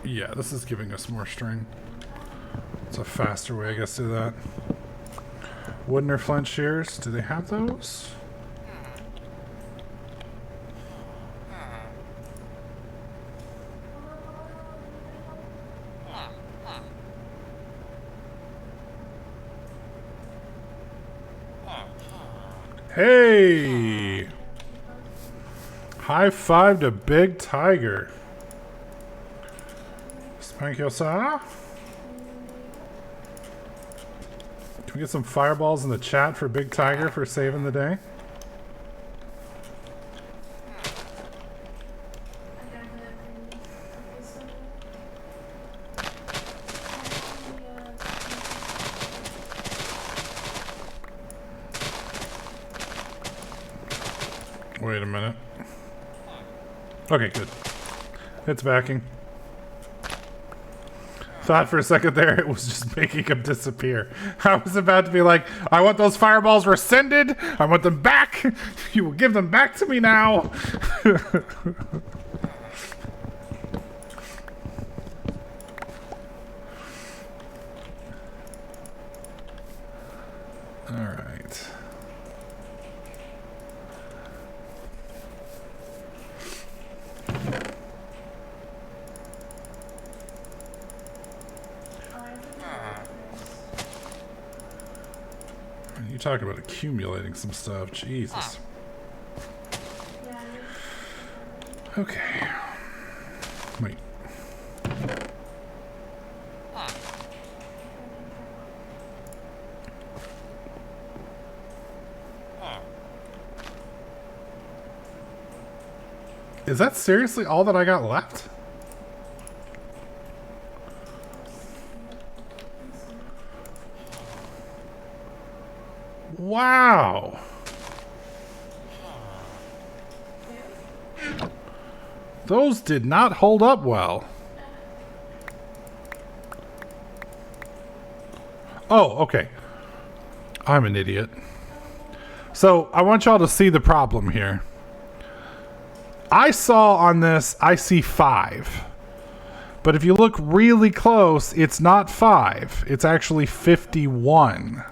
Yeah, this is giving us more string. It's a faster way, I guess, to do that. Wooden or flint shears, do they have those? Hey! High five to Big Tiger. Spank yo, sir. Can we get some fireballs in the chat for Big Tiger for saving the day? Wait a minute. Okay, good. It's backing. Thought for a second there it was just making him disappear. I was about to be like, I want those fireballs rescinded. I want them back. You will give them back to me now. All right. You talk about accumulating some stuff. Jesus. Okay. Wait. Is that seriously all that I got left? Wow. Those did not hold up well. Oh, okay. I'm an idiot. So I want y'all to see the problem here. I saw on this, I see 5. But if you look really close, it's not 5. It's actually 51.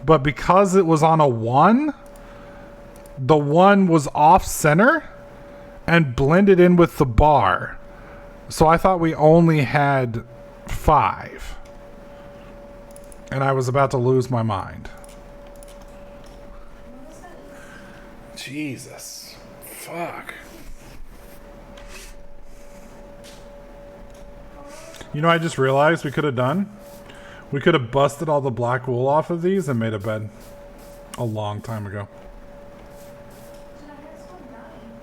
But because it was on a 1, the 1 was off center and blended in with the bar. So I thought we only had 5. And I was about to lose my mind. Jesus. Fuck. You know, I just realized we could have done? We could have busted all the black wool off of these and made a bed a long time ago.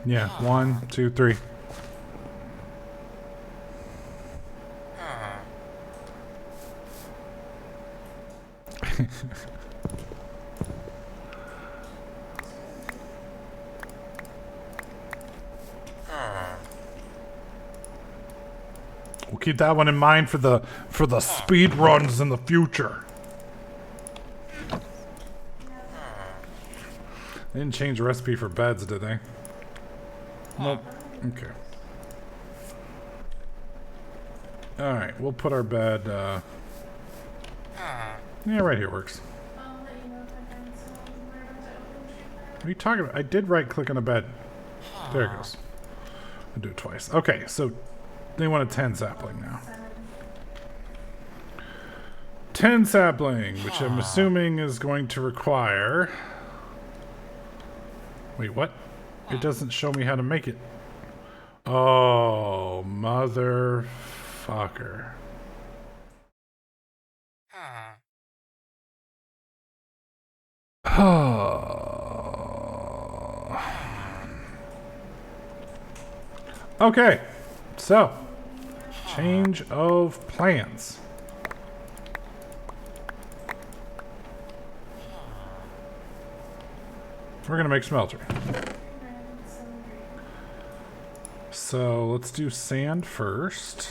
Yeah, 1, 2, 3. We'll keep that one in mind for the speed runs in the future. They didn't change the recipe for beds, did they? Nope. Okay. All right, we'll put our bed. Yeah, right here works. What are you talking about? I did right click on a bed. There it goes. I'll do it twice. Okay, so they want a 10 sapling now. 10 sapling, which I'm assuming is going to require... Wait, what? It doesn't show me how to make it. Oh, motherfucker. Okay, so change of plans. We're gonna make smelter. So let's do sand first.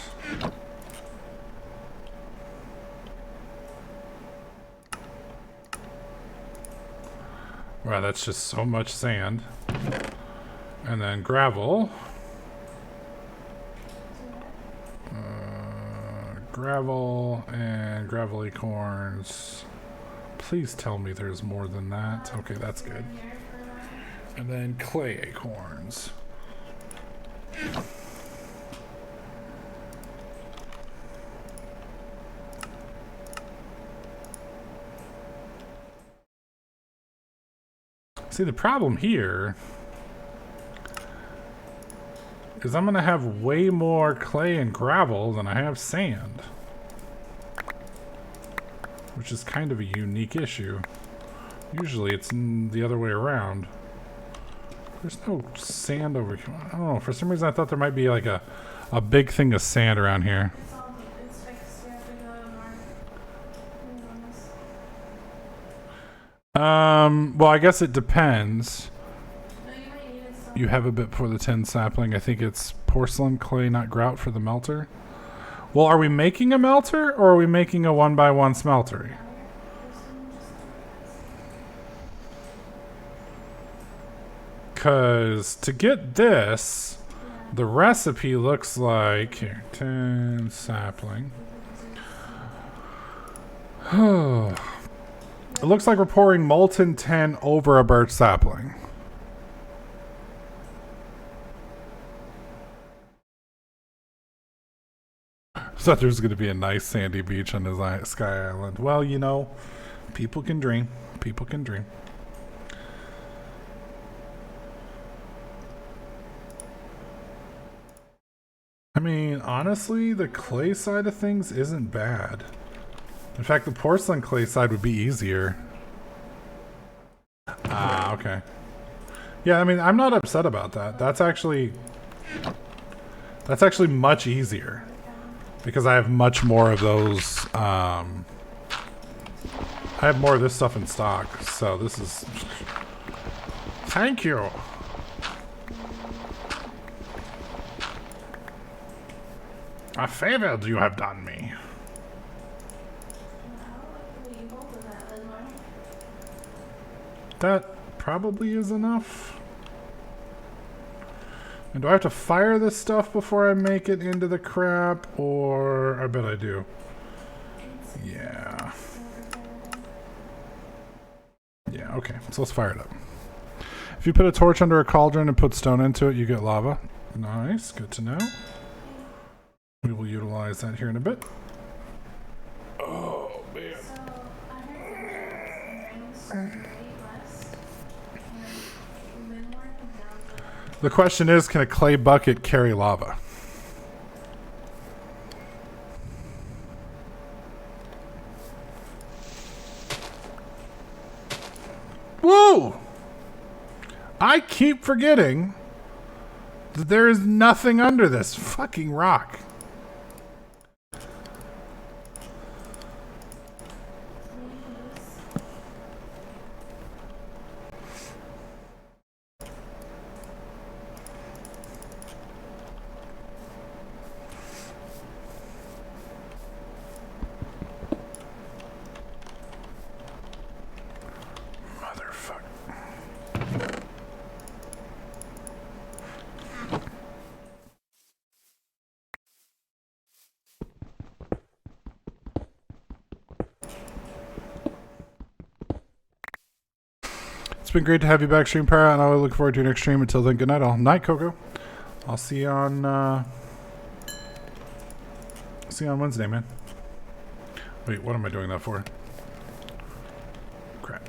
Wow, that's just so much sand. And then gravel. Gravel and gravel acorns. Please tell me there's more than that. Okay, that's good. And then clay acorns. See, the problem here is I'm going to have way more clay and gravel than I have sand. Which is kind of a unique issue. Usually it's the other way around. There's no sand over here. I don't know. For some reason I thought there might be like a big thing of sand around here. It's fixed. You have to go north. Well, I guess it depends. No, you might need it some. You have a bit for the 10 sapling. I think it's porcelain, clay, not grout for the melter. Well, are we making a melter or are we making a 1x1 smeltery? Because to get this, the recipe looks like... Here, 10 sapling. It looks like we're pouring molten 10 over a birch sapling. Thought there was going to be a nice sandy beach on this Sky Island. Well, you know, people can dream. People can dream. I mean, honestly, the clay side of things isn't bad. In fact, the porcelain clay side would be easier. Ah, okay. Yeah, I mean, I'm not upset about that. That's actually much easier because I have much more of those. I have more of this stuff in stock, so this is. Thank you. A favor you have done me. That probably is enough. And do I have to fire this stuff before I make it into the crap? Or I bet I do. Yeah. Yeah, okay. So let's fire it up. If you put a torch under a cauldron and put stone into it, you get lava. Nice. Good to know. We will utilize that here in a bit. Oh, man. The question is, can a clay bucket carry lava? Whoa! I keep forgetting that there is nothing under this fucking rock. It's been great to have you back, Stream Power, and I look forward to your next stream. Until then, good night all. Night, Coco. I'll see you on Wednesday, man. Wait, what am I doing that for? Crap.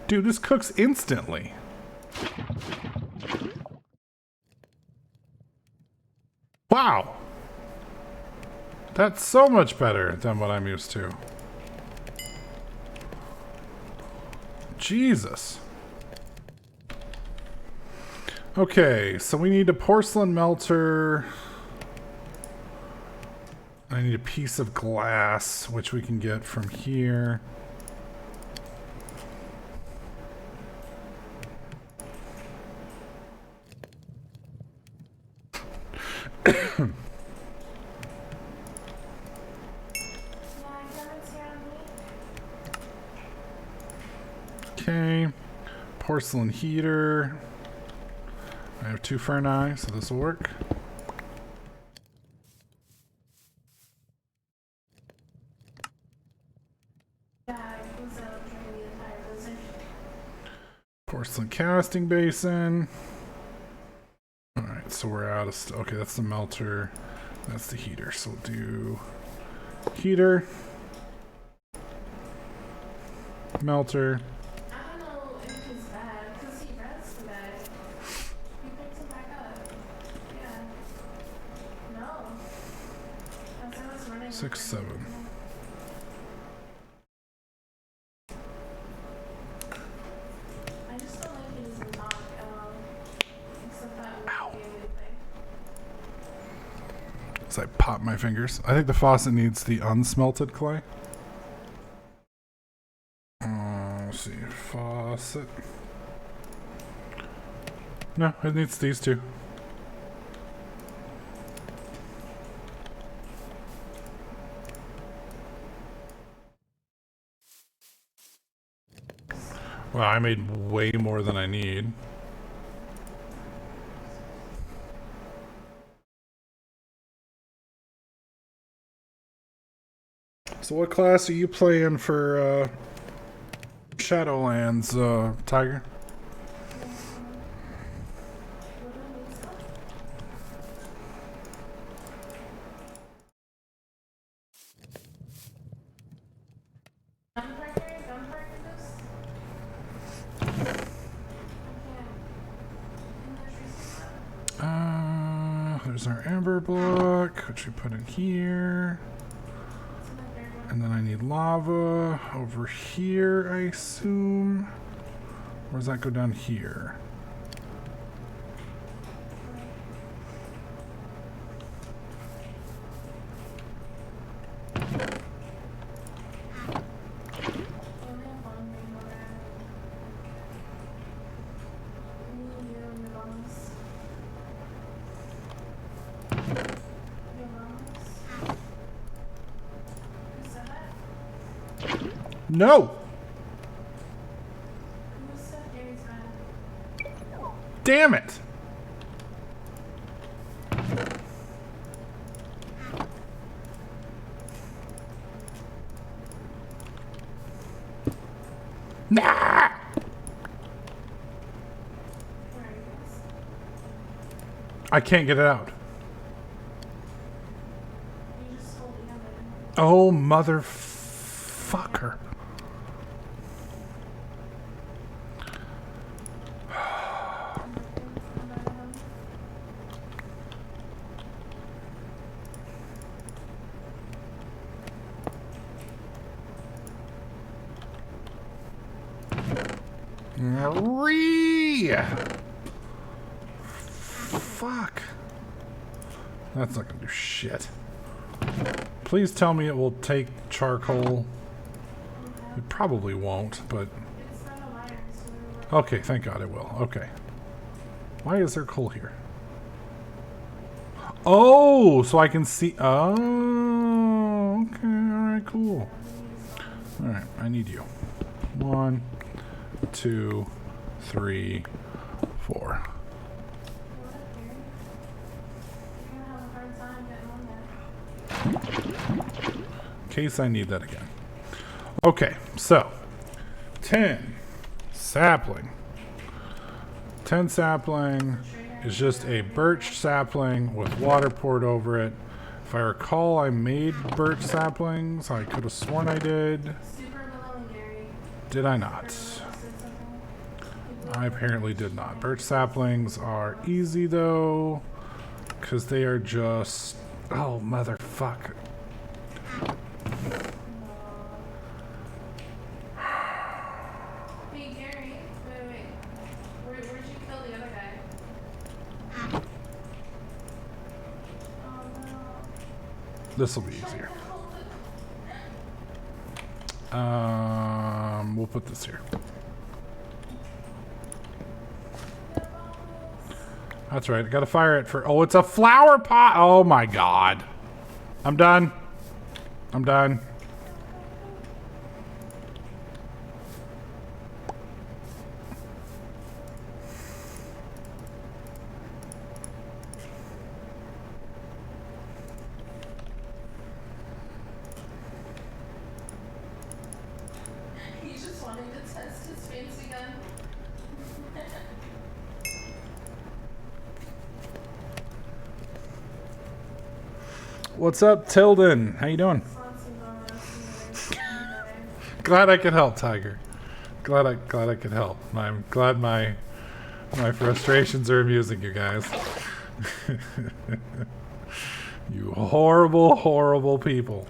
Dude, this cooks instantly. Wow. That's so much better than what I'm used to. Jesus. Okay, so we need a porcelain melter. I need a piece of glass, which we can get from here. Okay, porcelain heater. I have 2 Ferni, so this will work. Porcelain casting basin. Alright, so we're out of... okay, that's the melter. That's the heater, so we'll do... heater. Melter. Six, 7. I just don't like using knock, except that would Ow. be a good thing. As I pop my fingers. I think the faucet needs the unsmelted clay. Let's see. Faucet. No, it needs these two. Wow, I made way more than I need. So what class are you playing for Shadowlands, Tiger? There's our amber block, which we put in here. And then I need lava over here, I assume. Or does that go down here? No! Damn it! Nah! I can't get it out. Oh, motherfucker. Fuck. That's not gonna do shit. Please tell me it will take charcoal. It probably won't, but... Okay, thank God it will. Okay. Why is there coal here? Oh, so I can see... Oh, okay, alright, cool. Alright, I need you. 1, 2, 3, 4. In case I need that again. Okay, so 10 sapling. 10 sapling is just a birch sapling with water poured over it. If I recall, I made birch saplings. I could have sworn I did. Did I not? I apparently did not. Birch saplings are easy though, because they are just... Oh, motherfucker. Hey, Gary. Wait. Where'd you kill the other guy? Oh, no. This will be easier. We'll put this here. That's right. I gotta fire it for... Oh, it's a flower pot! Oh my god. I'm done. I'm done. He just wanted to test his fancy gun. What's up, Tilden? How you doing? Glad I could help, Tiger. Glad I could help. I'm glad my frustrations are amusing you guys. You horrible, horrible people.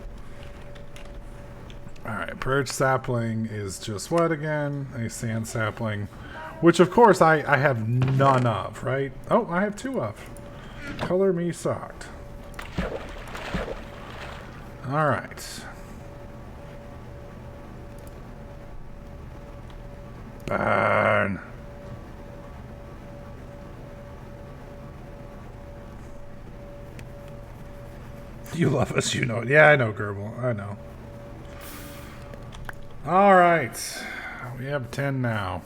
Alright, birch sapling is just what again? A sand sapling. Which of course I have none of, right? Oh, I have 2 of. Color me socked. Alright. Burn. You love us, you know it. Yeah, I know, Gerbil. I know. Alright. We have 10 now.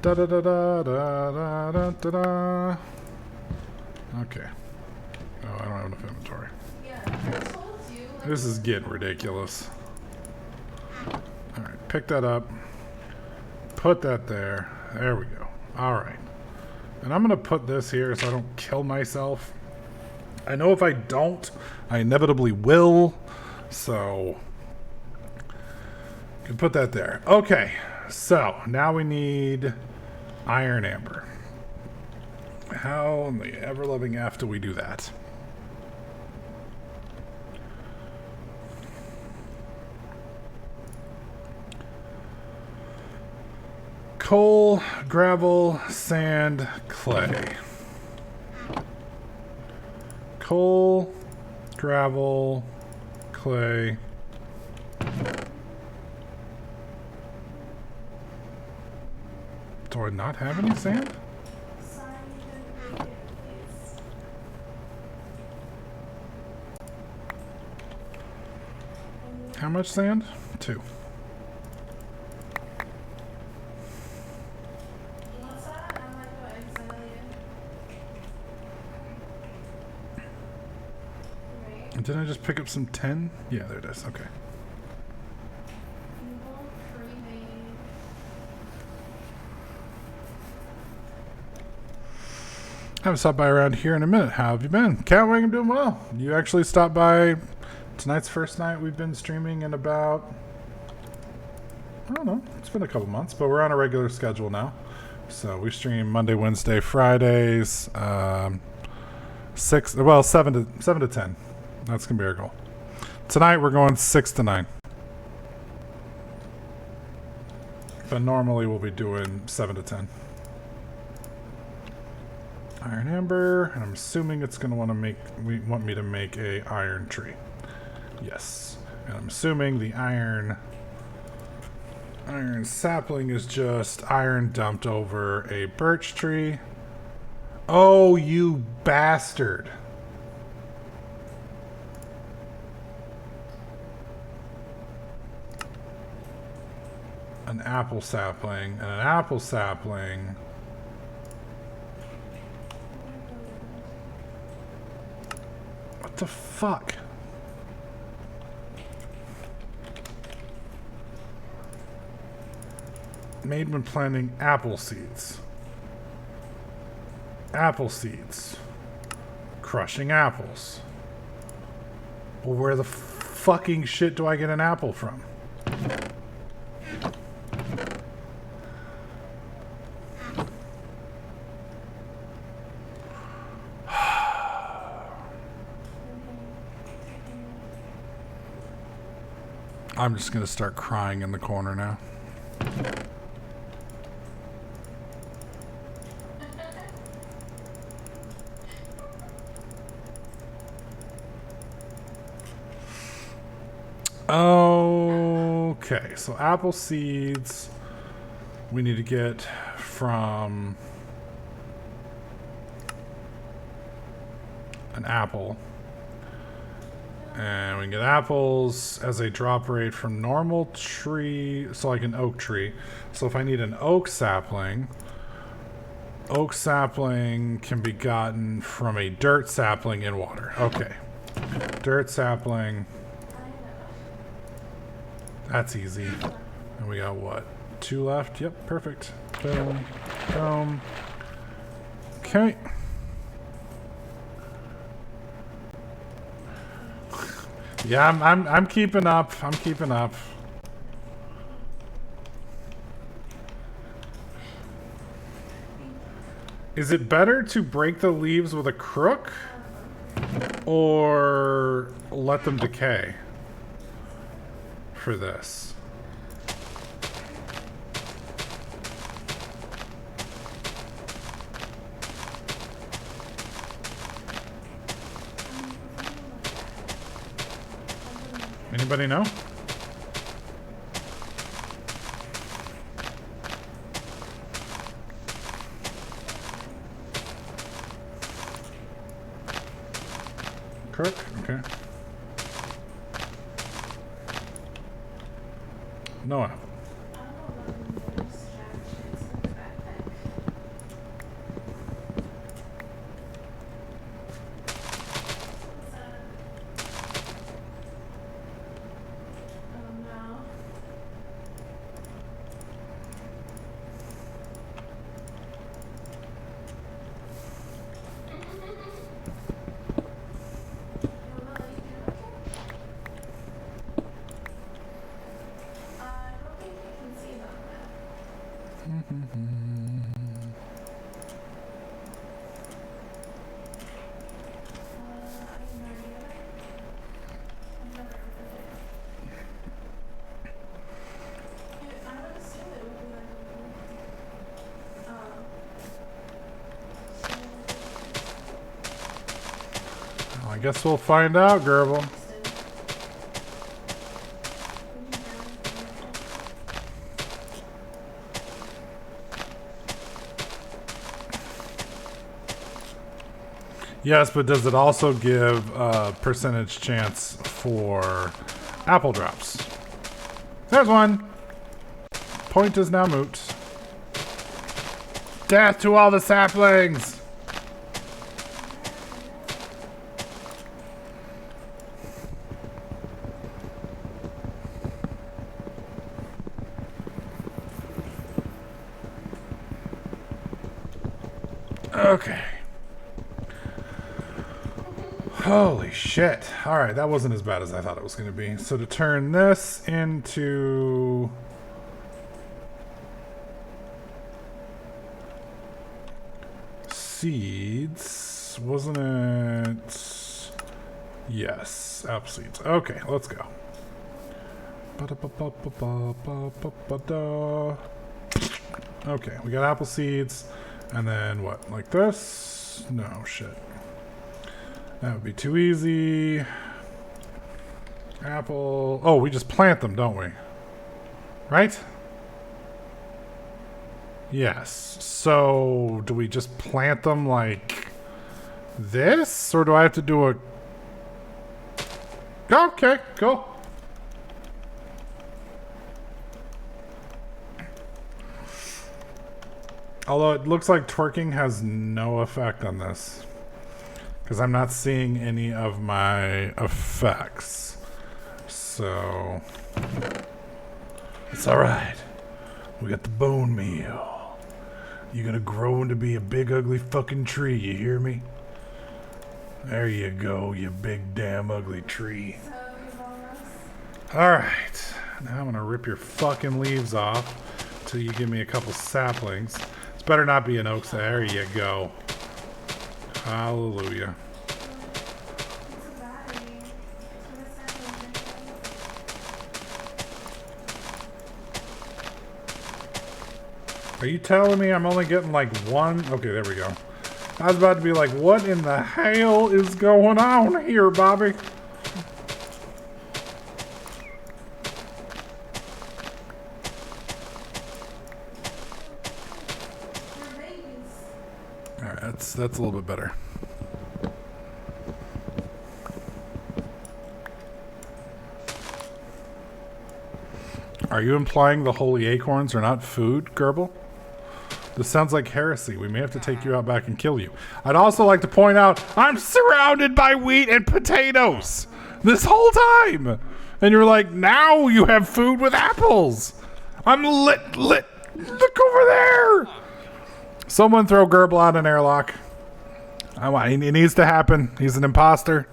Da da da da da da da da da. Okay. Oh, I don't have enough inventory. Yeah, I told you. This is getting ridiculous. Alright, pick that up. Put that there. There we go. Alright. And I'm going to put this here so I don't kill myself. I know if I don't, I inevitably will. So, can put that there. Okay, so now we need iron amber. How in the ever-loving F do we do that? Coal, gravel, sand, clay. Coal, gravel, clay. Do I not have any sand? Sorry, you didn't read it, please. How much sand? 2. What's that? I'm like, what, exile you? Right? Didn't I just pick up some 10? Yeah, there it is. Okay. Evil pre-made. I haven't stopped by around here in a minute. How have you been? Catwing, I'm doing well. You actually stopped by. Tonight's first night we've been streaming in about, I don't know, it's been a couple months, but we're on a regular schedule now. So we stream Monday, Wednesday, Fridays, 7 to 10. That's gonna be our goal. Tonight we're going 6 to 9. But normally we'll be doing 7 to 10. Iron amber, and I'm assuming it's gonna want me to make a iron tree. Yes, and I'm assuming the iron sapling is just iron dumped over a birch tree. Oh, you bastard! An apple sapling and an apple sapling. What the fuck? Made when planting apple seeds. Apple seeds. Crushing apples. Well, where the fucking shit do I get an apple from? I'm just gonna start crying in the corner now. Okay, so apple seeds we need to get from an apple. And we can get apples as a drop rate from normal tree, so like an oak tree. So if I need an oak sapling can be gotten from a dirt sapling in water. Okay. Dirt sapling. That's easy. And we got what? 2 left? Yep, perfect. Boom. Boom. Okay. Yeah, I'm keeping up. I'm keeping up. Is it better to break the leaves with a crook or let them decay for this? Anybody know? Crook? Okay. No apple. I guess we'll find out, Gerbil. Yes, but does it also give a percentage chance for apple drops? There's one. Point is now moot. Death to all the saplings! Okay. Holy shit. Alright, that wasn't as bad as I thought it was going to be. So to turn this into... seeds, wasn't it? Yes, apple seeds. Okay, let's go. Okay, we got apple seeds, and then what? Like this? No, shit. That would be too easy. Apple. Oh, we just plant them, don't we? Right? Yes. So, do we just plant them like this? Or do I have to do a... Okay, cool. Although it looks like twerking has no effect on this. Because I'm not seeing any of my effects. So... it's alright. We got the bone meal. You're gonna grow into be a big ugly fucking tree, you hear me? There you go, you big damn ugly tree. Alright. Now I'm gonna rip your fucking leaves off till you give me a couple saplings. This better not be an oak. There you go. Hallelujah. Are you telling me I'm only getting like one? Okay, there we go. I was about to be like, what in the hell is going on here, Bobby? Alright, that's a little bit better. Are you implying the holy acorns are not food, Gerbil? This sounds like heresy. We may have to take you out back and kill you. I'd also like to point out, I'm surrounded by wheat and potatoes this whole time. And you're like, now you have food with apples. I'm lit. Look over there. Someone throw Gerbil out an airlock. It needs to happen. He's an imposter.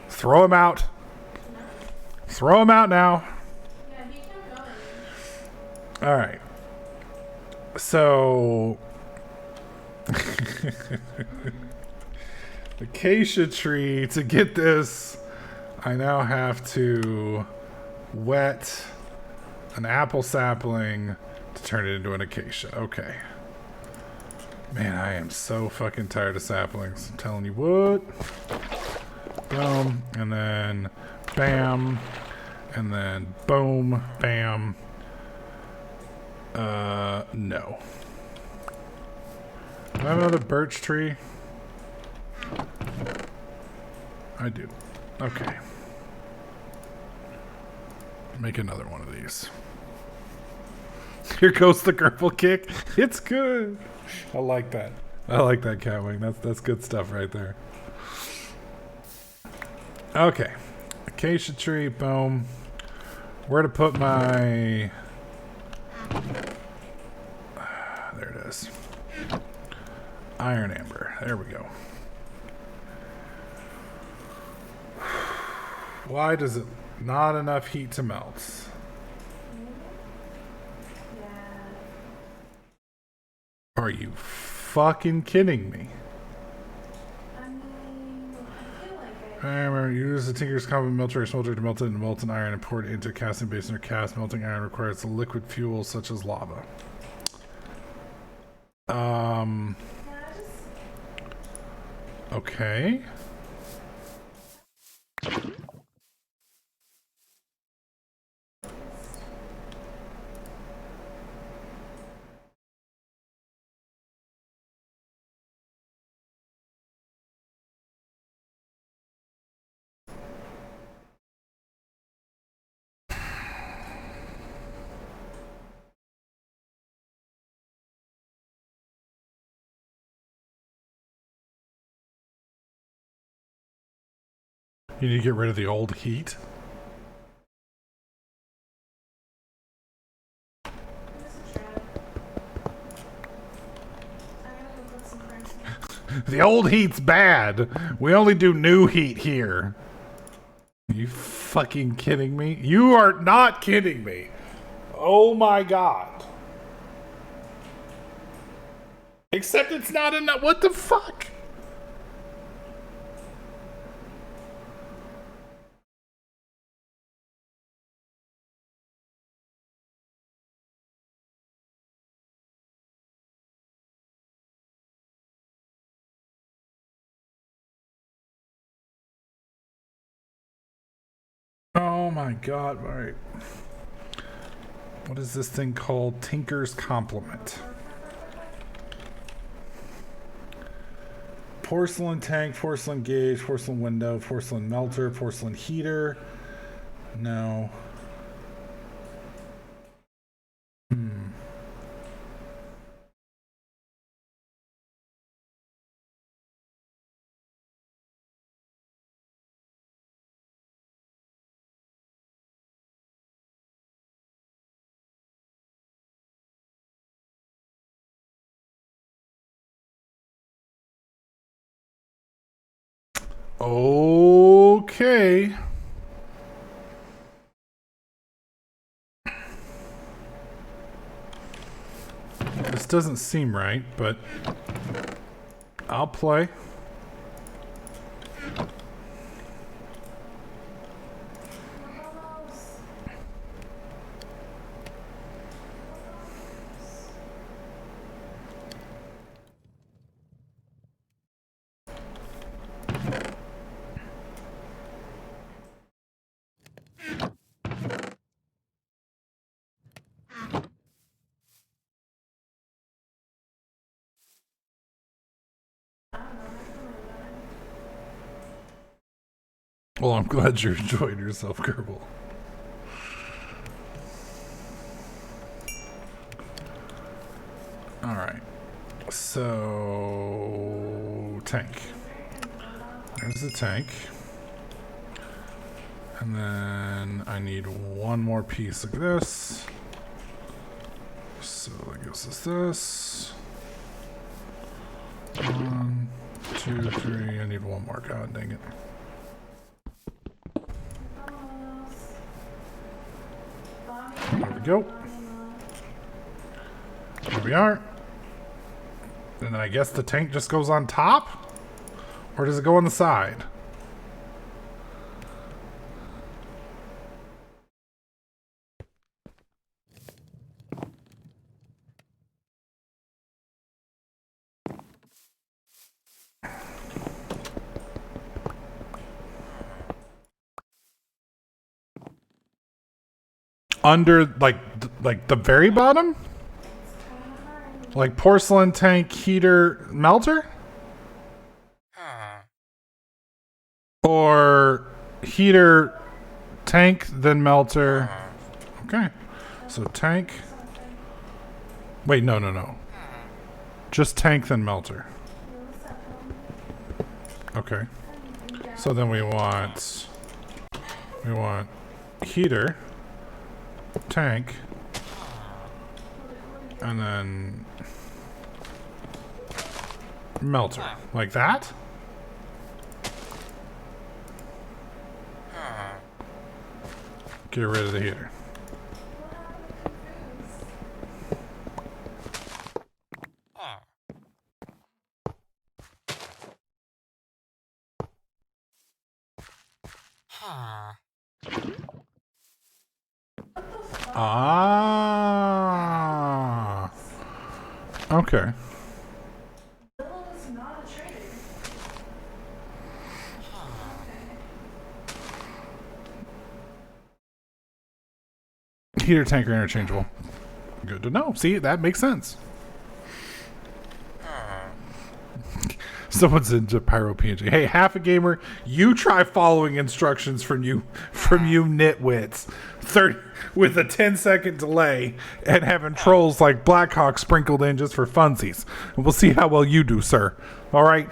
Throw him out. Throw him out now. All right. So, acacia tree, to get this, I now have to wet an apple sapling to turn it into an acacia. Okay. Man, I am so fucking tired of saplings. I'm telling you what. Boom. And then bam. And then boom. Bam. No. Do I have another birch tree? I do. Okay. Make another one of these. Here goes the Gerbil kick. It's good. I like that. I like that, Catwing. That's good stuff right there. Okay. Acacia tree, boom. Where to put my... there it is. Iron amber. There we go. Why does it not enough heat to melt? Are you fucking kidding me? Use the Tinker's Common Melter or Smelter to melt it into molten iron and pour it into a casting basin or cast. Melting iron requires a liquid fuel such as lava. Okay. You need to get rid of the old heat. The old heat's bad. We only do new heat here. Are you fucking kidding me? You are not kidding me. Oh my god. Except it's not enough. What the fuck? Oh my god, alright. What is this thing called? Tinker's Complement. Porcelain tank, porcelain gauge, porcelain window, porcelain melter, porcelain heater. No. Okay. This doesn't seem right, but I'll play. Well, I'm glad you're enjoying yourself, Kerbal. Alright. So... tank. There's the tank. And then I need one more piece of this. So that gives us this. 1, 2, 3. I need one more. God dang it. There we go. There we are. And then I guess the tank just goes on top? Or does it go on the side? Under, like the very bottom? Like porcelain tank, heater, melter? Or heater, tank, then melter. Okay. So tank. Wait, no. Just tank, then melter. Okay. So then we want heater, tank, and then melter. Like that? Get rid of the heater. Ah. Okay. Heater, tank are interchangeable. Good to know. See, that makes sense. Someone's into Pyro PNG. Hey, half a gamer, you try following instructions from you nitwits. 30 with a 10-second delay and having trolls like Blackhawk sprinkled in just for funsies. We'll see how well you do, sir. All right.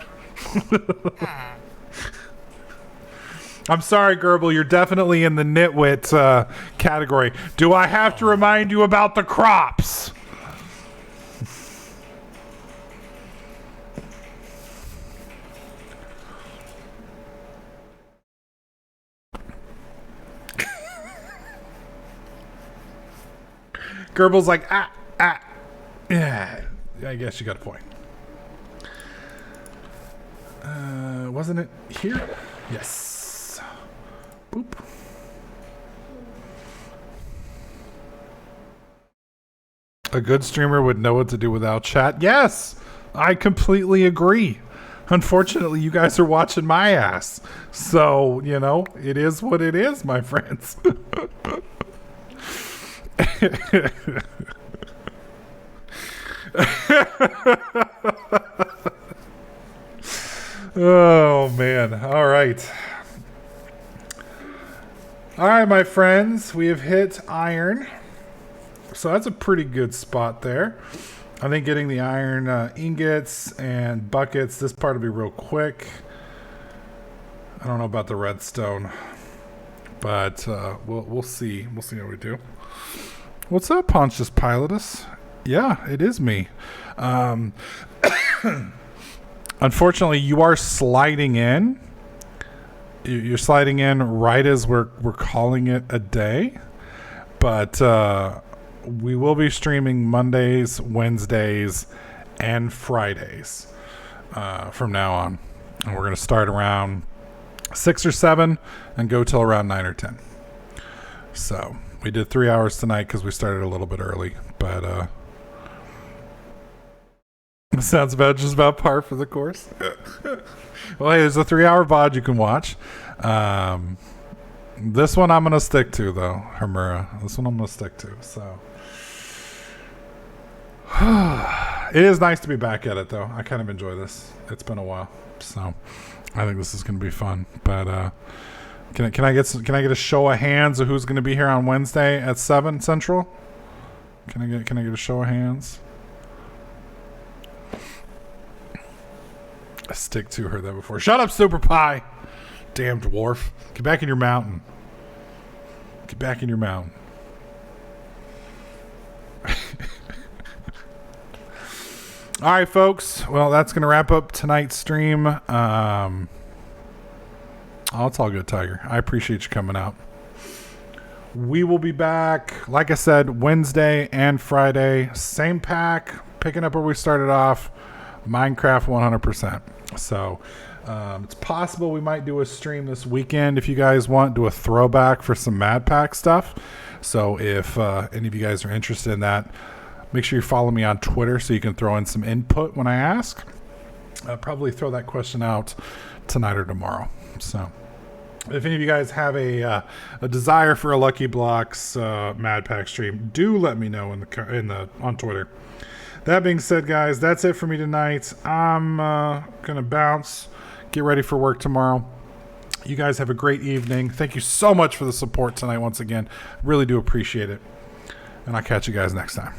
I'm sorry, Gerbil. You're definitely in the nitwit category. Do I have to remind you about the crops? Gerbil's like, yeah. I guess you got a point. Wasn't it here? Yes. Boop. A good streamer would know what to do without chat. Yes, I completely agree. Unfortunately, you guys are watching my ass. So, you know, it is what it is, my friends. Oh, man. All right. All right, my friends. We have hit iron. So that's a pretty good spot there. I think getting the iron ingots and buckets, this part will be real quick. I don't know about the redstone, but we'll see. We'll see how we do. What's up, Pontius Pilatus? Yeah, it is me. Unfortunately, you are sliding in. You're sliding in right as we're calling it a day, but we will be streaming Mondays, Wednesdays, and Fridays from now on. And we're going to start around 6 or 7 and go till around 9 or 10. So we did 3 hours tonight because we started a little bit early, but sounds about just about par for the course. Well, hey, there's a 3-hour VOD you can watch. This one I'm going to stick to, though, Hamura. This one I'm going to stick to, so. It is nice to be back at it, though. I kind of enjoy this. It's been a while, so I think this is going to be fun. But can I get a show of hands of who's going to be here on Wednesday at 7 Central? Can I get a show of hands? I stick to her that before. Shut up, Super Pie! Damn dwarf. Get back in your mountain. Get back in your mountain. All right, folks. Well, that's going to wrap up tonight's stream. It's all good, Tiger. I appreciate you coming out. We will be back, like I said, Wednesday and Friday. Same pack, picking up where we started off. Minecraft 100%. So it's possible we might do a stream this weekend if you guys want, do a throwback for some Mad Pack stuff. So if any of you guys are interested in that, make sure you follow me on Twitter so you can throw in some input when I ask. I'll probably throw that question out tonight or tomorrow. So if any of you guys have a desire for a Lucky Blocks Mad Pack stream, do let me know on Twitter. That being said, guys, that's it for me tonight. I'm going to bounce, get ready for work tomorrow. You guys have a great evening. Thank you so much for the support tonight once again. Really do appreciate it. And I'll catch you guys next time.